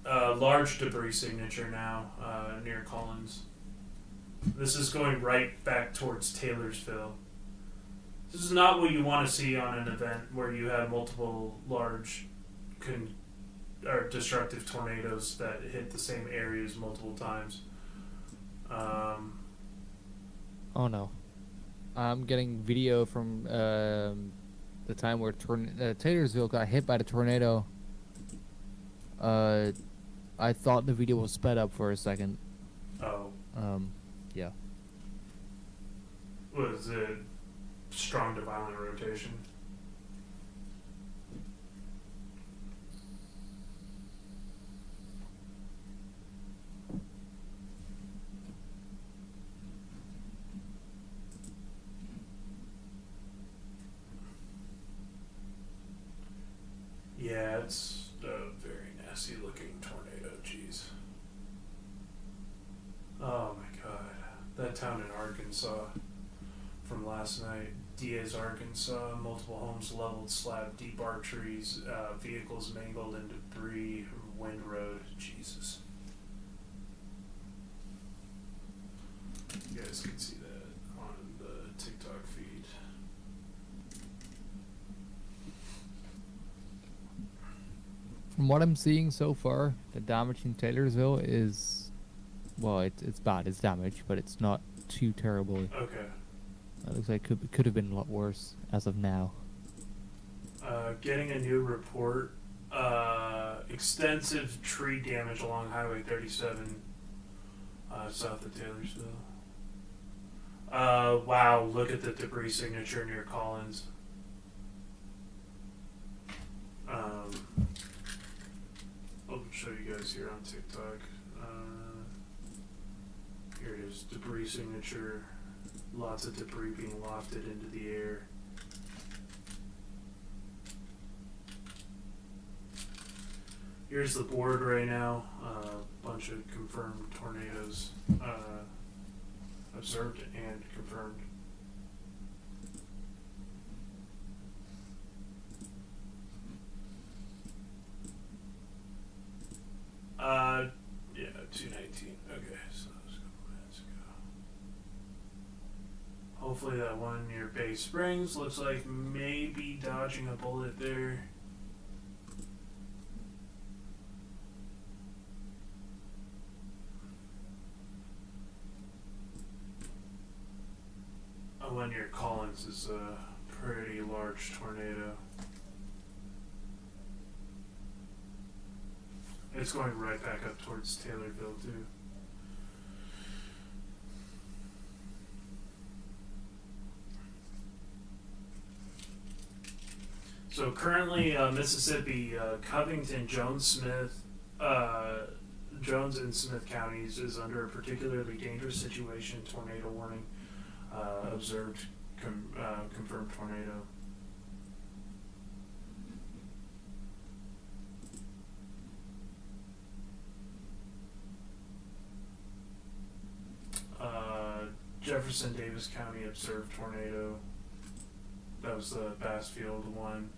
Large debris signature now near Collins. This is going right back towards Taylorsville. This is not what you want to see on an event where you have multiple large or destructive tornadoes that hit the same areas multiple times. Oh no. I'm getting video from the time where Taylorsville got hit by the tornado. I thought the video was sped up for a second. Oh. Yeah. Was it strong to violent rotation? Yeah, it's a very nasty looking tornado, jeez. Oh my god. That town in Arkansas from last night, Diaz, Arkansas, multiple homes leveled, slab deep arteries, vehicles mangled in debris, wind road, Jesus. You guys can see that on the TikTok feed. From what I'm seeing so far, the damage in Taylorsville is, well, it's bad. It's damage, but it's not too terrible. Okay. It looks like could have been a lot worse as of now. Getting a new report. Extensive tree damage along Highway 37, south of Taylorsville. Wow, look at the debris signature near Collins. I'll show you guys here on TikTok. Here it is, debris signature. Lots of debris being lofted into the air. Here's the board right now. Bunch of confirmed tornadoes observed and confirmed. Yeah, 219. Okay, so that was a couple minutes ago. Hopefully that one near Bay Springs looks like maybe dodging a bullet there. One near Collins is a pretty large tornado. It's going right back up towards Taylorville too. So currently, Mississippi, Covington, Jones and Smith counties is under a particularly dangerous situation, tornado warning. Observed confirmed tornado. Jefferson Davis County observed tornado. That was the Bassfield one.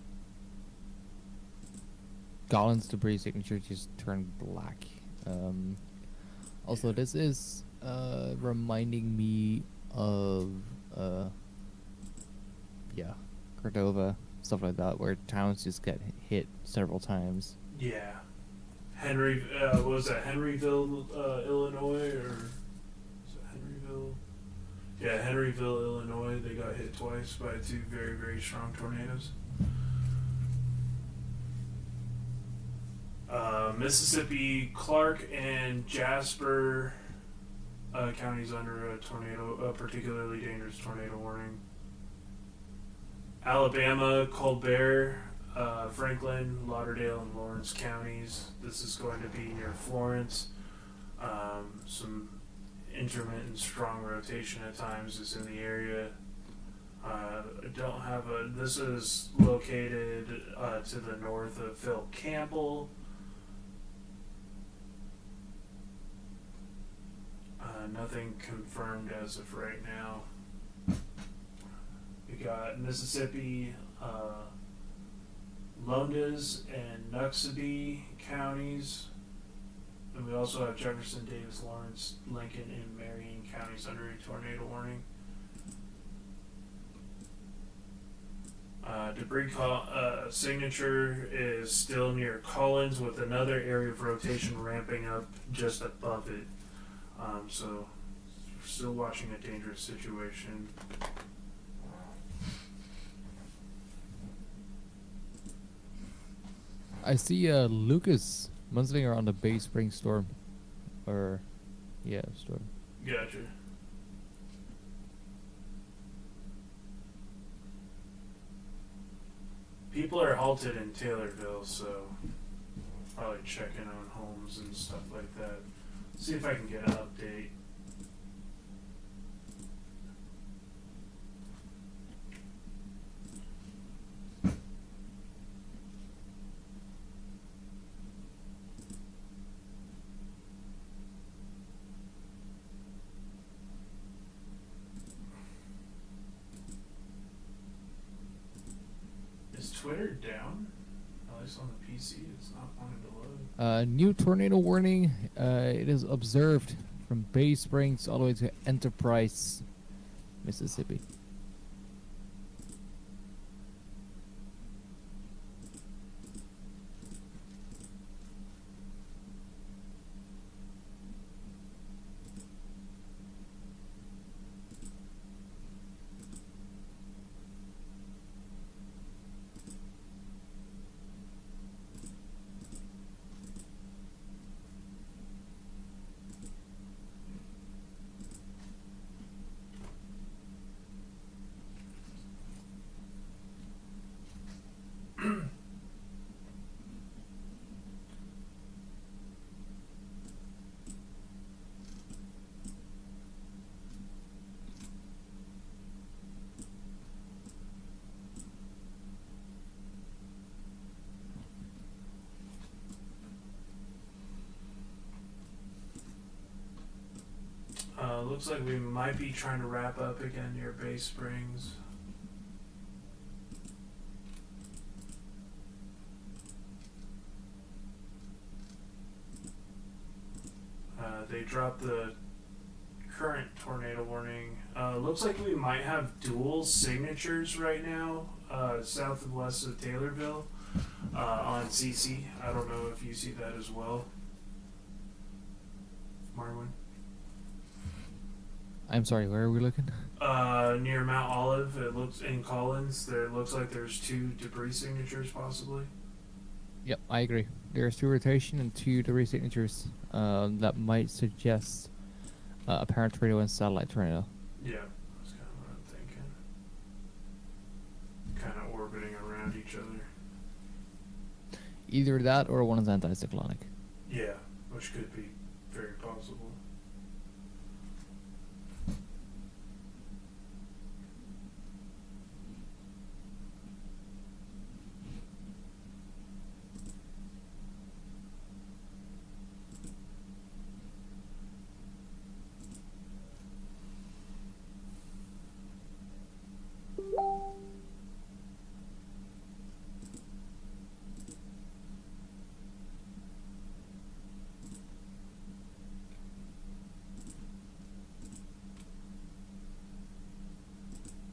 Collins debris signature just turned black. Also, this is reminding me of Cordova, stuff like that, where towns just get hit several times. Yeah. What was that, Henryville, Illinois, or was it Henryville? Yeah, Henryville, Illinois, they got hit twice by two very, very strong tornadoes. Mississippi, Clark and Jasper counties under a particularly dangerous tornado warning. Alabama, Colbert, Franklin, Lauderdale, and Lawrence counties. This is going to be near Florence. Some intermittent strong rotation at times is in the area. This is located to the north of Phil Campbell. Nothing confirmed as of right now. We got Mississippi, Lowndes and Noxubee counties. And we also have Jefferson, Davis, Lawrence, Lincoln, and Marion counties under a tornado warning. Debris signature is still near Collins with another area of rotation ramping up just above it. So we're still watching a dangerous situation. I see Lucas Munslinger on the Bay Spring storm. Storm. Gotcha. People are halted in Taylorville, so probably checking on homes and stuff like that. See if I can get an update. Is Twitter down? At least on the PC, it's not wanting to load. New tornado warning. It is observed from Bay Springs all the way to Enterprise, Mississippi. Looks like we might be trying to wrap up again near Bay Springs. They dropped the current tornado warning. Looks like we might have dual signatures right now, south and west of Taylorville, on CC. I don't know if you see that as well, Marwin. I'm sorry, where are we looking? Near Mount Olive, it looks in Collins. There looks like there's 2 debris signatures possibly. Yep, I agree. There's 2 rotation and 2 debris signatures. That might suggest a parent tornado and satellite tornado. Yeah, that's kind of what I'm thinking. Kind of orbiting around each other. Either that or one is anticyclonic. Yeah, which could be very possible.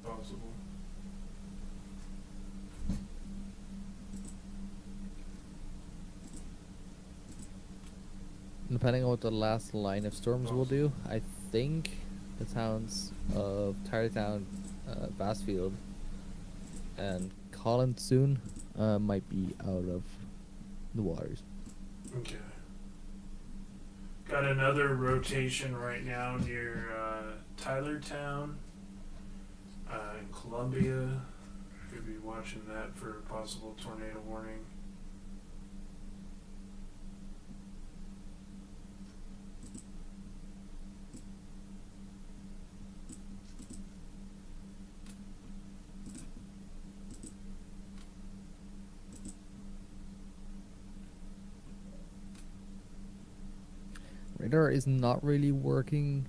Possible. Depending on what the last line of storms will do, I think the towns of Tarrytown, Bassfield, and Collins soon might be out of the waters. Okay. Got another rotation right now near Tylertown, in Columbia. Could be watching that for a possible tornado warning. Radar is not really working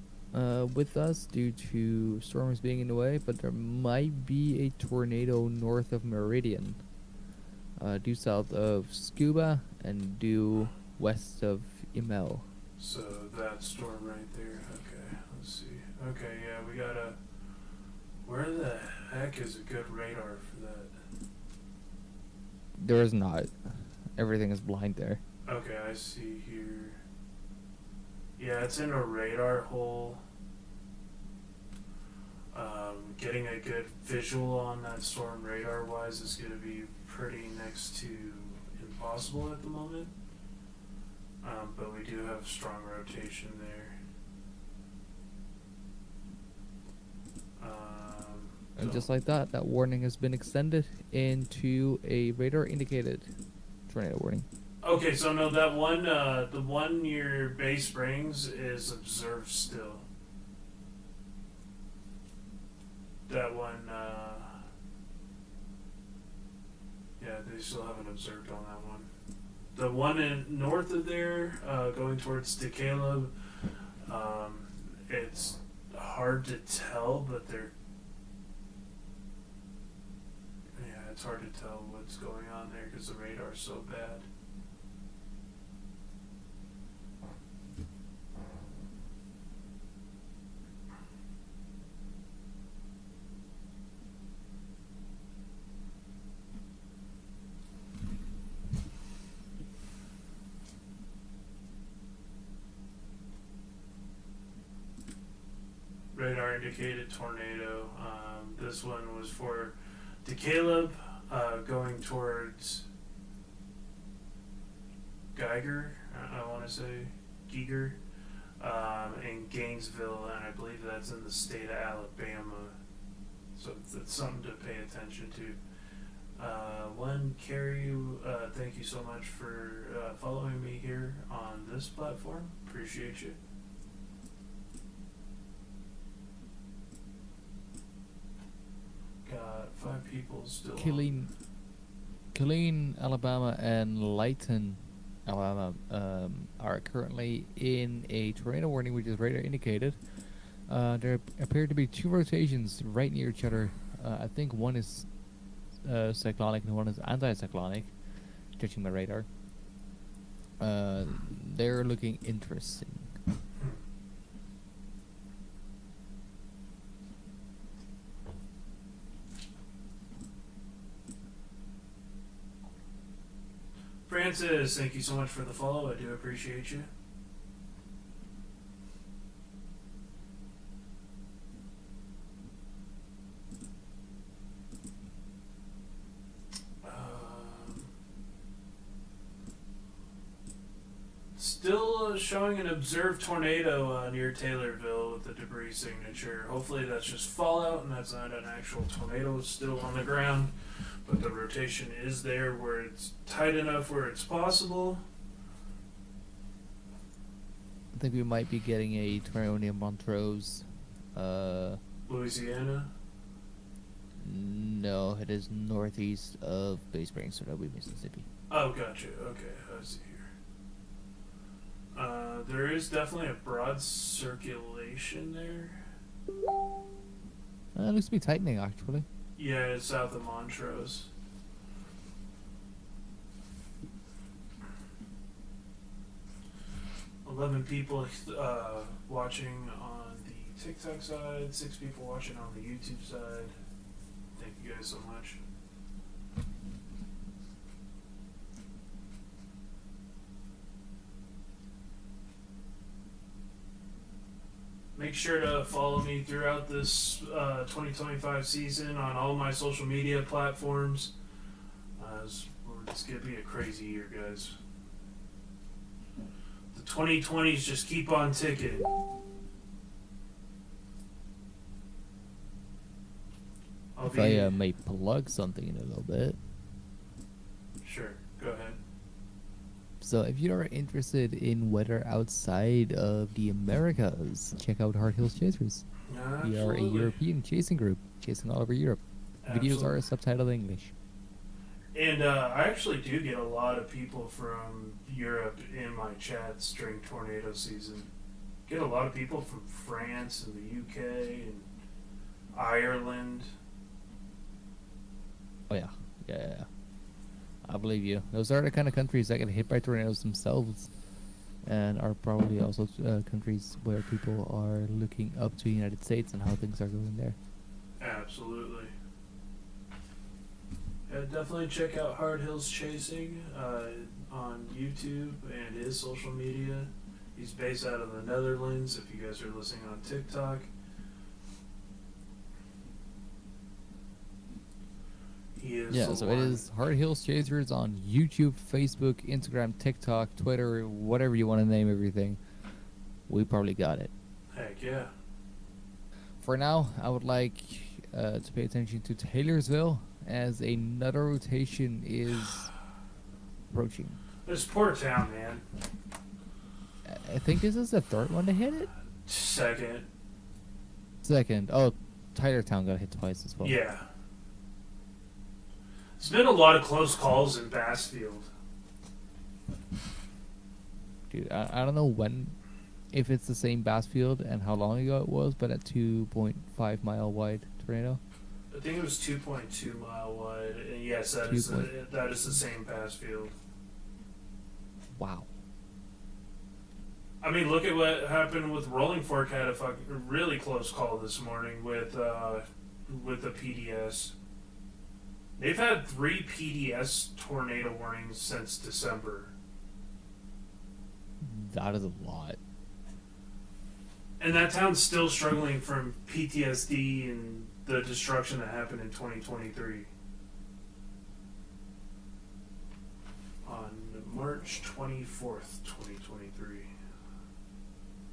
with us due to storms being in the way, but there might be a tornado north of Meridian, due south of Scuba and due west of Imel. So that storm right there. Okay, let's see. Okay, yeah, we got a. Where the heck is a good radar for that? There is not. Everything is blind there. Okay, I see here. Yeah, it's in a radar hole. Getting a good visual on that storm radar wise is going to be pretty next to impossible at the moment. But we do have strong rotation there. And just like that, that warning has been extended into a radar indicated tornado warning. Okay, so no, that one, the one near Bay Springs is observed still. That one, yeah, they still haven't observed on that one. The one in north of there, going towards DeKalb, it's hard to tell, but it's hard to tell what's going on there because the radar's so bad. Radar indicated tornado. This one was for DeKalb, going towards Geiger, I want to say, Geiger, in Gainesville, and I believe that's in the state of Alabama. So that's something to pay attention to. Carrie, thank you so much for following me here on this platform. Appreciate you. Got 5 people still. Killeen, Alabama, and Layton, Alabama, are currently in a tornado warning, which is radar indicated. There appear to be two rotations right near each other. I think one is cyclonic and one is anti-cyclonic, judging my radar. They're looking interesting. Francis, thank you so much for the follow. I do appreciate you. Still showing an observed tornado near Taylorville with the debris signature. Hopefully that's just fallout and that's not an actual tornado. It's still on the ground, but the rotation is there where it's tight enough where it's possible. I think we might be getting a tornado near Montrose. Louisiana. No, it is northeast of Bay Springs, so that'll be Mississippi. Oh, gotcha. Okay, I see here. There is definitely a broad circulation there. It looks to be tightening, actually. Yeah, it's south of Montrose. $11 people watching on the TikTok side, 6 people watching on the YouTube side. Thank you guys so much. Make sure to follow me throughout this 2025 season on all my social media platforms. It's going to be a crazy year, guys. The 2020s just keep on ticking. If I may plug something in a little bit. Sure, go ahead. So if you are interested in weather outside of the Americas, check out Hard Hills Chasers. We are a European chasing group, chasing all over Europe. Videos are subtitled in English. And I actually do get a lot of people from Europe in my chats during tornado season. Get a lot of people from France and the UK and Ireland. Oh yeah. I believe you. Those are the kind of countries that get hit by tornadoes themselves, and are probably also countries where people are looking up to the United States and how things are going there. Absolutely. Yeah, definitely check out Hard Hills Chasing on YouTube and his social media. He's based out of the Netherlands, if you guys are listening on TikTok. So it is Hard Hills Chasers on YouTube, Facebook, Instagram, TikTok, Twitter, whatever you want to name everything. We probably got it. Heck yeah. For now, I would like to pay attention to Taylorsville as another rotation is approaching. This poor town, man. I think this is the third one to hit it? Second. Oh, Tylertown got hit twice as well. Yeah. There's been a lot of close calls in Bassfield. Dude, I don't know if it's the same Bassfield and how long ago it was, but at 2.5 mile wide tornado. I think it was 2.2 mile wide, and yes, that is the same Bassfield. Wow. I mean, look at what happened with Rolling Fork. Had a really close call this morning with the PDS. They've had 3 PDS tornado warnings since December. That is a lot. And that town's still struggling from PTSD and the destruction that happened in 2023. On March 24th, 2023.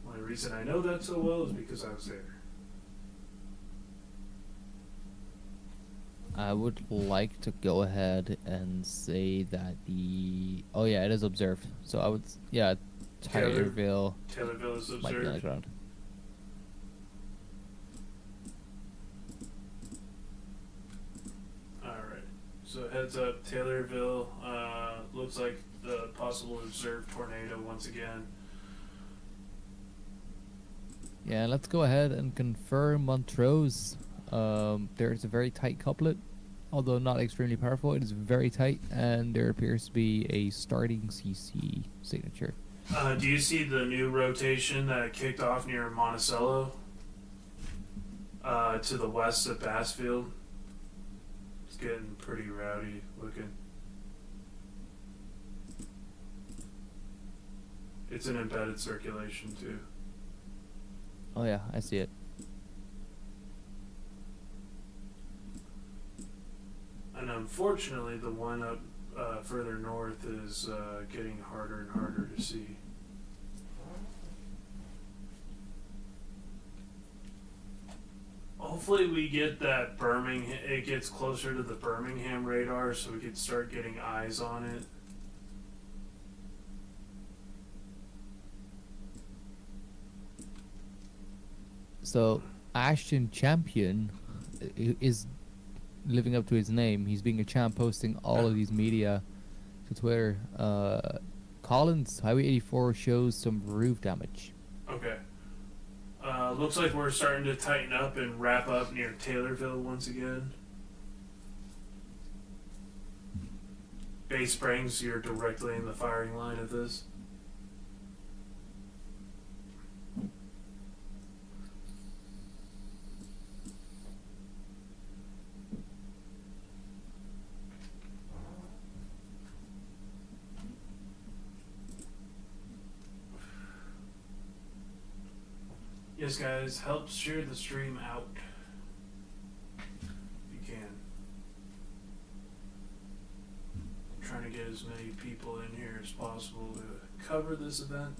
The only reason I know that so well is because I was there. I would like to go ahead and say that it is observed. So I would, Taylorville is observed. might be on the ground. Alright, so heads up, Taylorville, looks like the possible observed tornado once again. Yeah, let's go ahead and confirm Montrose. There's a very tight couplet, although not extremely powerful. It is very tight, and there appears to be a starting CC signature. Do you see the new rotation that kicked off near Monticello? To the west of Bassfield. It's getting pretty rowdy looking. It's an embedded circulation too. Oh yeah, I see it. And unfortunately, the one up further north is getting harder and harder to see. Hopefully we get that Birmingham, it gets closer to the Birmingham radar so we can start getting eyes on it. So Ashton Champion is living up to his name. He's being a champ, posting all of these media to Twitter. Collins, Highway 84 shows some roof damage. Okay. Looks like we're starting to tighten up and wrap up near Taylorville once again. Bay Springs, you're directly in the firing line of this. Yes, guys, help share the stream out if you can. I'm trying to get as many people in here as possible to cover this event.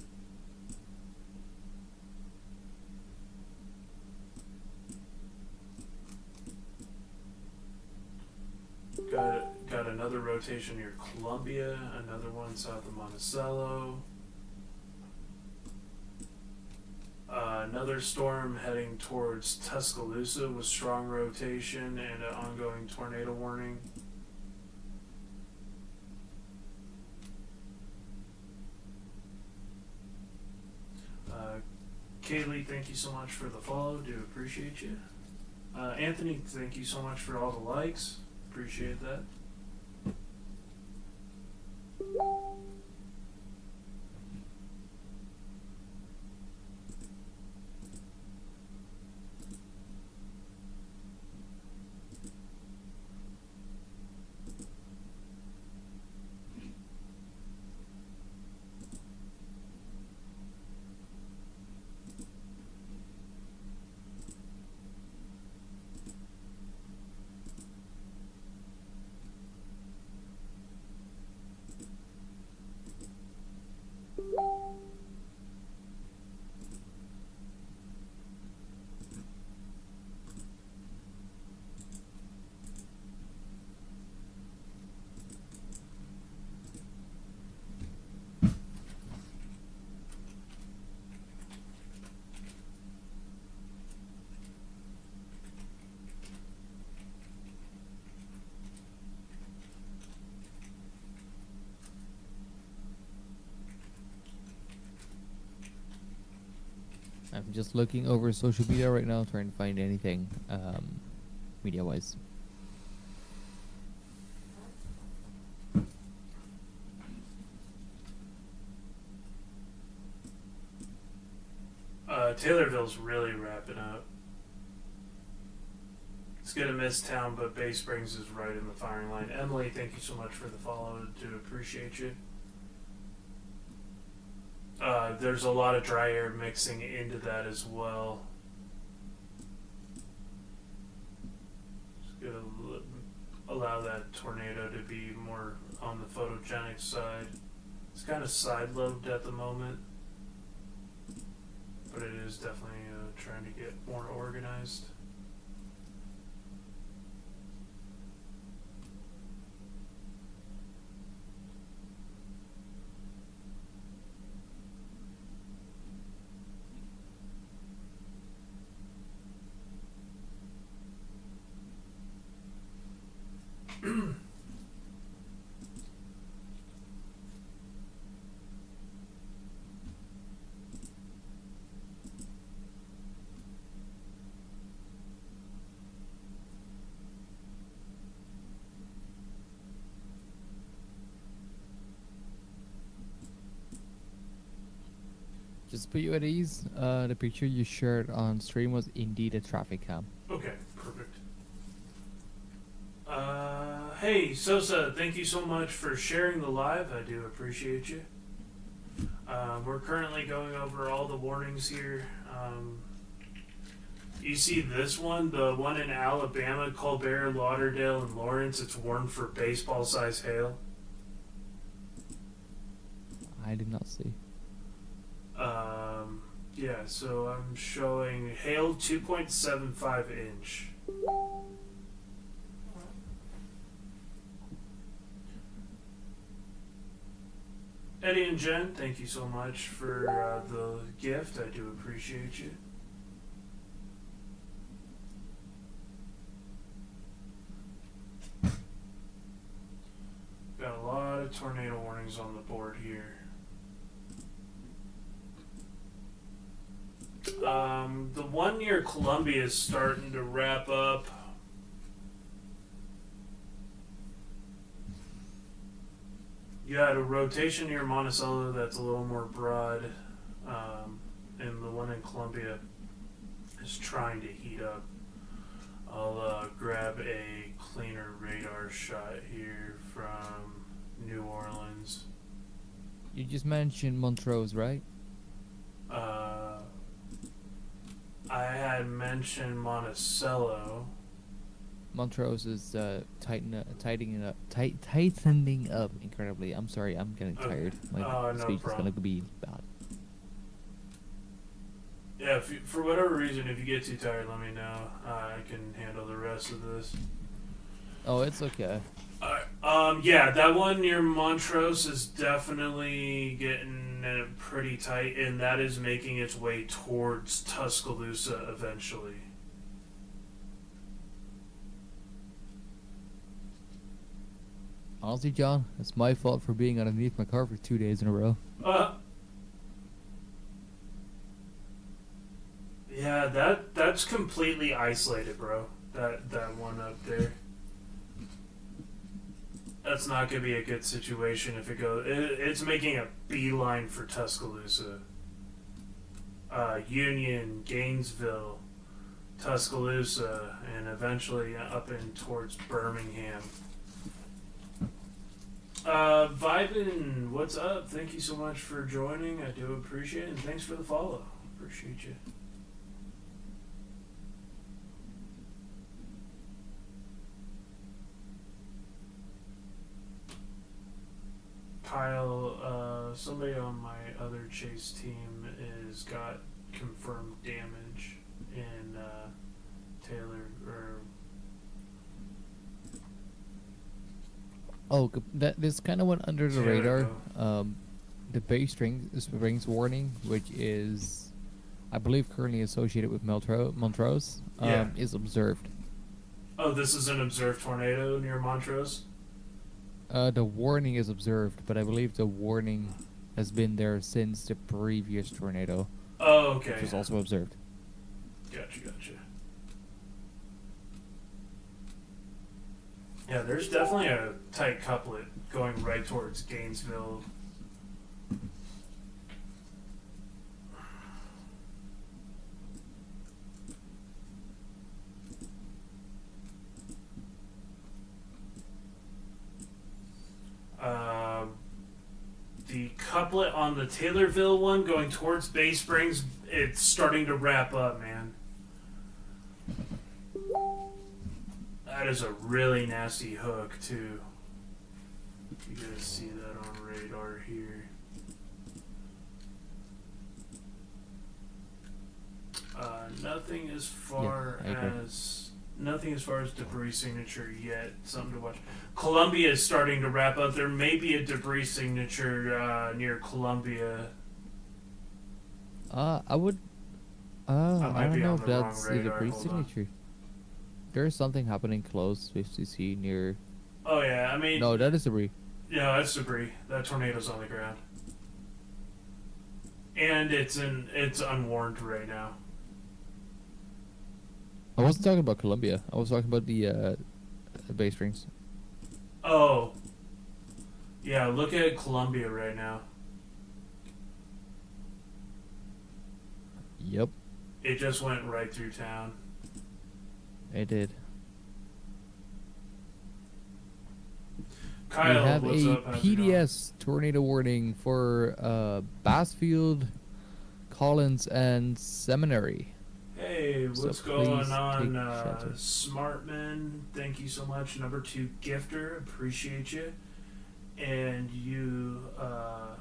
Got another rotation near Columbia, another one south of Monticello. Another storm heading towards Tuscaloosa with strong rotation and an ongoing tornado warning. Kaylee, thank you so much for the follow. Do appreciate you. Anthony, thank you so much for all the likes. Appreciate that. I'm just looking over social media right now, trying to find anything media-wise. Taylorville's really wrapping up. It's gonna miss town, but Bay Springs is right in the firing line. Emily, thank you so much for the follow. Do appreciate you. There's a lot of dry air mixing into that as well. Just gonna allow that tornado to be more on the photogenic side. It's kind of side lobed at the moment, but it is definitely trying to get more organized. Just to put you at ease, the picture you shared on stream was indeed a traffic cam. Okay, perfect. Hey, Sosa, thank you so much for sharing the live. I do appreciate you. We're currently going over all the warnings here. You see this one, the one in Alabama, Colbert, Lauderdale, and Lawrence. It's warned for baseball-sized hail. I did not see. Yeah, so I'm showing hail 2.75 inch. Eddie and Jen, thank you so much for the gift. I do appreciate you. Got a lot of tornado warnings on the board here. The one near Columbia is starting to wrap up. You had a rotation near Monticello that's a little more broad, and the one in Columbia is trying to heat up. I'll grab a cleaner radar shot here from New Orleans. You just mentioned Montrose, right? I had mentioned Monticello. Montrose is tightening up incredibly. I'm sorry, I'm getting tired. My no speech is problem. gonna be bad. Yeah, if you, for whatever reason, if you get too tired, let me know. I can handle the rest of this. Oh, it's okay. Yeah, that one near Montrose is definitely getting pretty tight, and that is making its way towards Tuscaloosa eventually. Honestly, John, it's my fault for being underneath my car for 2 days in a row. Yeah, that's completely isolated, bro. That one up there. That's not gonna be a good situation if it goes. It's making a beeline for Tuscaloosa. Union, Gainesville, Tuscaloosa, and eventually up in towards Birmingham. Vibin, what's up? Thank you so much for joining. I do appreciate it, and thanks for the follow. Appreciate you. Kyle, somebody on my other chase team is got confirmed damage in Taylor or This kind of went under the radar. Jericho. The base rings warning, which is, I believe, currently associated with Montrose, Yeah. is observed. Oh, this is an observed tornado near Montrose? The warning is observed, but I believe the warning has been there since the previous tornado, Oh, okay. which was also observed. Gotcha. Yeah, there's definitely a tight couplet going right towards Gainesville. The couplet on the Taylorville one going towards Bay Springs, it's starting to wrap up, man. That is a really nasty hook, too. You guys see that on radar here. Nothing as far as debris signature yet. Something to watch. Columbia is starting to wrap up. There may be a debris signature near Columbia. I would. I might don't be know on if the wrong that's the radar, debris hold on. signature. There's something happening close with CC near. Oh yeah, I mean. No, that is debris. Yeah, that's debris. That tornado's on the ground, and it's unwarned right now. I wasn't talking about Columbia. I was talking about the base rings. Oh. Yeah, look at Columbia right now. Yep, It just went right through town. it did. Kyle, We have what's a up? How's it going? PDS tornado warning for Bassfield, Collins, and Seminary. Hey, So what's please going on, take shelter. Smartman? Thank you so much. Number 2 gifter, appreciate you. And you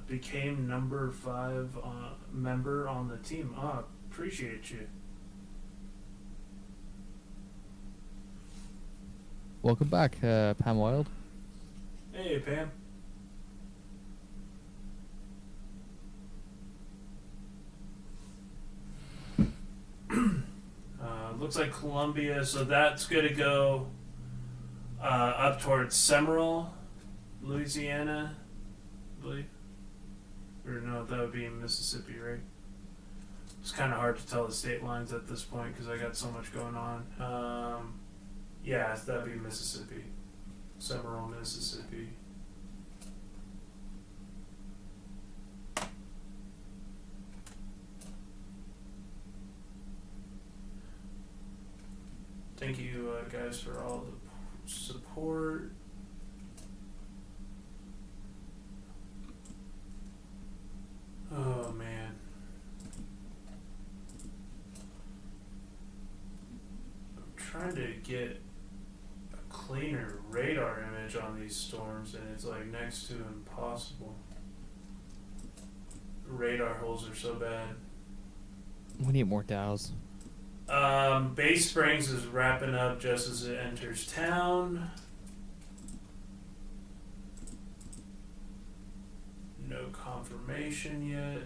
became number 5 member on the team. Appreciate you. Welcome back, Pam Wild. Hey, Pam. Looks like Columbia, so that's going to go up towards Seminole, Louisiana, I believe. Or no, that would be in Mississippi, right? It's kind of hard to tell the state lines at this point because I got so much going on. Yeah, that'd be Mississippi. Seminole, Mississippi. Thank you guys for all the support. Oh man. I'm trying to get a cleaner radar image on these storms and it's like next to impossible. Radar holes are so bad. We need more dows. Bay Springs is wrapping up just as it enters town. No confirmation yet.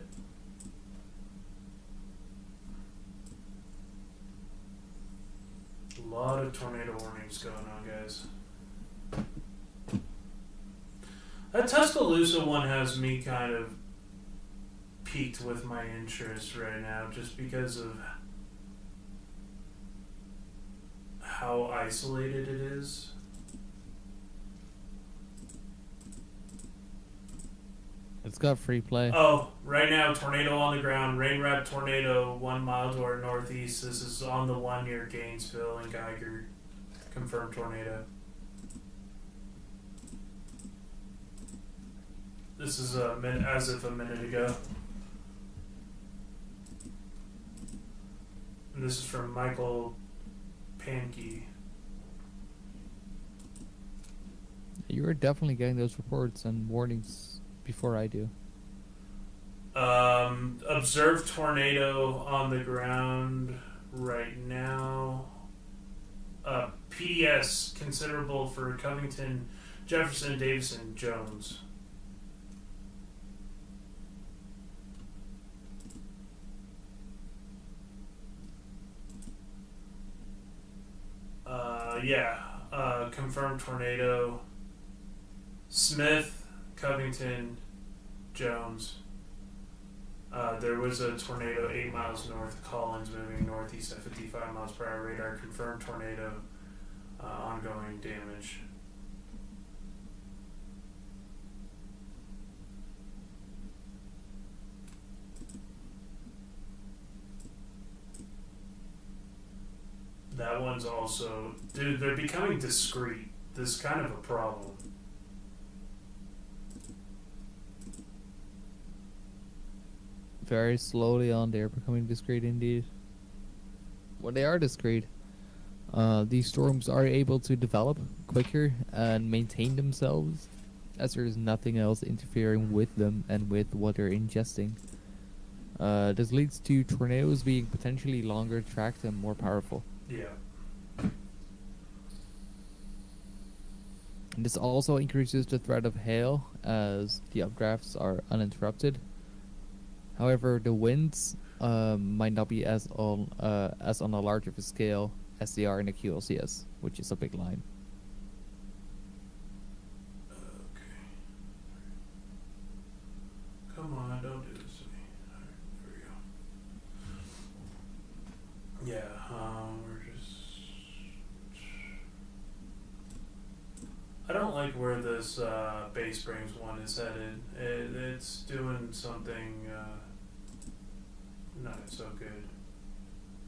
A lot of tornado warnings going on, guys. That Tuscaloosa one has me kind of piqued with my interest right now just because of how isolated it is. It's got free play. Oh, right now, tornado on the ground, rain wrap tornado 1 mile to our northeast. This is on the one near Gainesville and Geiger. Confirmed tornado. This is as if a minute ago. And this is from Michael Pankey. You are definitely getting those reports and warnings before I do. Observed tornado on the ground right now. PDS considerable for Covington, Jefferson, Davison, Jones. Confirmed tornado. Smith, Covington, Jones. There was a tornado 8 miles north, Collins moving northeast at 55 miles per hour radar. Confirmed tornado, ongoing damage. That one's also, dude, they're becoming discreet. This is kind of a problem. Very slowly on, they're becoming discreet indeed. When they are discreet, these storms are able to develop quicker and maintain themselves, as there is nothing else interfering with them and with what they're ingesting. This leads to tornadoes being potentially longer tracked and more powerful. Yeah. And this also increases the threat of hail as the updrafts are uninterrupted. However, the winds might not be as on a large of a scale as they are in the QLCS, which is a big line. Okay. Come on, don't do this to me. Alright, there we go. Yeah, we're just... I don't like where this Bay Springs one is headed. It's doing something not so good.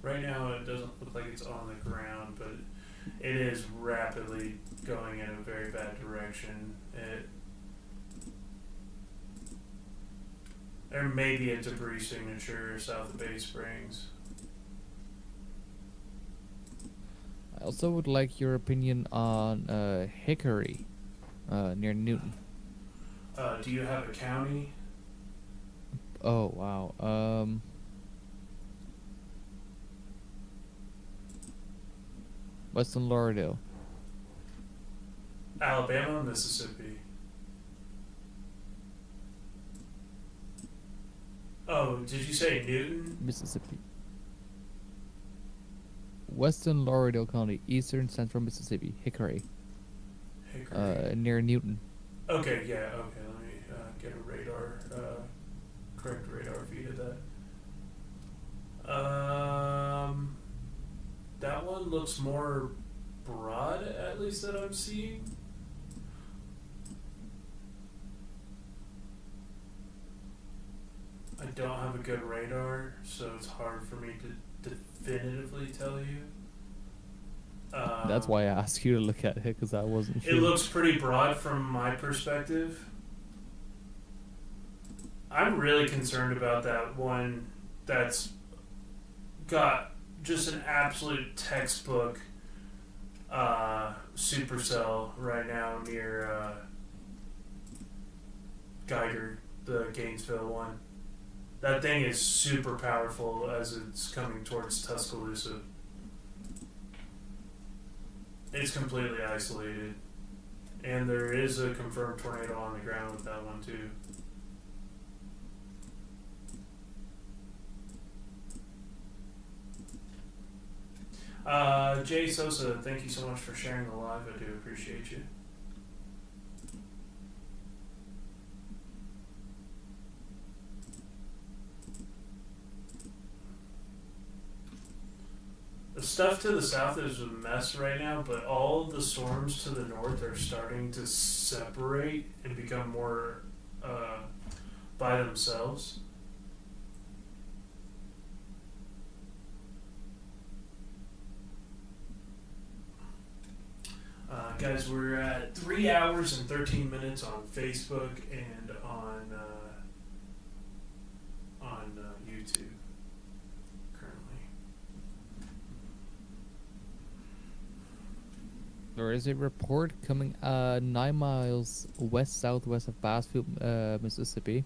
Right now, it doesn't look like it's on the ground, but it is rapidly going in a very bad direction. There may be a debris signature south of Bay Springs. I also would like your opinion on Hickory, near Newton. Do you have a county? Oh wow. Western Lauderdale. Alabama, Mississippi. Oh, did you say Newton? Mississippi. Western Lauderdale County, eastern central Mississippi, Hickory, Hickory. near Newton. Okay, yeah, okay. Let me get a radar, correct radar feed of that. That one looks more broad, at least that I'm seeing. I don't have a good radar, so it's hard for me to definitively tell you. That's why I asked you to look at it, because I wasn't sure. It looks pretty broad from my perspective. I'm really concerned about that one that's got just an absolute textbook supercell right now near Geiger, the Gainesville one. That thing is super powerful as it's coming towards Tuscaloosa. It's completely isolated. And there is a confirmed tornado on the ground with that one too. Jay Sosa, thank you so much for sharing the live. I do appreciate you. The stuff to the south is a mess right now, but all the storms to the north are starting to separate and become more by themselves. Guys, we're at 3 hours and 13 minutes on Facebook and on YouTube currently. There is a report coming 9 miles west-southwest of Bassfield, Mississippi.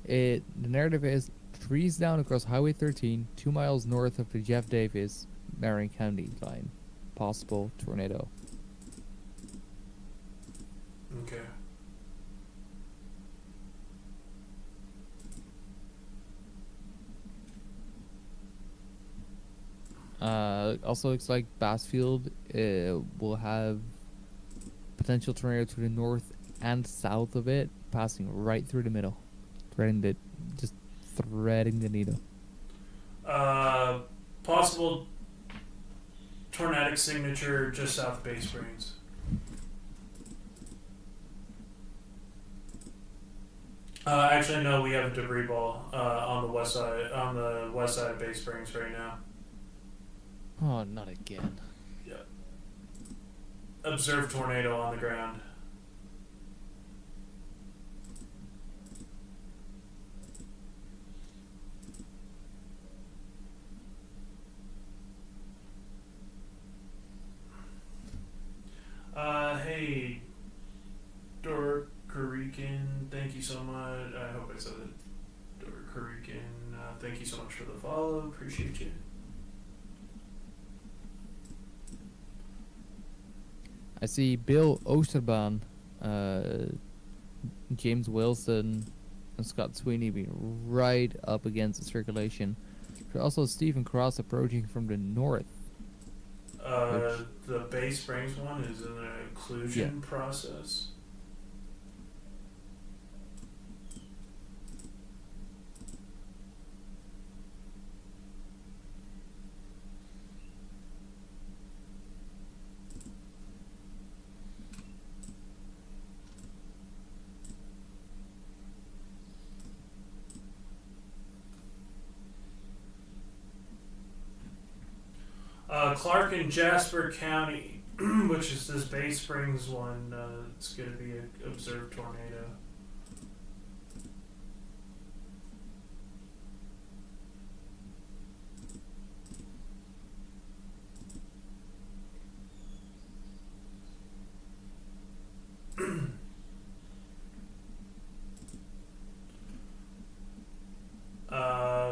The narrative is trees down across Highway 13, 2 miles north of the Jeff Davis, Marion County line. Possible tornado. Okay. Also looks like Bassfield will have potential tornado to the north and south of it, passing right through the middle, threading the needle. Possible tornadic signature just south of Bay Springs. Actually, no. We have a debris ball on the west side of Bay Springs right now. Oh, not again. Yeah. Observed tornado on the ground. Hey, Dorkarican, thank you so much. I hope I said it. Dorkarican, thank you so much for the follow. Appreciate you. I see Bill Osterbahn, James Wilson, and Scott Sweeney being right up against the circulation. There's also Stephen Cross approaching from the north. The Bay Springs one is in an occlusion process. Clark and Jasper County, which is this Bay Springs one, it's going to be an observed tornado.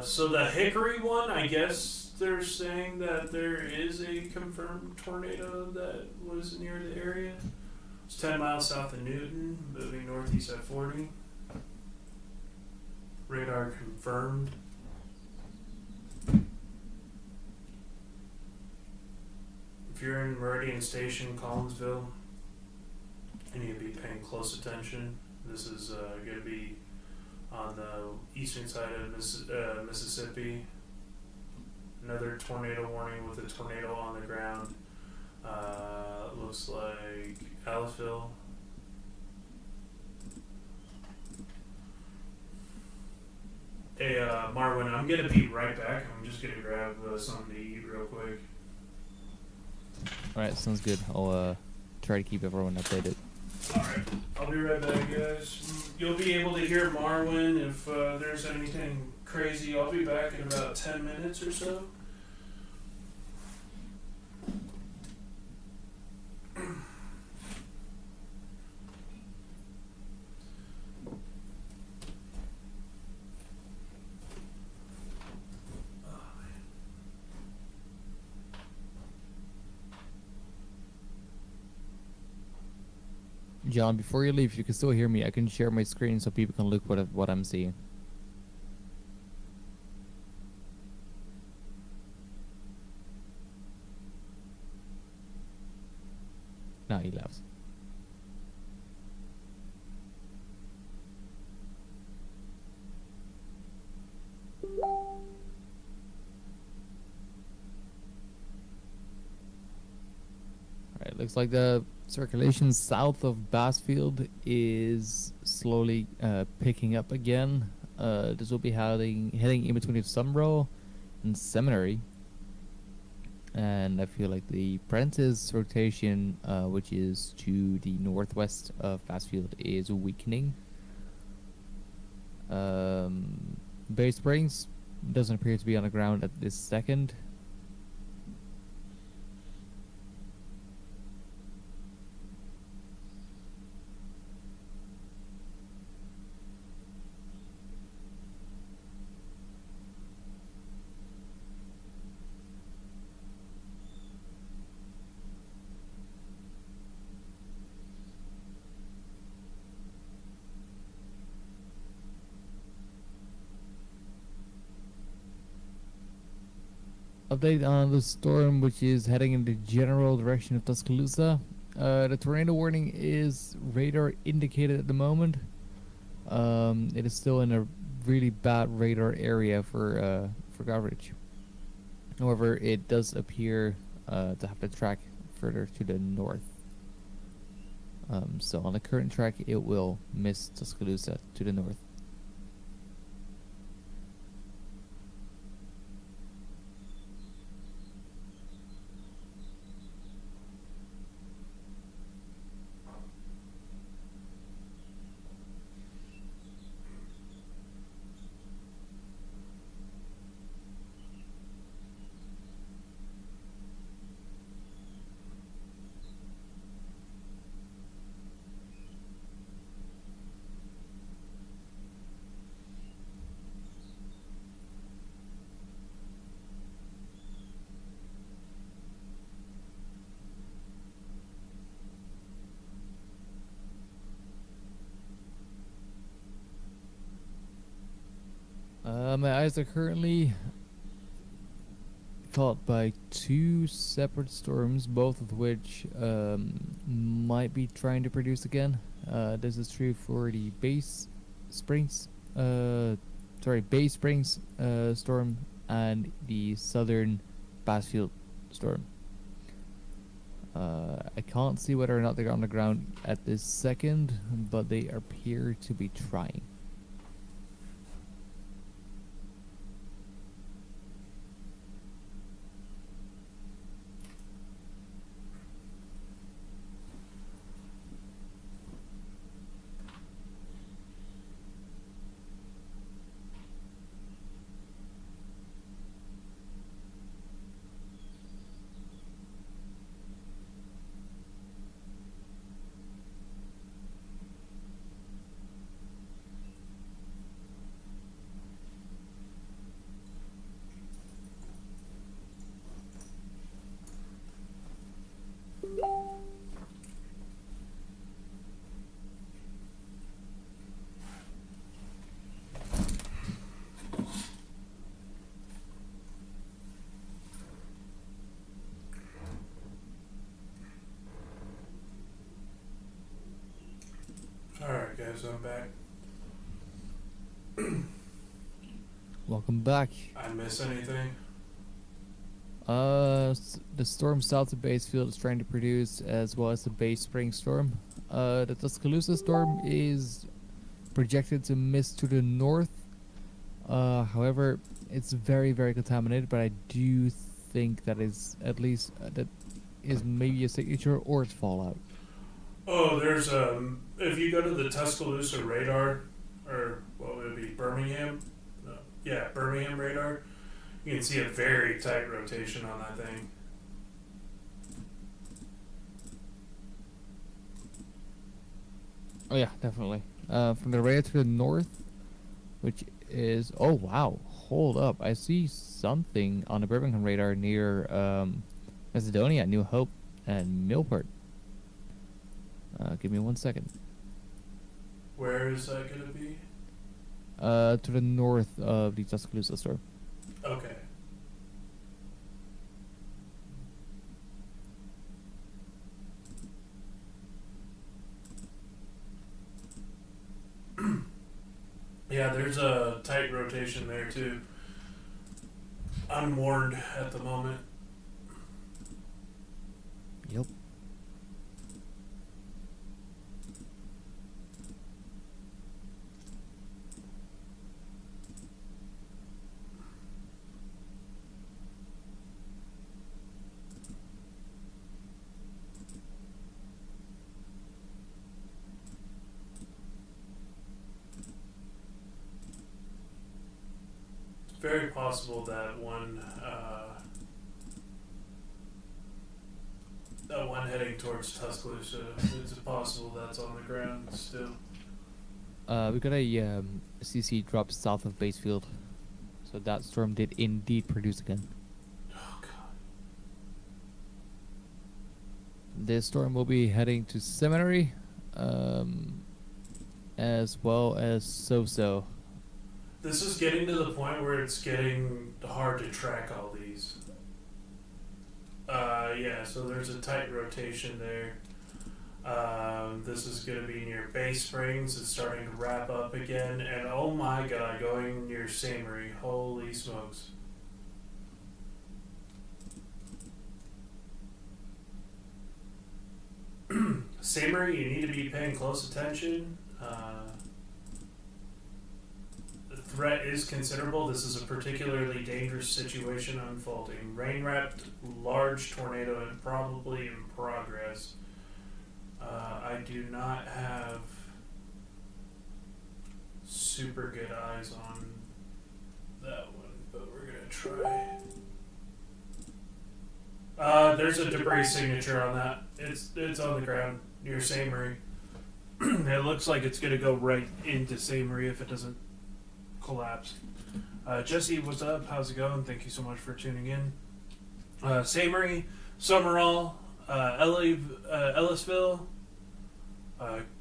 So the Hickory one, I guess they're saying that there is a confirmed tornado that was near the area. It's 10 miles south of Newton, moving northeast at 40. Radar confirmed. If you're in Meridian Station, Collinsville, you need to be paying close attention. This is going to be on the eastern side of Mississippi. Another tornado warning with a tornado on the ground. Looks like Aliceville. Hey, Marwin, I'm going to be right back. I'm just going to grab something to eat real quick. Alright, sounds good. I'll try to keep everyone updated. Alright, I'll be right back, guys. You'll be able to hear Marwin if there's anything crazy. I'll be back in about 10 minutes or so. John, before you leave, if you can still hear me, I can share my screen so people can look what I'm seeing. Now he laughs. Alright, looks like the circulation south of Bassfield is slowly picking up again. This will be heading in between Sumrow and Seminary. And I feel like the Prentice rotation, which is to the northwest of Bassfield, is weakening. Bay Springs doesn't appear to be on the ground at this second. Update on the storm, which is heading in the general direction of Tuscaloosa. The tornado warning is radar indicated at the moment. It is still in a really bad radar area for coverage. However, it does appear to have the track further to the north. So on the current track, it will miss Tuscaloosa to the north. My eyes are currently caught by two separate storms, both of which might be trying to produce again. This is true for the Bay Springs storm and the southern Bassfield storm. I can't see whether or not they're on the ground at this second, but they appear to be trying. guys, I'm back. Welcome back. I miss anything? The storm south of Bassfield is trying to produce, as well as the Bay Spring storm. The Tuscaloosa storm is projected to miss to the north. However, it's very, very contaminated, but I do think that is at least that is maybe a signature or it's fallout. Oh, there's if you go to the Tuscaloosa radar, or what would it be, Birmingham? No. Yeah, Birmingham radar. You can see a very tight rotation on that thing. Oh yeah, definitely. From the radar to the north, which is wow. Hold up, I see something on the Birmingham radar near Macedonia, New Hope, and Milford. Give me 1 second. Where is that going to be? To the north of the Tuscaloosa storm. Okay. Yeah, there's a tight rotation there too. Unwarned at the moment. Yep. It's very possible that one heading towards Tuscaloosa, it's possible that's on the ground still. We got a CC drop south of Bassfield, so that storm did indeed produce again. Oh god. This storm will be heading to Seminary, as well as So-So. This is getting to the point where it's getting hard to track all these. Yeah, so there's a tight rotation there. This is going to be near Bay Springs. It's starting to wrap up again. And oh my god, going near Samery. Holy smokes. Samery, you need to be paying close attention. The threat is considerable. This is a particularly dangerous situation unfolding. Rain-wrapped large tornado and probably in progress. I do not have super good eyes on that one, but we're gonna try. There's a debris signature on that. It's on the ground near Samery. It looks like it's gonna go right into Samery if it doesn't collapse. Jesse, what's up? How's it going? Thank you so much for tuning in. Samery, Summerall, Ellisville,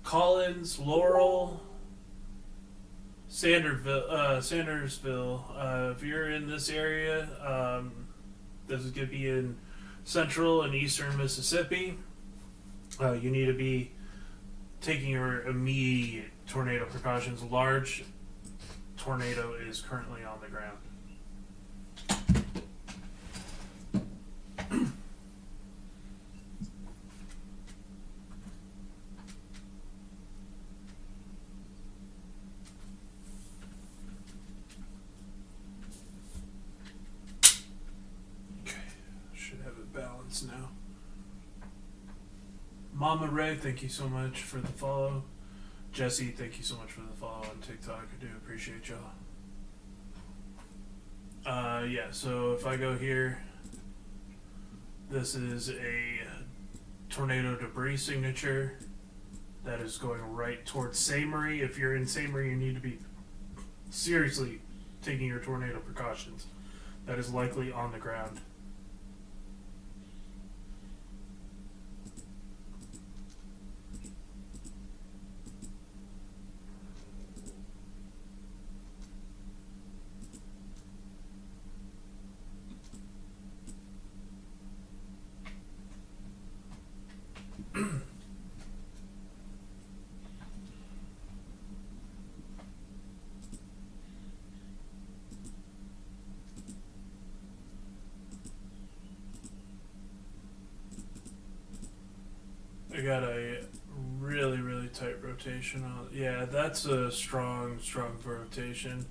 Collins, Laurel, Sandersville. If you're in this area, this is going to be in central and eastern Mississippi. You need to be taking your immediate tornado precautions. Large tornado is currently on the ground. Now, Mama Ray, thank you so much for the follow. Jesse, thank you so much for the follow on TikTok. I do appreciate y'all. Yeah, so if I go here, this is a tornado debris signature that is going right towards Samery. If you're in Samery, you need to be seriously taking your tornado precautions. That is likely on the ground. I got a really, really tight rotation on. Yeah, that's a strong rotation.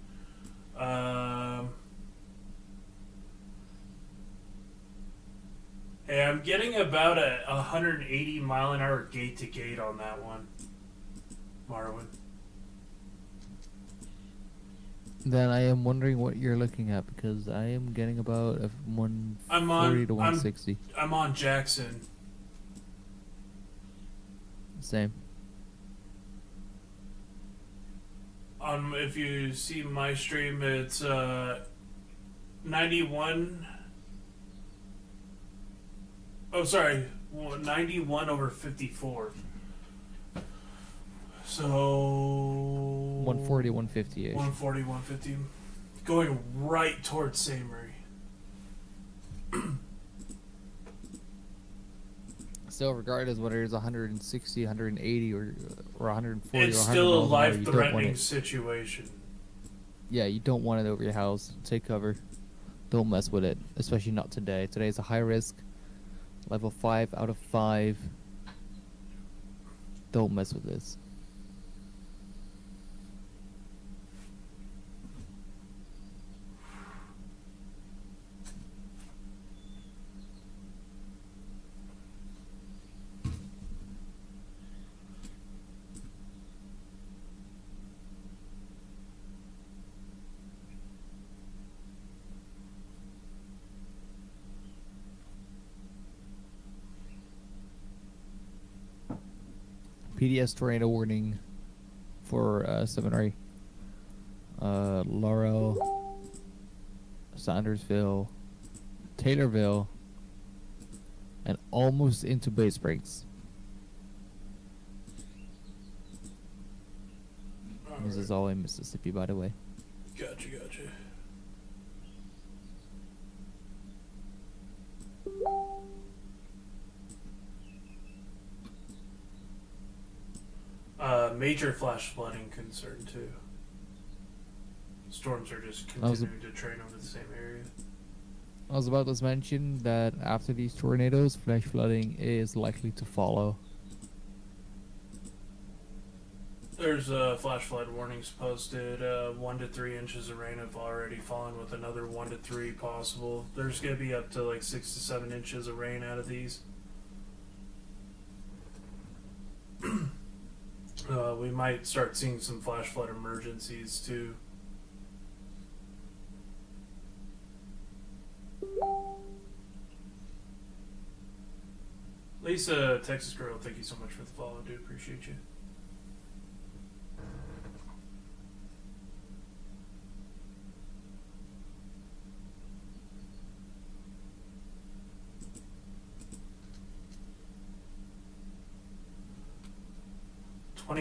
Hey, I'm getting about a 180 mile an hour gate to gate on that one, Marwin. Then I am wondering what you're looking at because I am getting about a 140 to 160. I'm on Jackson. Same. If you see my stream, it's 91. Oh, sorry, 91 over 54. So 140, 150 ish. 140, 150. Going right towards St. Marie. So regardless whether it's 160, 180, or 140, It's or 100 still a miles an hour, you don't want life-threatening it. situation. Yeah, you don't want it over your house. Take cover. Don't mess with it, especially not today. Today is a high risk. Level 5 out of 5. Don't mess with this. PDS tornado warning for Seminary, Laurel, Sandersville, Taylorville, and almost into Bay Springs. This is all in Mississippi, by the way. Gotcha. Major flash flooding concern too. Storms are just continuing to train over the same area. I was about to mention that after these tornadoes, flash flooding is likely to follow. There's flash flood warnings posted. 1 to 3 inches of rain have already fallen, with another 1 to 3 possible. There's going to be up to like 6 to 7 inches of rain out of these. We might start seeing some flash flood emergencies too. Lisa, Texas Girl, thank you so much for the follow. I do appreciate you.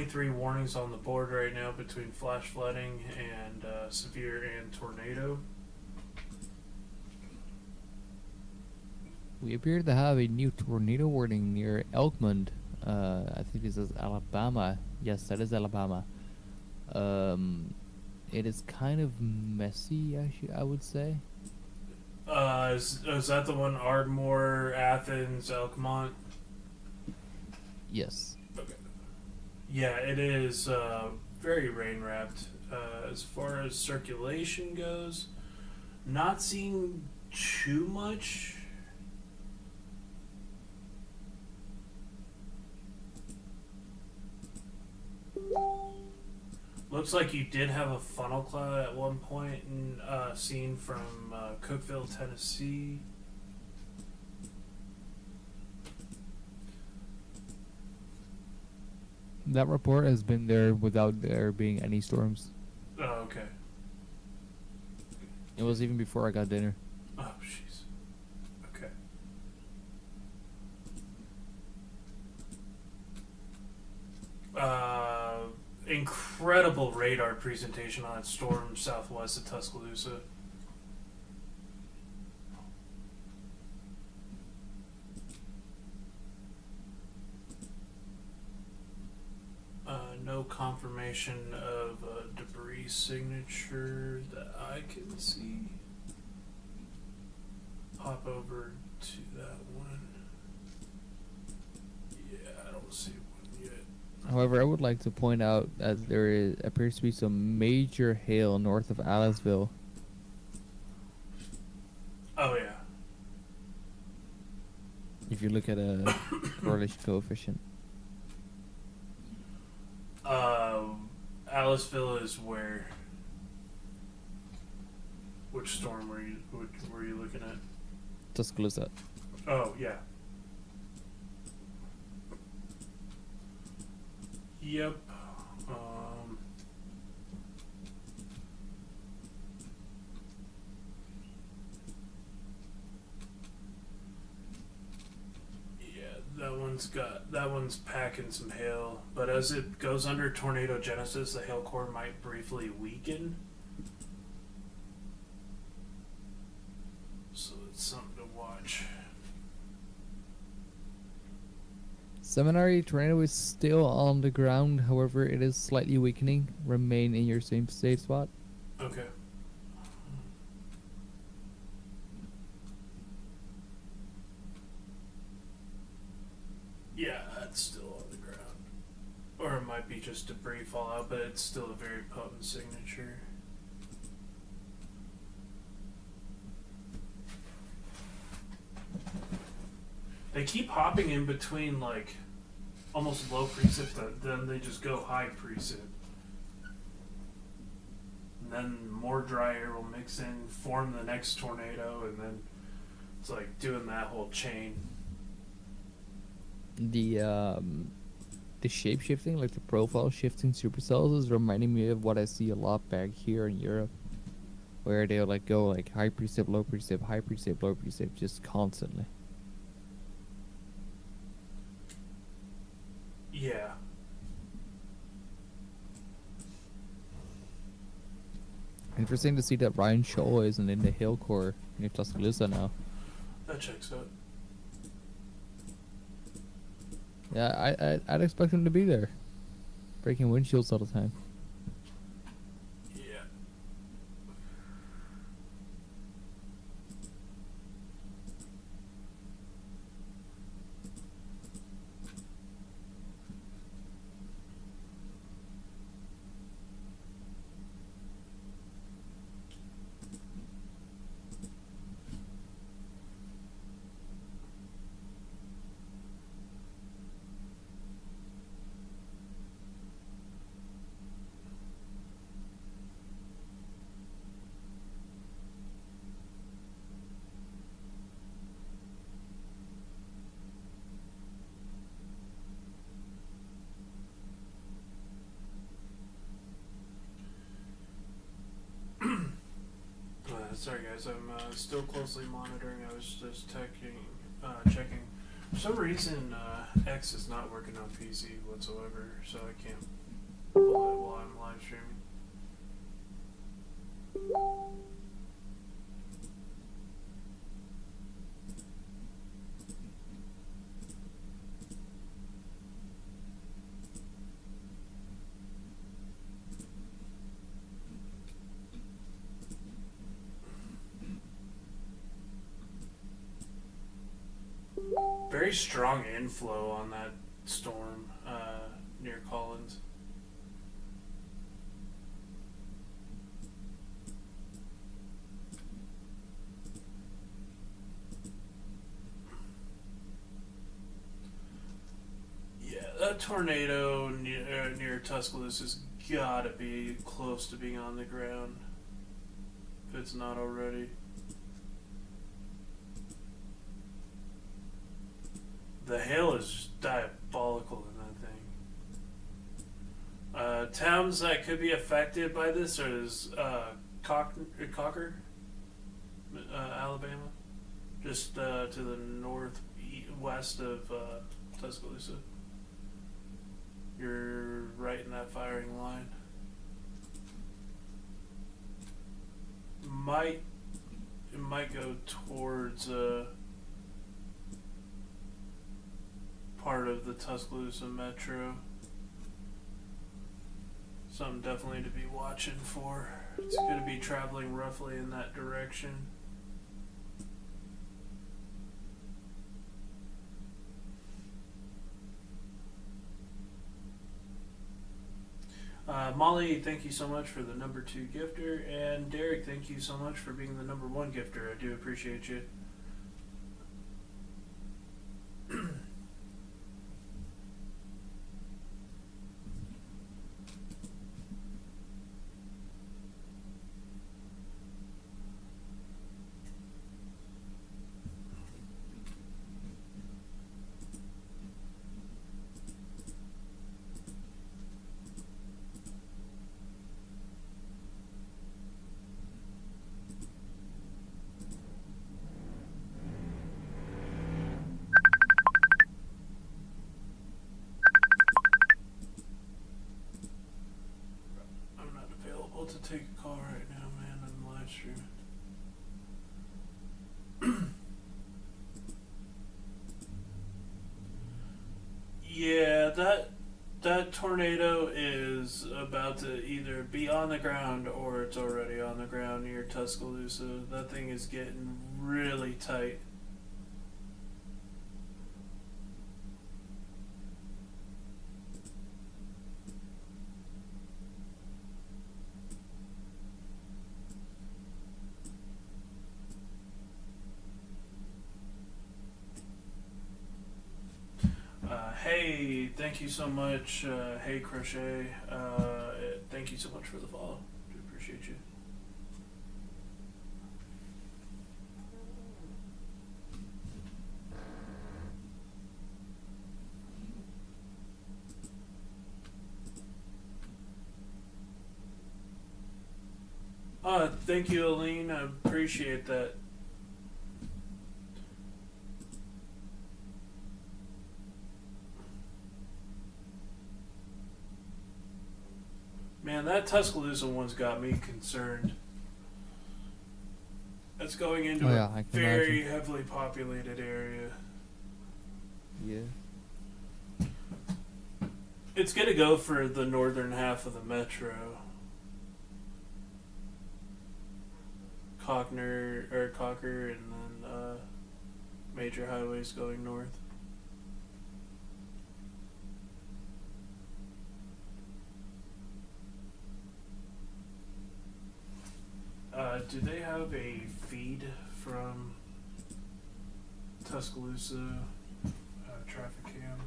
Three warnings on the board right now between flash flooding and severe and tornado. We appear to have a new tornado warning near Elkmond. I think this is Alabama. Yes, that is Alabama. It is kind of messy, I would say. Is that the one? Ardmore, Athens, Elkmont? Yes. Okay. Yeah, it is very rain wrapped. As far as circulation goes, not seeing too much. Looks like you did have a funnel cloud at one point seen from Cookeville, Tennessee. That report has been there without there being any storms. Oh, okay. It was even before I got dinner. Oh, jeez. Okay. Incredible radar presentation on that storm southwest of Tuscaloosa. No confirmation of a debris signature that I can see. Hop over to that one. Yeah, I However, I would like to point out that appears to be some major hail north of Aliceville. Oh yeah. If you look at a correlation coefficient. Aliceville is where. Which storm were you looking at? Tuscaloosa. Oh yeah. Yep. That one's packing some hail, but as it goes under tornado genesis, the hail core might briefly weaken. So it's something to watch. Seminary tornado is still on the ground, however, it is slightly weakening. Remain in your same safe spot. Okay. Yeah, that's still on the ground. Or it might be just debris fallout, but it's still a very potent signature. They keep hopping in between like almost low precip, then they just go high precip. And then more dry air will mix in, form the next tornado, and then it's like doing that whole chain. The shape shifting, like the profile shifting supercells, is reminding me of what I see a lot back here in Europe, where they'll like go like high precip, low precip, high precip, low precip, just constantly. Yeah. Interesting to see that Ryan Shoal isn't in the hill core near Tuscaloosa now. That checks out. Yeah, I'd expect him to be there, breaking windshields all the time. Yeah. Sorry guys, I'm still closely monitoring. I was just checking. For some reason, X is not working on PC whatsoever, so I can't pull it while I'm live streaming. Very strong inflow on that storm near Collins. Yeah, that tornado near Tuscaloosa has gotta be close to being on the ground, if it's not already. The hail is just diabolical in that thing. Towns that could be affected by this is Cocker, Alabama, just to the northwest of Tuscaloosa. You're right in that firing line. It might go towards part of the Tuscaloosa Metro. Something definitely to be watching for. It's going to be traveling roughly in that direction. Molly, thank you so much for the number 2 gifter, and Derek, thank you so much for being the number 1 gifter. I do appreciate you. I'm not available to take a call right now, man. I'm live streaming. Yeah, that tornado is about to either be on the ground or it's already on the ground near Tuscaloosa. That thing is getting really tight. Hey, thank you so much. Hey, Crochet. Thank you so much for the follow. Do appreciate you. Thank you, Aline. I appreciate that. Man, that Tuscaloosa one's got me concerned. It's going into a very heavily populated area. Yeah. It's gonna go for the northern half of the metro. Cocker, and then major highways going north. Do they have a feed from Tuscaloosa traffic cam?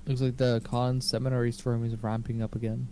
Looks like the con seminary storm is ramping up again.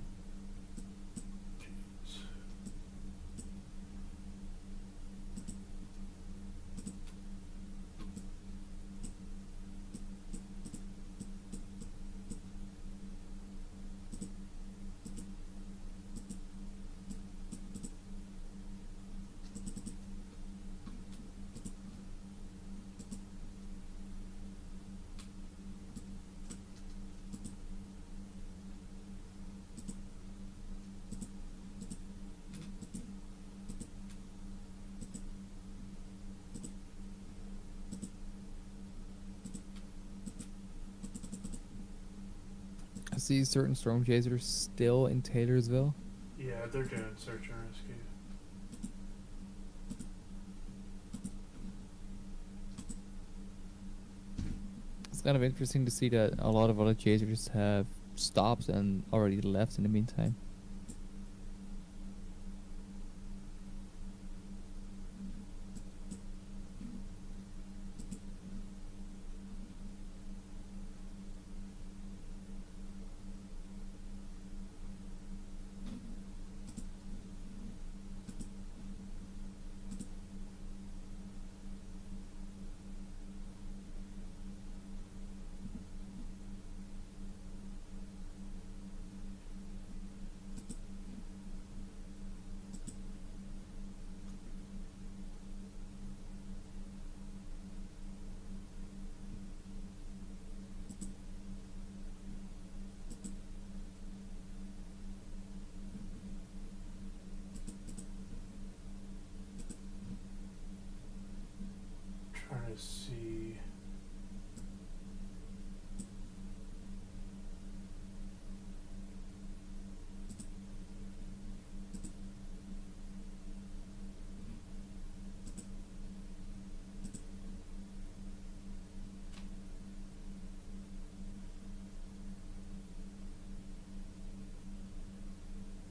I see certain storm chasers still in Taylorsville. Yeah, they're doing search and rescue. It's kind of interesting to see that a lot of other chasers have stopped and already left in the meantime. trying to see.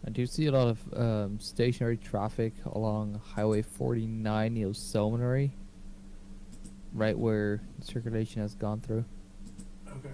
I do see a lot of stationary traffic along Highway 49 near Seminary, right where circulation has gone through. Okay.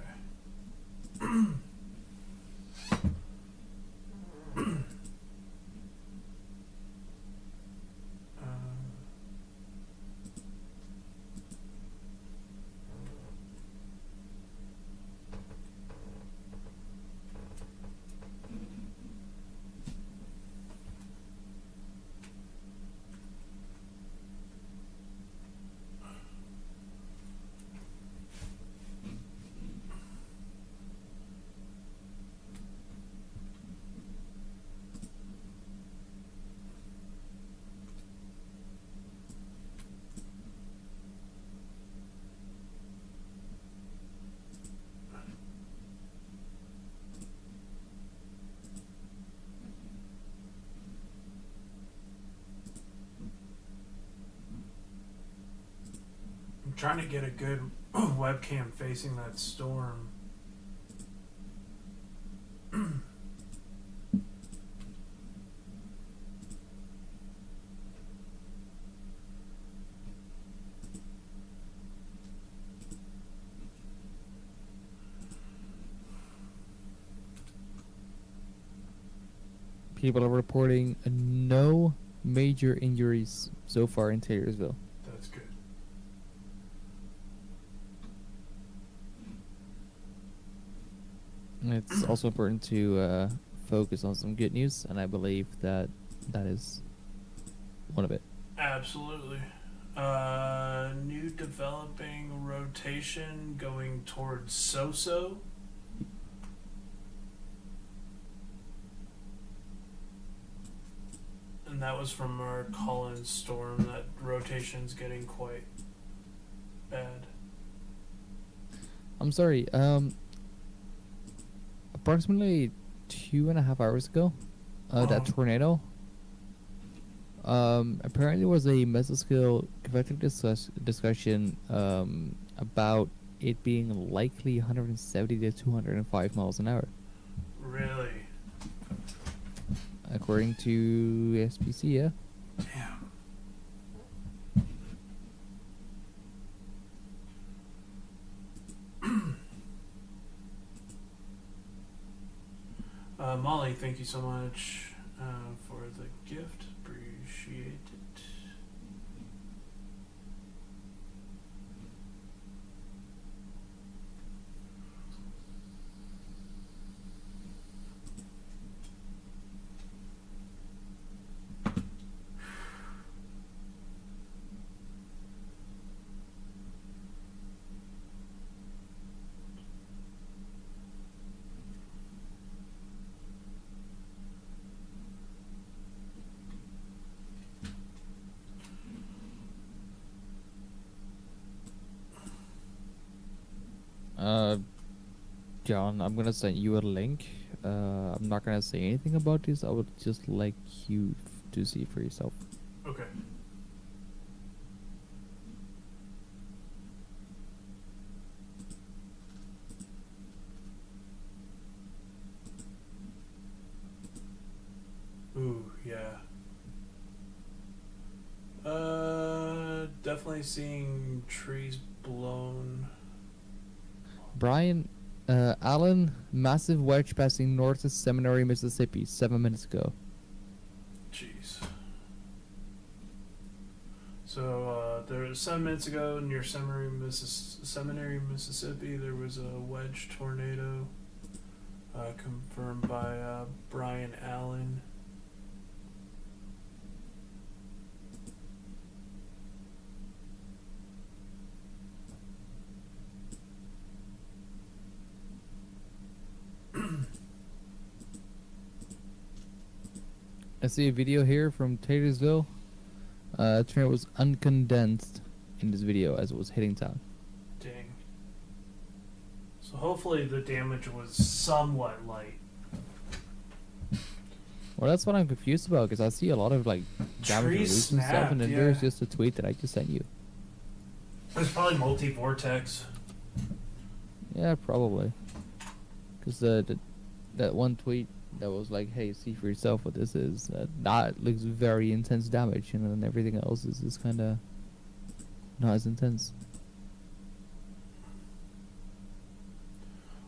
I'm trying to get a good webcam facing that storm. People are reporting no major injuries so far in Taylorsville. That's good. It's also important to focus on some good news, and I believe that that is one of it. Absolutely. New developing rotation going towards Soso. And that was from our Collins storm. That rotation's getting quite bad. I'm sorry. Approximately 2.5 hours ago, that tornado. Apparently, there was a mesoscale convective discussion about it being likely 170 to 205 miles an hour, Really? according to SPC. Yeah. Damn. Molly, thank you so much for the gift. Appreciate it. John, I'm gonna send you a link. I'm not gonna say anything about this. I would just like you to see for yourself. Okay. Ooh, yeah. Definitely seeing trees blown. Brian, Allen, massive wedge passing north of Seminary, Mississippi, 7 minutes ago. Jeez. So there 7 minutes ago near Seminary, Mississippi, there was a wedge tornado confirmed by Brian Allen. I see a video here from Taylorsville. Tornado was uncondensed in this video as it was hitting town. Dang. So hopefully the damage was somewhat light. Well, that's what I'm confused about, because I see a lot of like damage Trees release and stuff, snapped, and then yeah. there's just a tweet that I just sent you. It's probably multi-vortex. Yeah, probably. Because that one tweet that was like, "Hey, see for yourself what this is." That looks very intense damage, and then everything else is just kind of not as intense.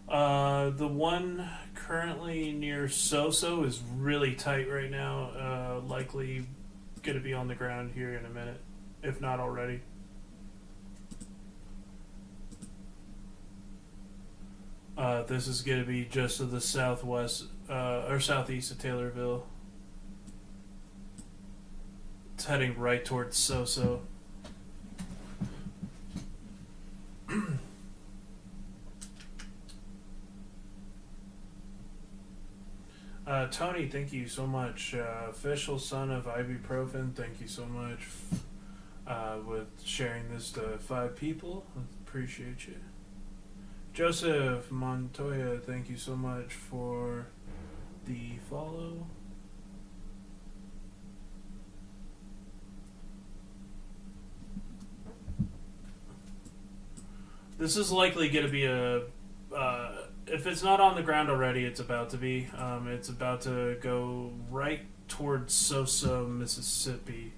The one currently near Soso is really tight right now. Likely going to be on the ground here in a minute, if not already. This is going to be just to the southwest or southeast of Taylorville. It's heading right towards Soso. Tony, thank you so much. Official son of ibuprofen, thank you so much with sharing this to 5 people. Appreciate you. Joseph Montoya, thank you so much for the follow. This is likely going to be a... if it's not on the ground already, it's about to be. It's about to go right towards Soso, Mississippi.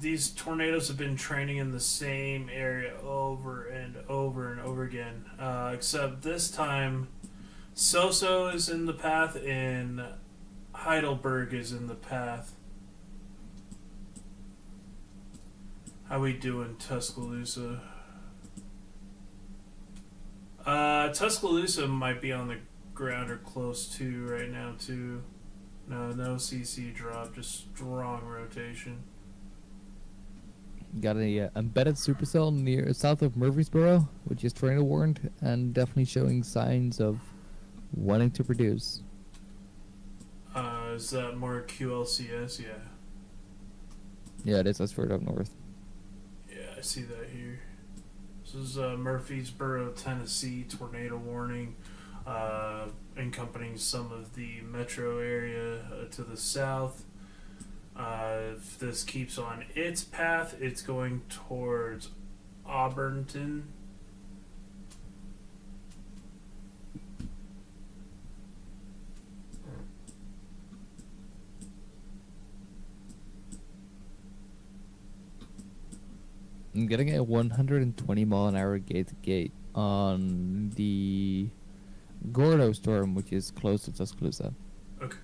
These tornadoes have been training in the same area over and over and over again. Except this time, Soso is in the path and Heidelberg is in the path. How we doing, Tuscaloosa? Tuscaloosa might be on the ground or close to right now too. No CC drop, just strong rotation. Got a embedded supercell near south of Murfreesboro, which is tornado warned and definitely showing signs of wanting to produce. Is that more QLCS? Yeah. Yeah, it is. That's further up north. Yeah, I see that here. This is Murfreesboro, Tennessee, tornado warning, encompassing some of the metro area to the south. If this keeps on its path, it's going towards Auburnton. I'm getting a 120-mile-an-hour gate-to-gate on the Gordo storm, which is close to Tuscaloosa. Okay.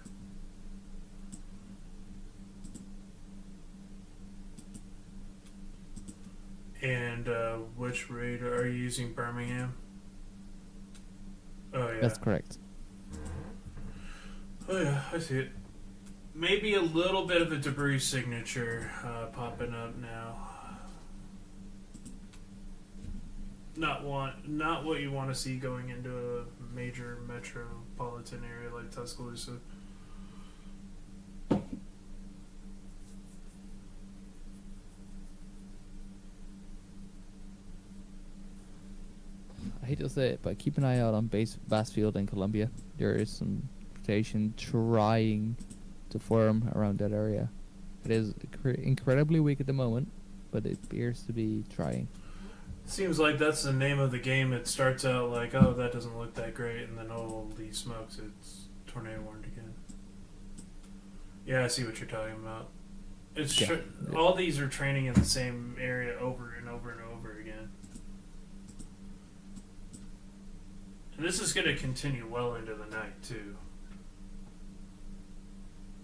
And which radar are you using? Birmingham? Oh yeah. That's correct. Oh yeah, I see it. Maybe a little bit of a debris signature popping up now. Not what you want to see going into a major metropolitan area like Tuscaloosa. I hate to say it, but keep an eye out on Bassfield and Columbia. There is some vegetation trying to form around that area. It is incredibly weak at the moment, but it appears to be trying. Seems like that's the name of the game. It starts out like, oh, that doesn't look that great, and then holy smokes, it's tornado warned again. Yeah, I see what you're talking about. It's all these are training in the same area over and over and over again. And this is going to continue well into the night, too.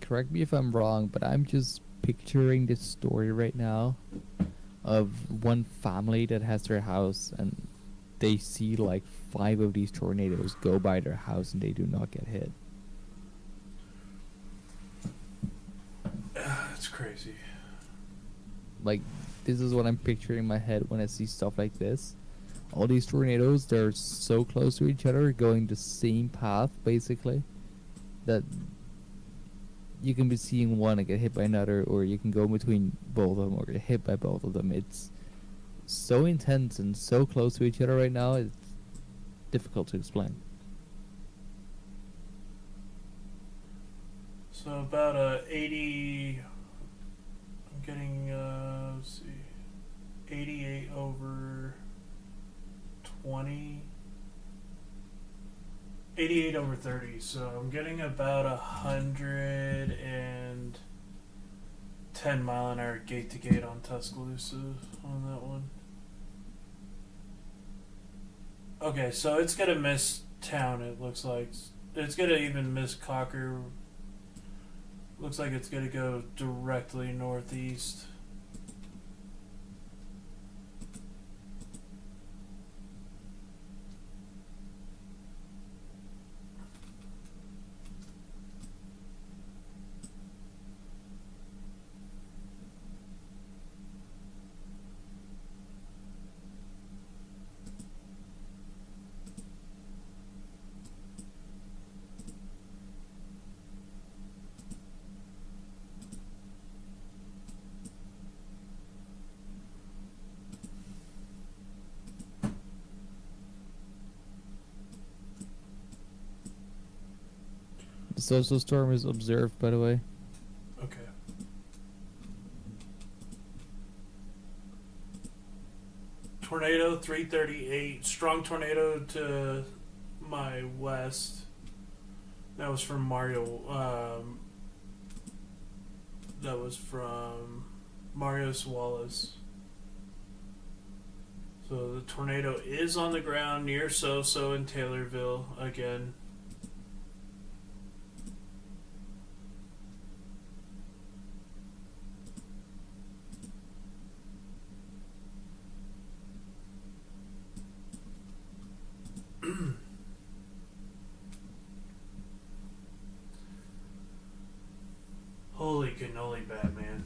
Correct me if I'm wrong, but I'm just picturing this story right now of one family that has their house and they see like 5 of these tornadoes go by their house and they do not get hit. That's crazy. Like, this is what I'm picturing in my head when I see stuff like this. All these tornadoes, they're so close to each other, going the same path basically, that you can be seeing one and get hit by another, or you can go between both of them or get hit by both of them. It's so intense and so close to each other right now. It's difficult to explain. So about 80. I'm getting let's see, 88 over 20. 88 over 30. So I'm getting about 110 mile an hour gate to gate on Tuscaloosa on that one. Okay, so it's gonna miss town. It looks like it's gonna even miss Cocker. Looks like it's gonna go directly northeast. The social storm is observed, by the way. Okay. Tornado 338. Strong tornado to my west. That was from Mario. That was from Marius Wallace. So the tornado is on the ground near So in Taylorville again. Holy cannoli, Batman.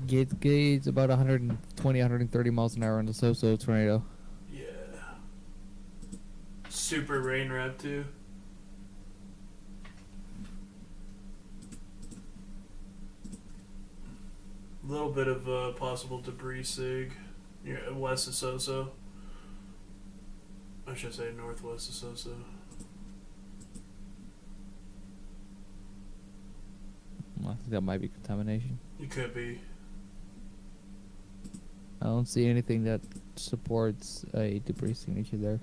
Gate's about 120, 130 miles an hour on the So tornado. Yeah. Super rain wrap too. A little bit of possible debris sig west of So. I should say northwest of So. I think that might be contamination. It could be. I don't see anything that supports a debris signature there.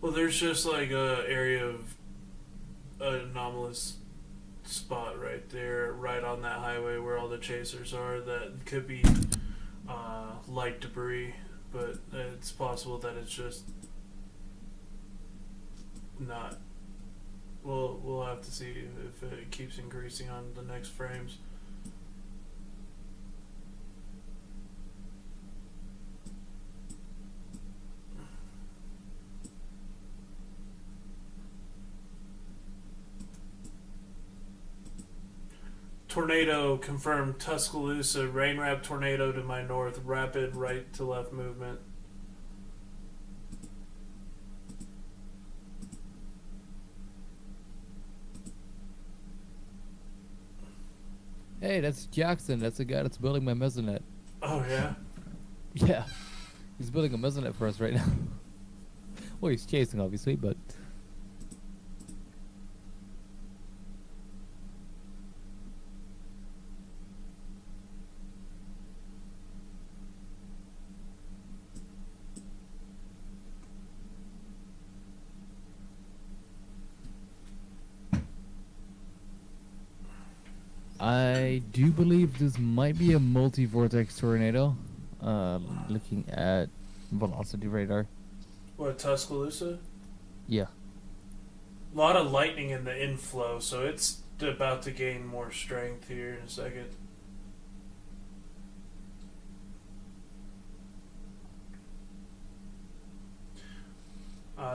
Well, there's just like a area of an anomalous spot right there, right on that highway where all the chasers are. That could be light debris, but it's possible that it's just not. We'll have to see if it keeps increasing on the next frames. Tornado confirmed Tuscaloosa. Rain wrap tornado to my north. Rapid right to left movement. Hey, that's Jackson. That's the guy that's building my mesonet. Oh yeah. Yeah. He's building a mesonet for us right now. Well, he's chasing, obviously, but... I do believe this might be a multi-vortex tornado. Looking at velocity radar. What, Tuscaloosa? Yeah. A lot of lightning in the inflow, so it's about to gain more strength here in a second.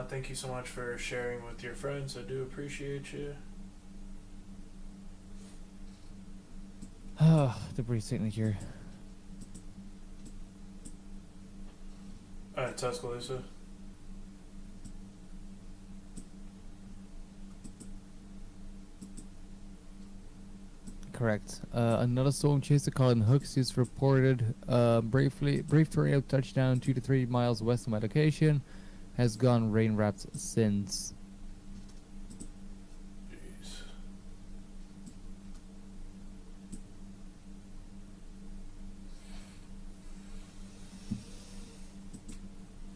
Thank you so much for sharing with your friends. I do appreciate you. Debris signature. Tuscaloosa. Correct. Another storm chaser called Hooks is reported. Brief tornado touchdown 2 to 3 miles west of my location. Has gone rain wrapped since. Jeez.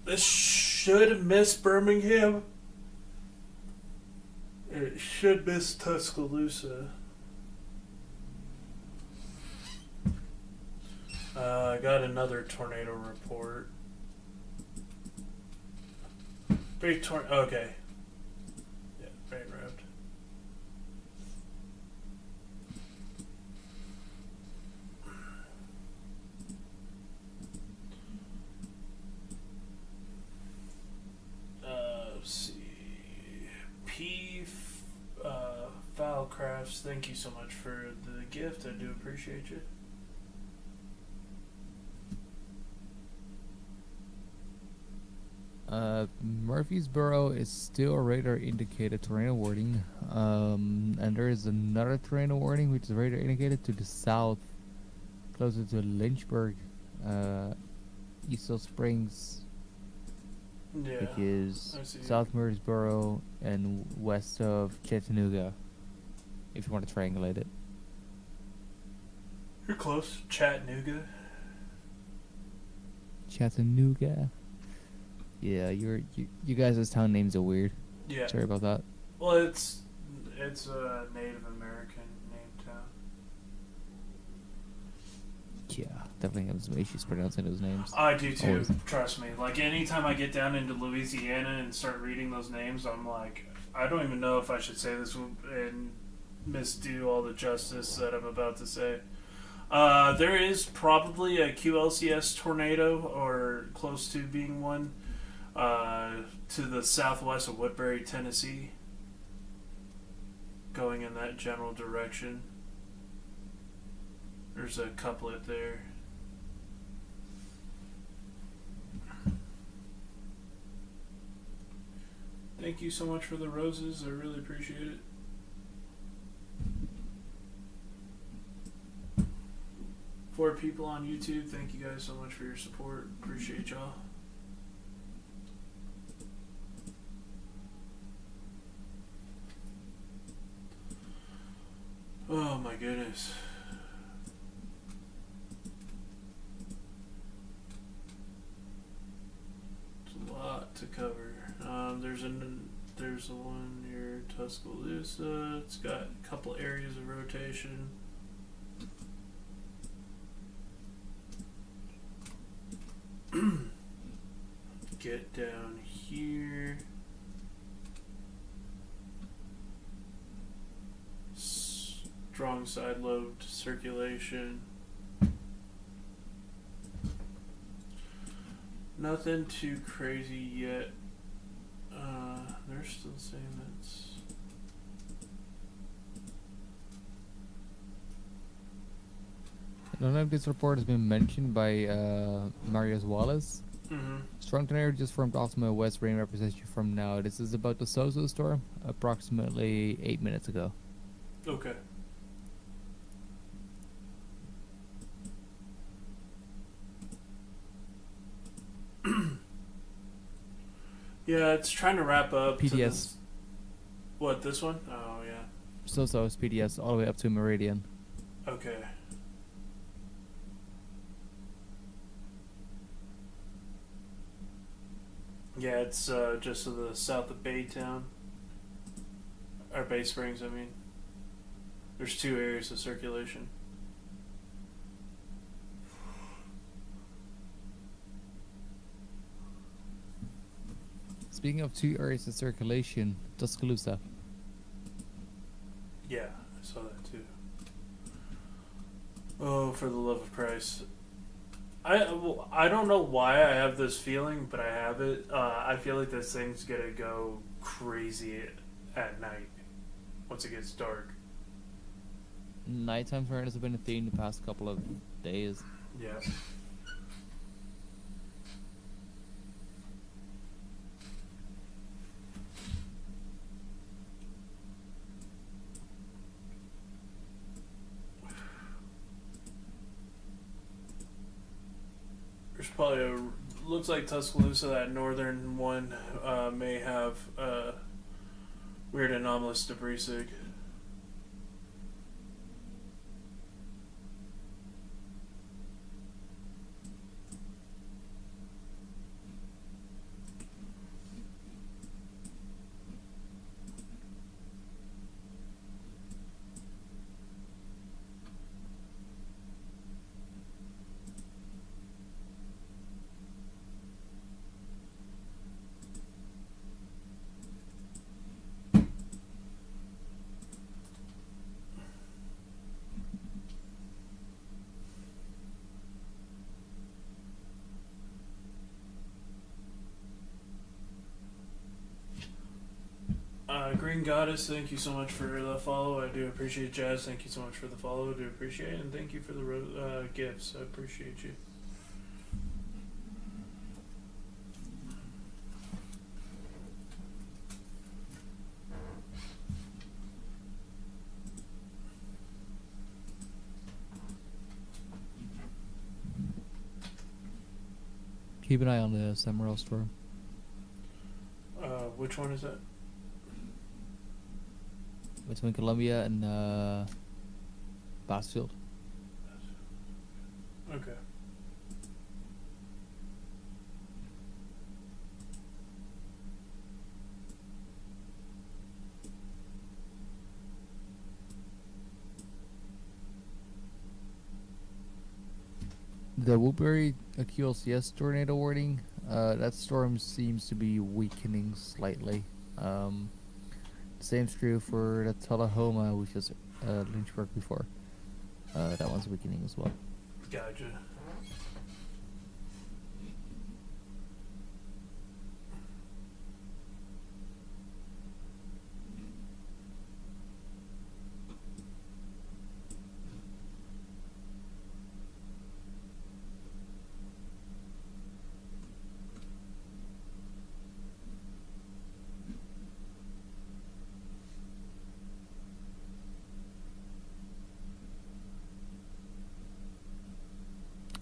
This should miss Birmingham. It should miss Tuscaloosa. I got another tornado report. Okay. Yeah, rain wrapped. Let's see. File Crafts, thank you so much for the gift. I do appreciate you. Murfreesboro is still a radar indicated tornado warning. And there is another tornado warning which is radar indicated to the south, closer to Lynchburg, Eastside Springs, Yeah. which is I see. South Murfreesboro and west of Chattanooga, if you want to triangulate it. You're close. Chattanooga. Chattanooga. Yeah, you guys' town names are weird. Yeah. Sorry about that. Well, it's a Native American name town. Yeah, definitely have some issues pronouncing those names. I do too. Always. Trust me. Like anytime I get down into Louisiana and start reading those names, I'm like, I don't even know if I should say this and misdo all the justice that I'm about to say. There is probably a QLCS tornado or close to being one to the southwest of Woodbury, Tennessee, going in that general direction. There's a couplet there. Thank you so much for the roses. I really appreciate it. For people on YouTube, thank you guys so much for your support. Appreciate y'all. Oh my goodness. It's a lot to cover. There's a one near Tuscaloosa. It's got a couple areas of rotation. Get down here. Strong side lobed circulation. Nothing too crazy yet. They're still saying it's. I don't know if this report has been mentioned by Marius Wallace. Mm-hmm. Strong tornado just formed Ultima West rain represents you from now. This is about the Sozo storm, approximately 8 minutes ago. Okay. Yeah, it's trying to wrap up. to PDS. this- What, this one? Oh, yeah. Sozo's PDS all the way up to Meridian. Okay. Yeah, it's just to the south of Baytown. Or Bay Springs, I mean. There's two areas of circulation. Speaking of two areas of circulation, Tuscaloosa. Yeah, I saw that too. Oh, for the love of Christ. I don't know why I have this feeling, but I have it. I feel like this thing's gonna go crazy at night once it gets dark. Nighttime tornadoes have been a theme the past couple of days. Yeah. There's probably looks like Tuscaloosa, that northern one, may have weird anomalous debris sig. Green Goddess, thank you so much for the follow. I do appreciate. Jazz, thank you so much for the follow. I do appreciate it. And thank you for the gifts. I appreciate you. Keep an eye on the Samurai storm. Which one is that? Between Columbia and Bassfield. Okay. The Woodbury QLCS tornado warning, that storm seems to be weakening slightly. Same's true for the Tullahoma, which is Lynchburg before. That one's weakening as well. Gotcha.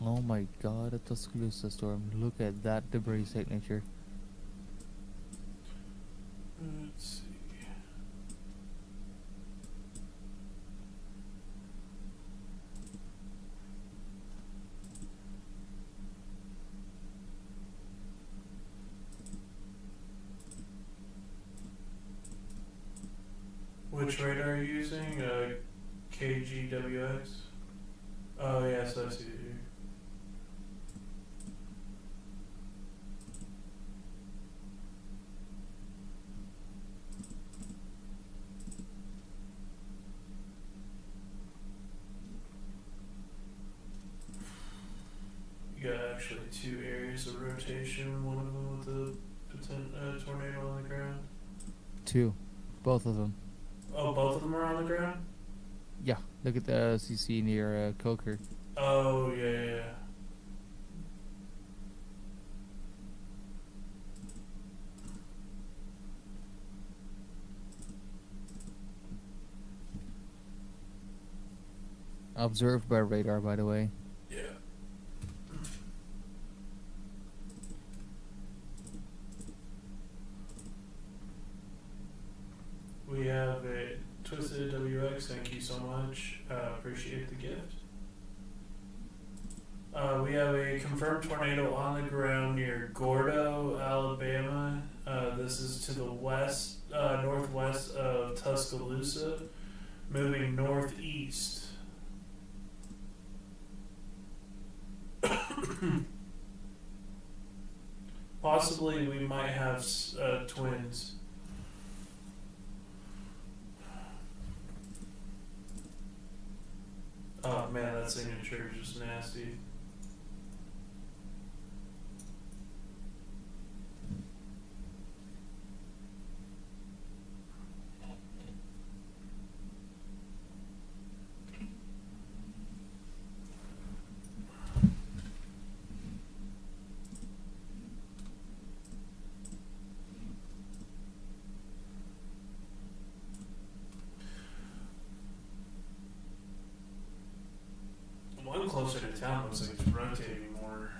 Oh my god, a Tuscaloosa storm. Look at that debris signature. Let's see. Which radar are you using? KGWX? Oh, yes, I see it here. You got actually two areas of rotation, one of them with a tornado on the ground. Two. Both of them. Oh, both of them are on the ground? Yeah, look at the CC near Coker. Oh, yeah, yeah, yeah. Observed by radar, by the way. Yeah. We have a Twisted WX, thank you so much. Appreciate the gift. We have a confirmed tornado on the ground near Gordo, Alabama. This is to the west, northwest of Tuscaloosa, moving northeast. Possibly we might have twins. Oh man, that signature is just nasty. One closer to town looks like it's rotating more.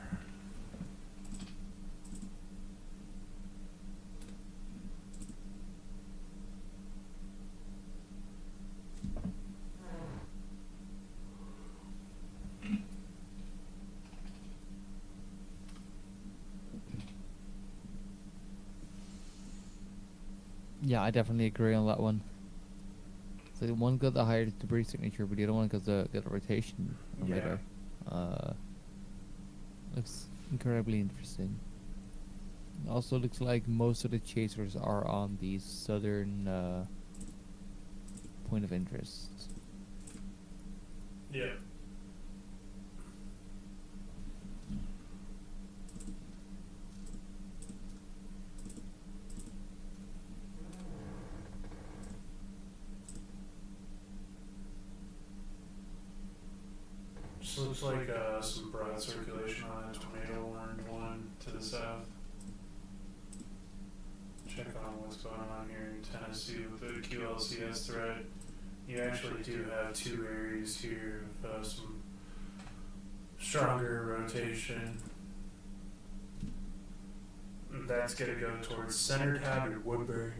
Yeah, I definitely agree on that one. So the one got the higher debris signature, but the other one got the rotation Yeah. radar. Looks incredibly interesting. Also looks like most of the chasers are on the southern point of interest. Yeah. Just looks like some broad circulation on that tornado warned one to the south. Check on what's going on here in Tennessee with the QLCS threat. You actually do have two areas here of some stronger rotation. And that's going to go towards Centertown and Woodbury.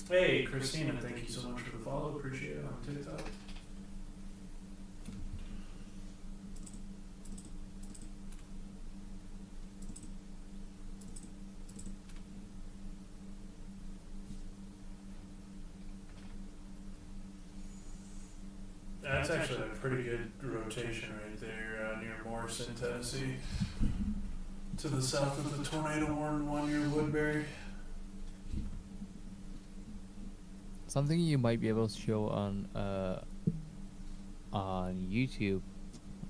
Hey, Christina, thank you so much for the follow. Appreciate it on TikTok. That's actually a pretty good rotation right there near Morrison, Tennessee. To the south of the tornado warned one near Woodbury. Something you might be able to show on YouTube.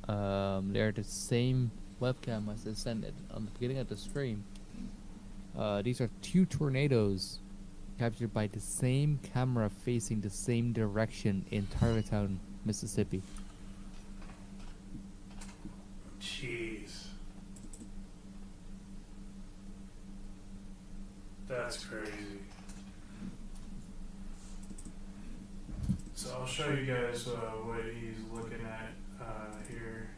They're the same webcam as I sent it on the beginning of the stream. These are two tornadoes captured by the same camera facing the same direction in Tarrytown, Mississippi. Jeez. That's crazy. So I'll show you guys what he's looking at here.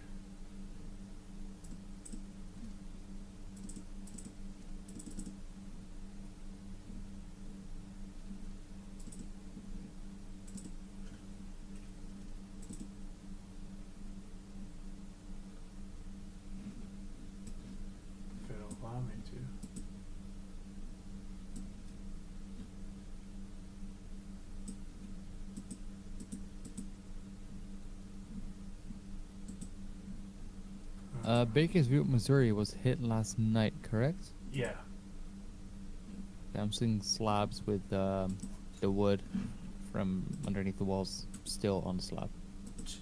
If it'll allow me to. Bakersfield, Missouri was hit last night, correct? Yeah. I'm seeing slabs with the wood from underneath the walls still on the slab. Jeez.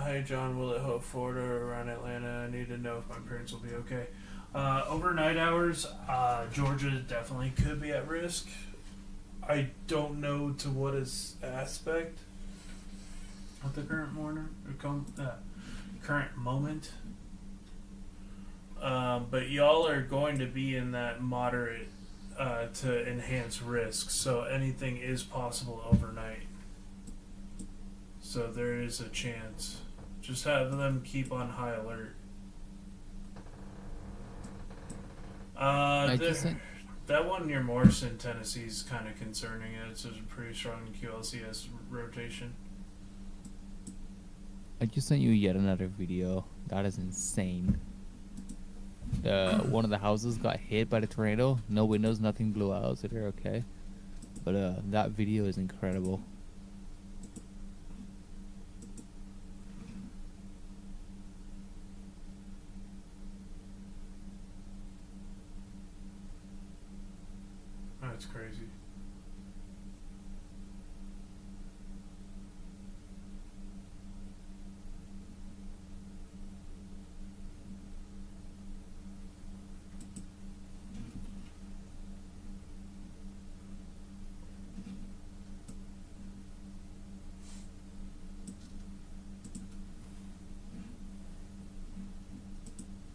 Hey John, will it hold Florida or around Atlanta? I need to know if my parents will be okay. Overnight hours, Georgia definitely could be at risk. I don't know to what aspect at the current current moment. But y'all are going to be in that moderate to enhanced risk, so anything is possible overnight. So there is a chance. Just have them keep on high alert. That one near Morrison, Tennessee is kind of concerning. It's a pretty strong QLCS rotation. I just sent you yet another video. That is insane. One of the houses got hit by the tornado. No windows, nothing blew out, so they're okay. But that video is incredible. That's crazy.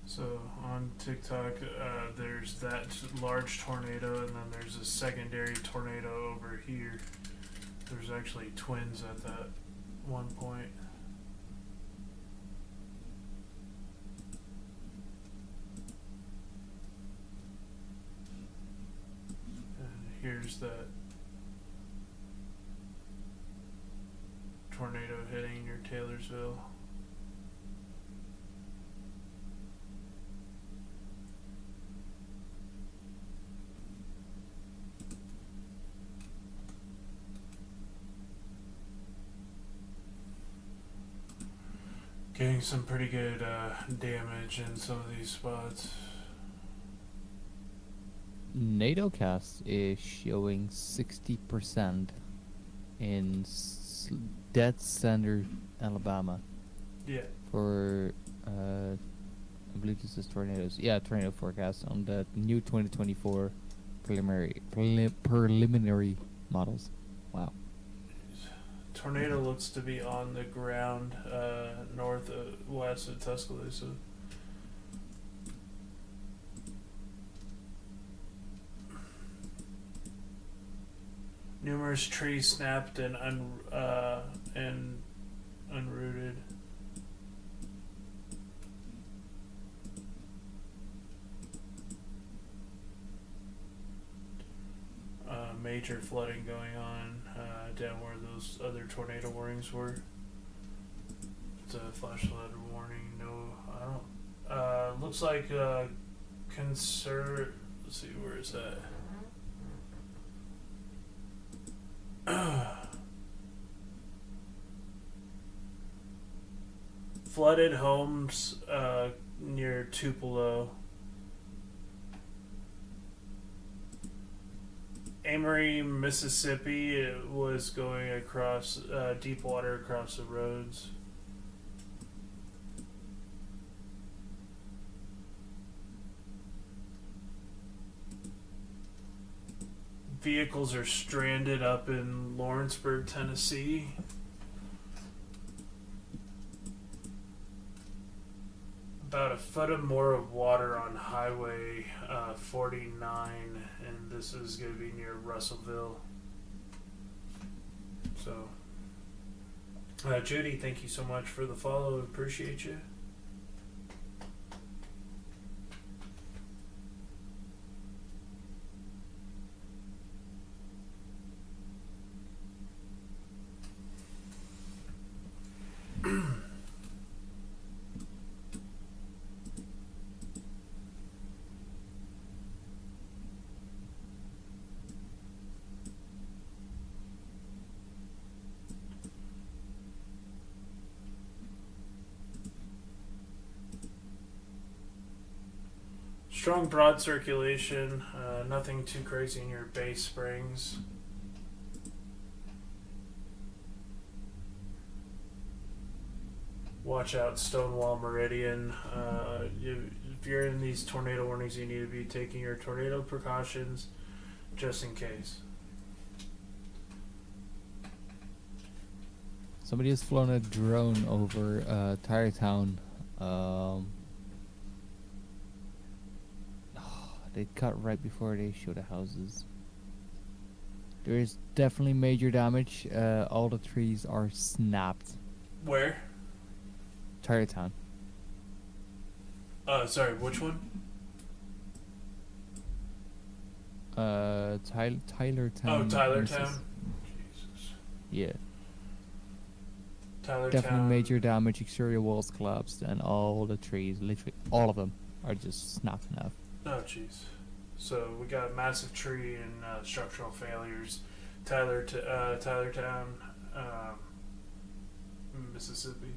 So on TikTok, there's that large tornado, and then there's a secondary tornado over here. There's actually twins at that one point. And here there's that tornado hitting near Taylorsville. Getting some pretty good damage in some of these spots. NATOcast is showing 60% in dead center, Alabama. Yeah. For I believe this is tornadoes. Yeah, tornado forecast on the new 2024 preliminary models. Wow. Tornado looks to be on the ground northwest of Tuscaloosa. Numerous trees snapped and unrooted. Major flooding going on down where those other tornado warnings were. It's a flash flood warning. No, I don't. Looks like let's see, where is that? Flooded homes near Tupelo. Amory, Mississippi, it was going across deep water across the roads. Vehicles are stranded up in Lawrenceburg, Tennessee. About a foot or more of water on Highway 49, and this is going to be near Russellville. So, Judy, thank you so much for the follow. Appreciate you. Strong broad circulation, nothing too crazy in your base springs. Watch out, Stonewall Meridian. If you're in these tornado warnings, you need to be taking your tornado precautions just in case. Somebody has flown a drone over Tarrytown. They cut right before they show the houses. There is definitely major damage. All the trees are snapped. Where? Tarrytown. Sorry, which one? Tylertown. Oh, Tylertown. Jesus. Yeah. Tylertown. Definitely major damage. Exterior walls collapsed, and all the trees, literally all of them, are just snapped in half. Oh, jeez. So we got a massive tree and structural failures. Tylertown, Mississippi.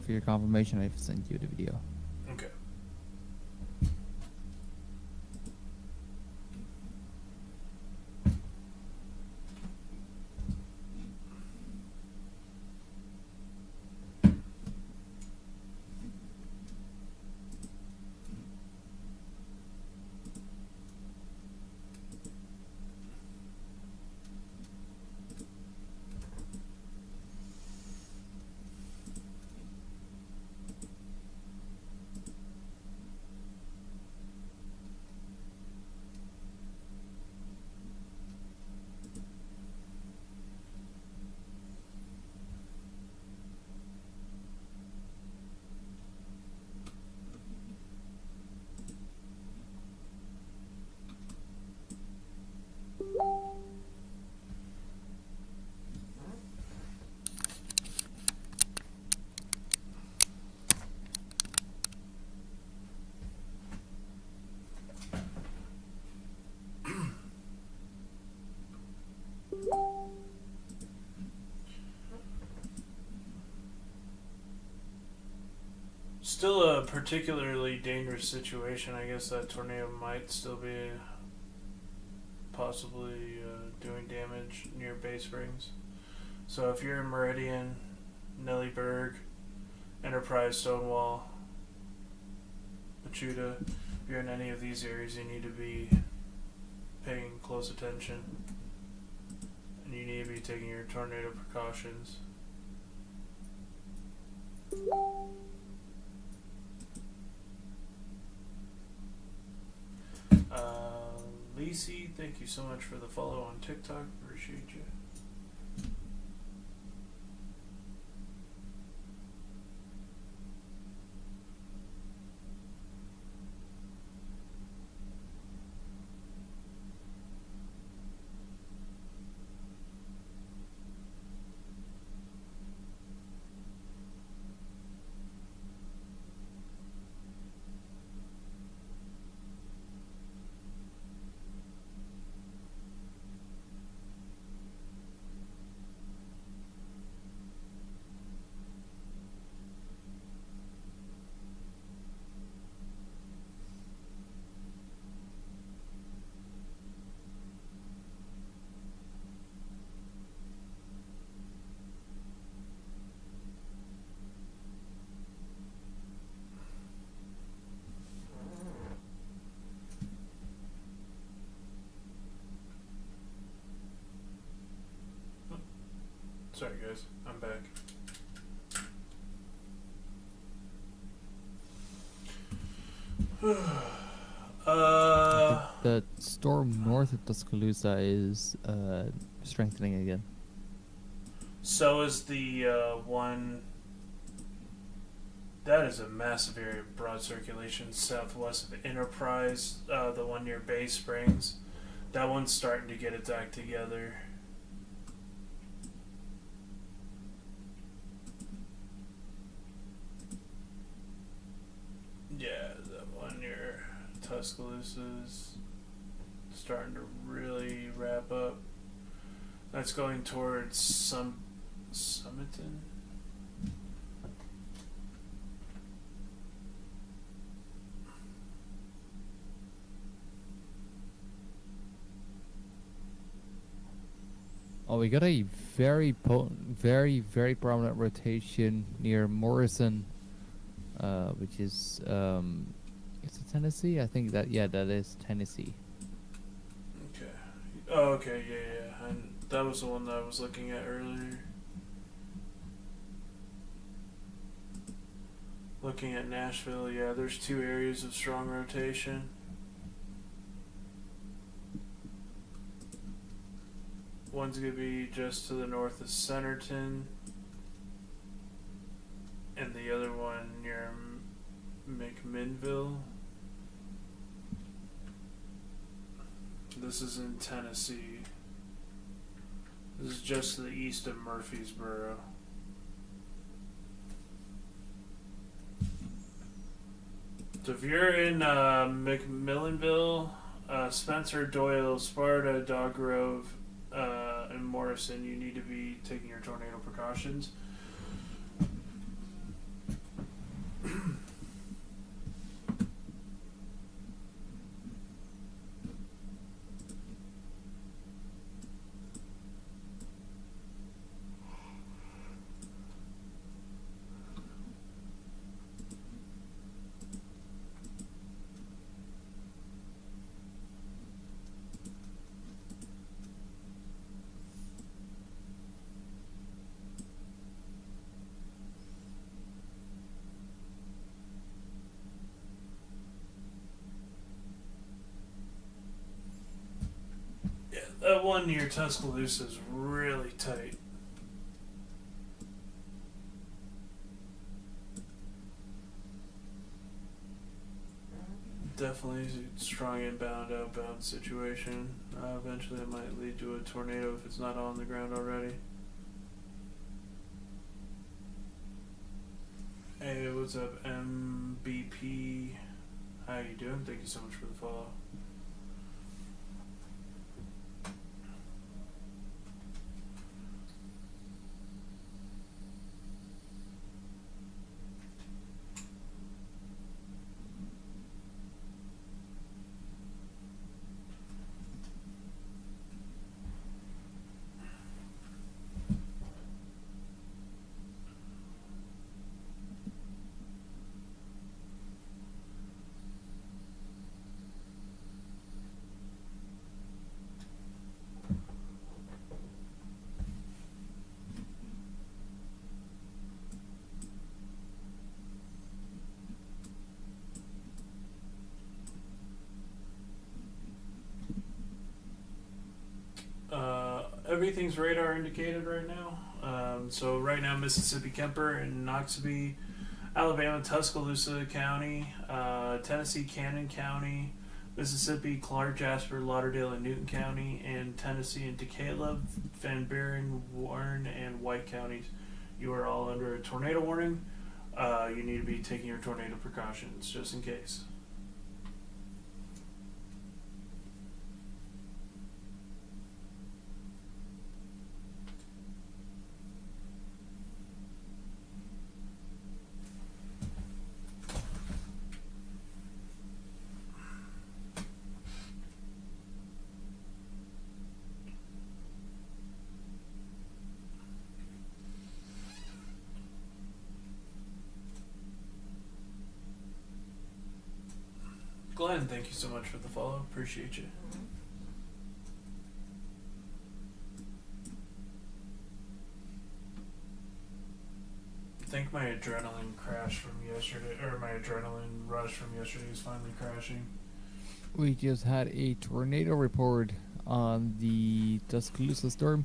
For your confirmation, I've sent you the video. Okay. Still a particularly dangerous situation. I guess that tornado might still be possibly doing damage near Bay Springs. So if you're in Meridian, Nellyburg, Enterprise, Stonewall, Machuda, if you're in any of these areas, you need to be paying close attention. And you need to be taking your tornado precautions. Lacey, thank you so much for the follow on TikTok. Appreciate you. Sorry guys, I'm back. The storm north of Tuscaloosa is strengthening again. So is the one. That is a massive area of broad circulation southwest of Enterprise, the one near Bay Springs. That one's starting to get its act together. Yeah, that one near Tuscaloosa is starting to really wrap up. That's going towards Summiton. Oh, we got a very potent, very prominent rotation near Morrison, which is is it Tennessee? I think that that is Tennessee. Okay. Oh, okay. Yeah. And that was the one that I was looking at earlier. Looking at Nashville, yeah, there's two areas of strong rotation. One's going to be just to the north of Centerton, and the other one near McMinnville. This is in Tennessee. This is just to the east of Murfreesboro. So if you're in McMillanville, Spencer, Doyle, Sparta, Dog Grove, and Morrison, you need to be taking your tornado precautions. That one near Tuscaloosa is really tight. Definitely a strong inbound, outbound situation. Eventually it might lead to a tornado if it's not on the ground already. Hey, what's up, MBP? How you doing? Thank you so much for the follow. everything's radar indicated right now. So right now, Mississippi Kemper and Noxubee, Alabama Tuscaloosa County, Tennessee Cannon County, Mississippi Clark, Jasper, Lauderdale, and Newton County, and Tennessee and Dekalb, Van Buren, Warren, and White counties. You are all under a tornado warning. You need to be taking your tornado precautions just in case. Glenn, thank you so much for the follow. Appreciate you. I think my adrenaline crash from yesterday, or my adrenaline rush from yesterday is finally crashing. We just had a tornado report on the Tuscaloosa storm.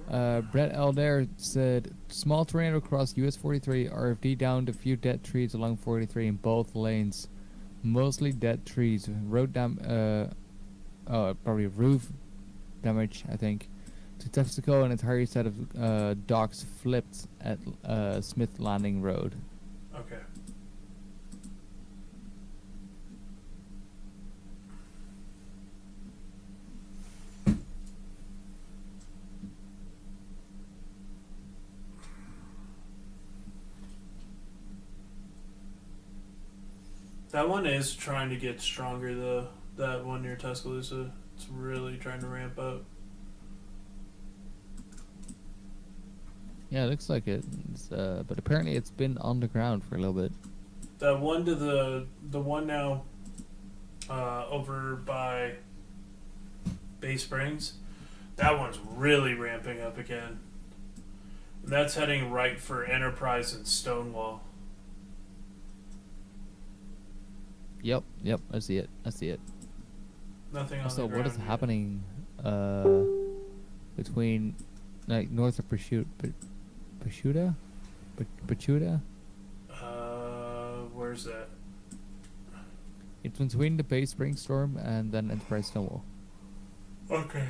Brett Aldair said, small tornado across US 43, RFD downed a few dead trees along 43 in both lanes. Mostly dead trees. Probably roof damage, I think. To Texaco, an entire set of docks flipped at Smith Landing Road. Okay. That one is trying to get stronger though. That one near Tuscaloosa. It's really trying to ramp up. Yeah, it looks like it. But apparently it's been on the ground for a little bit. That one to the one now over by Bay Springs, that one's really ramping up again. And that's heading right for Enterprise and Stonewall. Yep, I see it. Nothing on Also, the ground what is yet. happening between like north of Pachuta? Where's that? It's between the Bay Springs storm and then Enterprise Stonewall. Okay.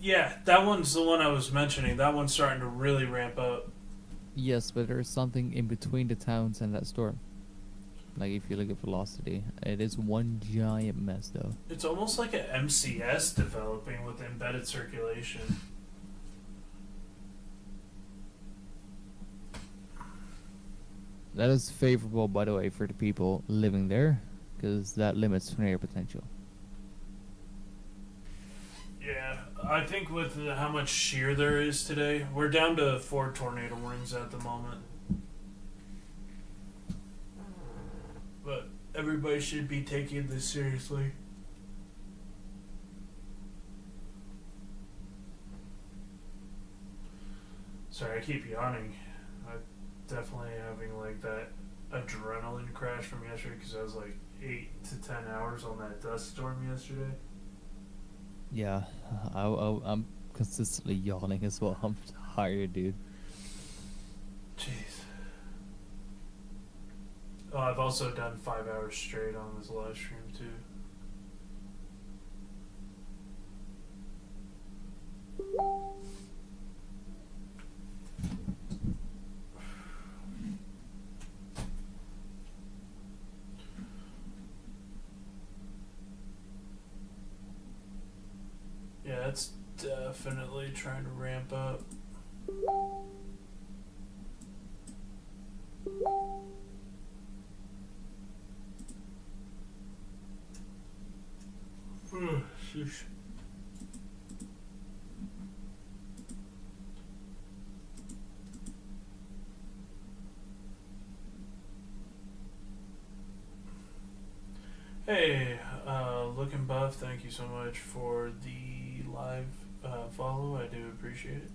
Yeah, that one's the one I was mentioning. That one's starting to really ramp up. Yes, but there's something in between the towns and that storm. Like if you look at velocity, it is one giant mess though. It's almost like an MCS developing with embedded circulation. That is favorable, by the way, for the people living there, because that limits tornado potential. Yeah, I think with how much shear there is today, we're down to 4 tornado warnings at the moment. But everybody should be taking this seriously. Sorry, I keep yawning. I'm definitely having like that adrenaline crash from yesterday because I was like 8 to 10 hours on that dust storm yesterday. Yeah, I'm consistently yawning as well. I'm tired, dude. Jeez. Oh, I've also done 5 hours straight on this live stream too. Yeah, it's definitely trying to ramp up. Sheesh. Hey, Looking Buff, thank you so much for the live follow. I do appreciate it.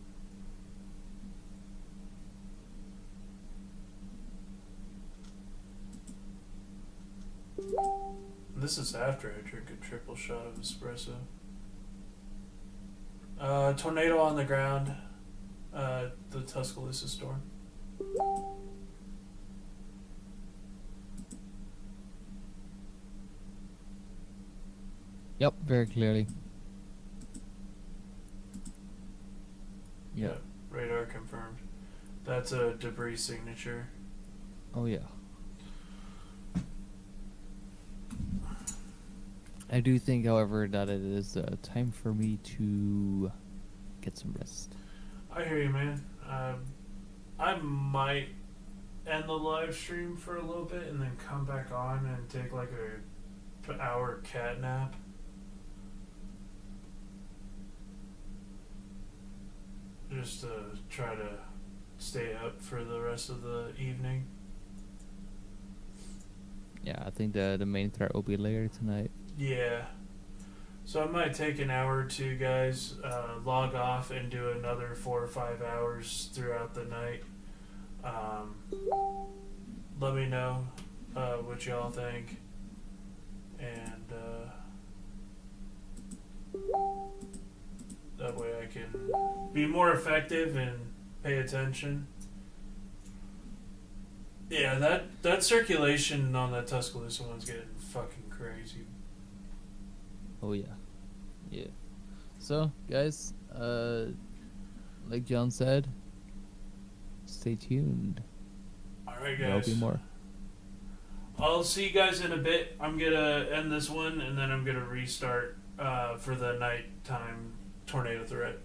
This is after I drink a triple shot of espresso. Tornado on the ground. The Tuscaloosa storm. Yep, very clearly. Yeah, radar confirmed. That's a debris signature. Oh yeah. I do think, however, that it is time for me to get some rest. I hear you, man. I might end the live stream for a little bit and then come back on and take like a hour cat nap. Just to try to stay up for the rest of the evening. Yeah, I think the main threat will be later tonight. Yeah. So I might take an hour or two, guys, log off and do another 4 or 5 hours throughout the night. Let me know what y'all think. And that way I can be more effective and pay attention. Yeah, that circulation on that Tuscaloosa one's getting fucking crazy. Oh yeah, yeah. So guys, like John said, stay tuned. All right, There'll guys. be more. I'll see you guys in a bit. I'm gonna end this one and then I'm gonna restart for the nighttime tornado threat.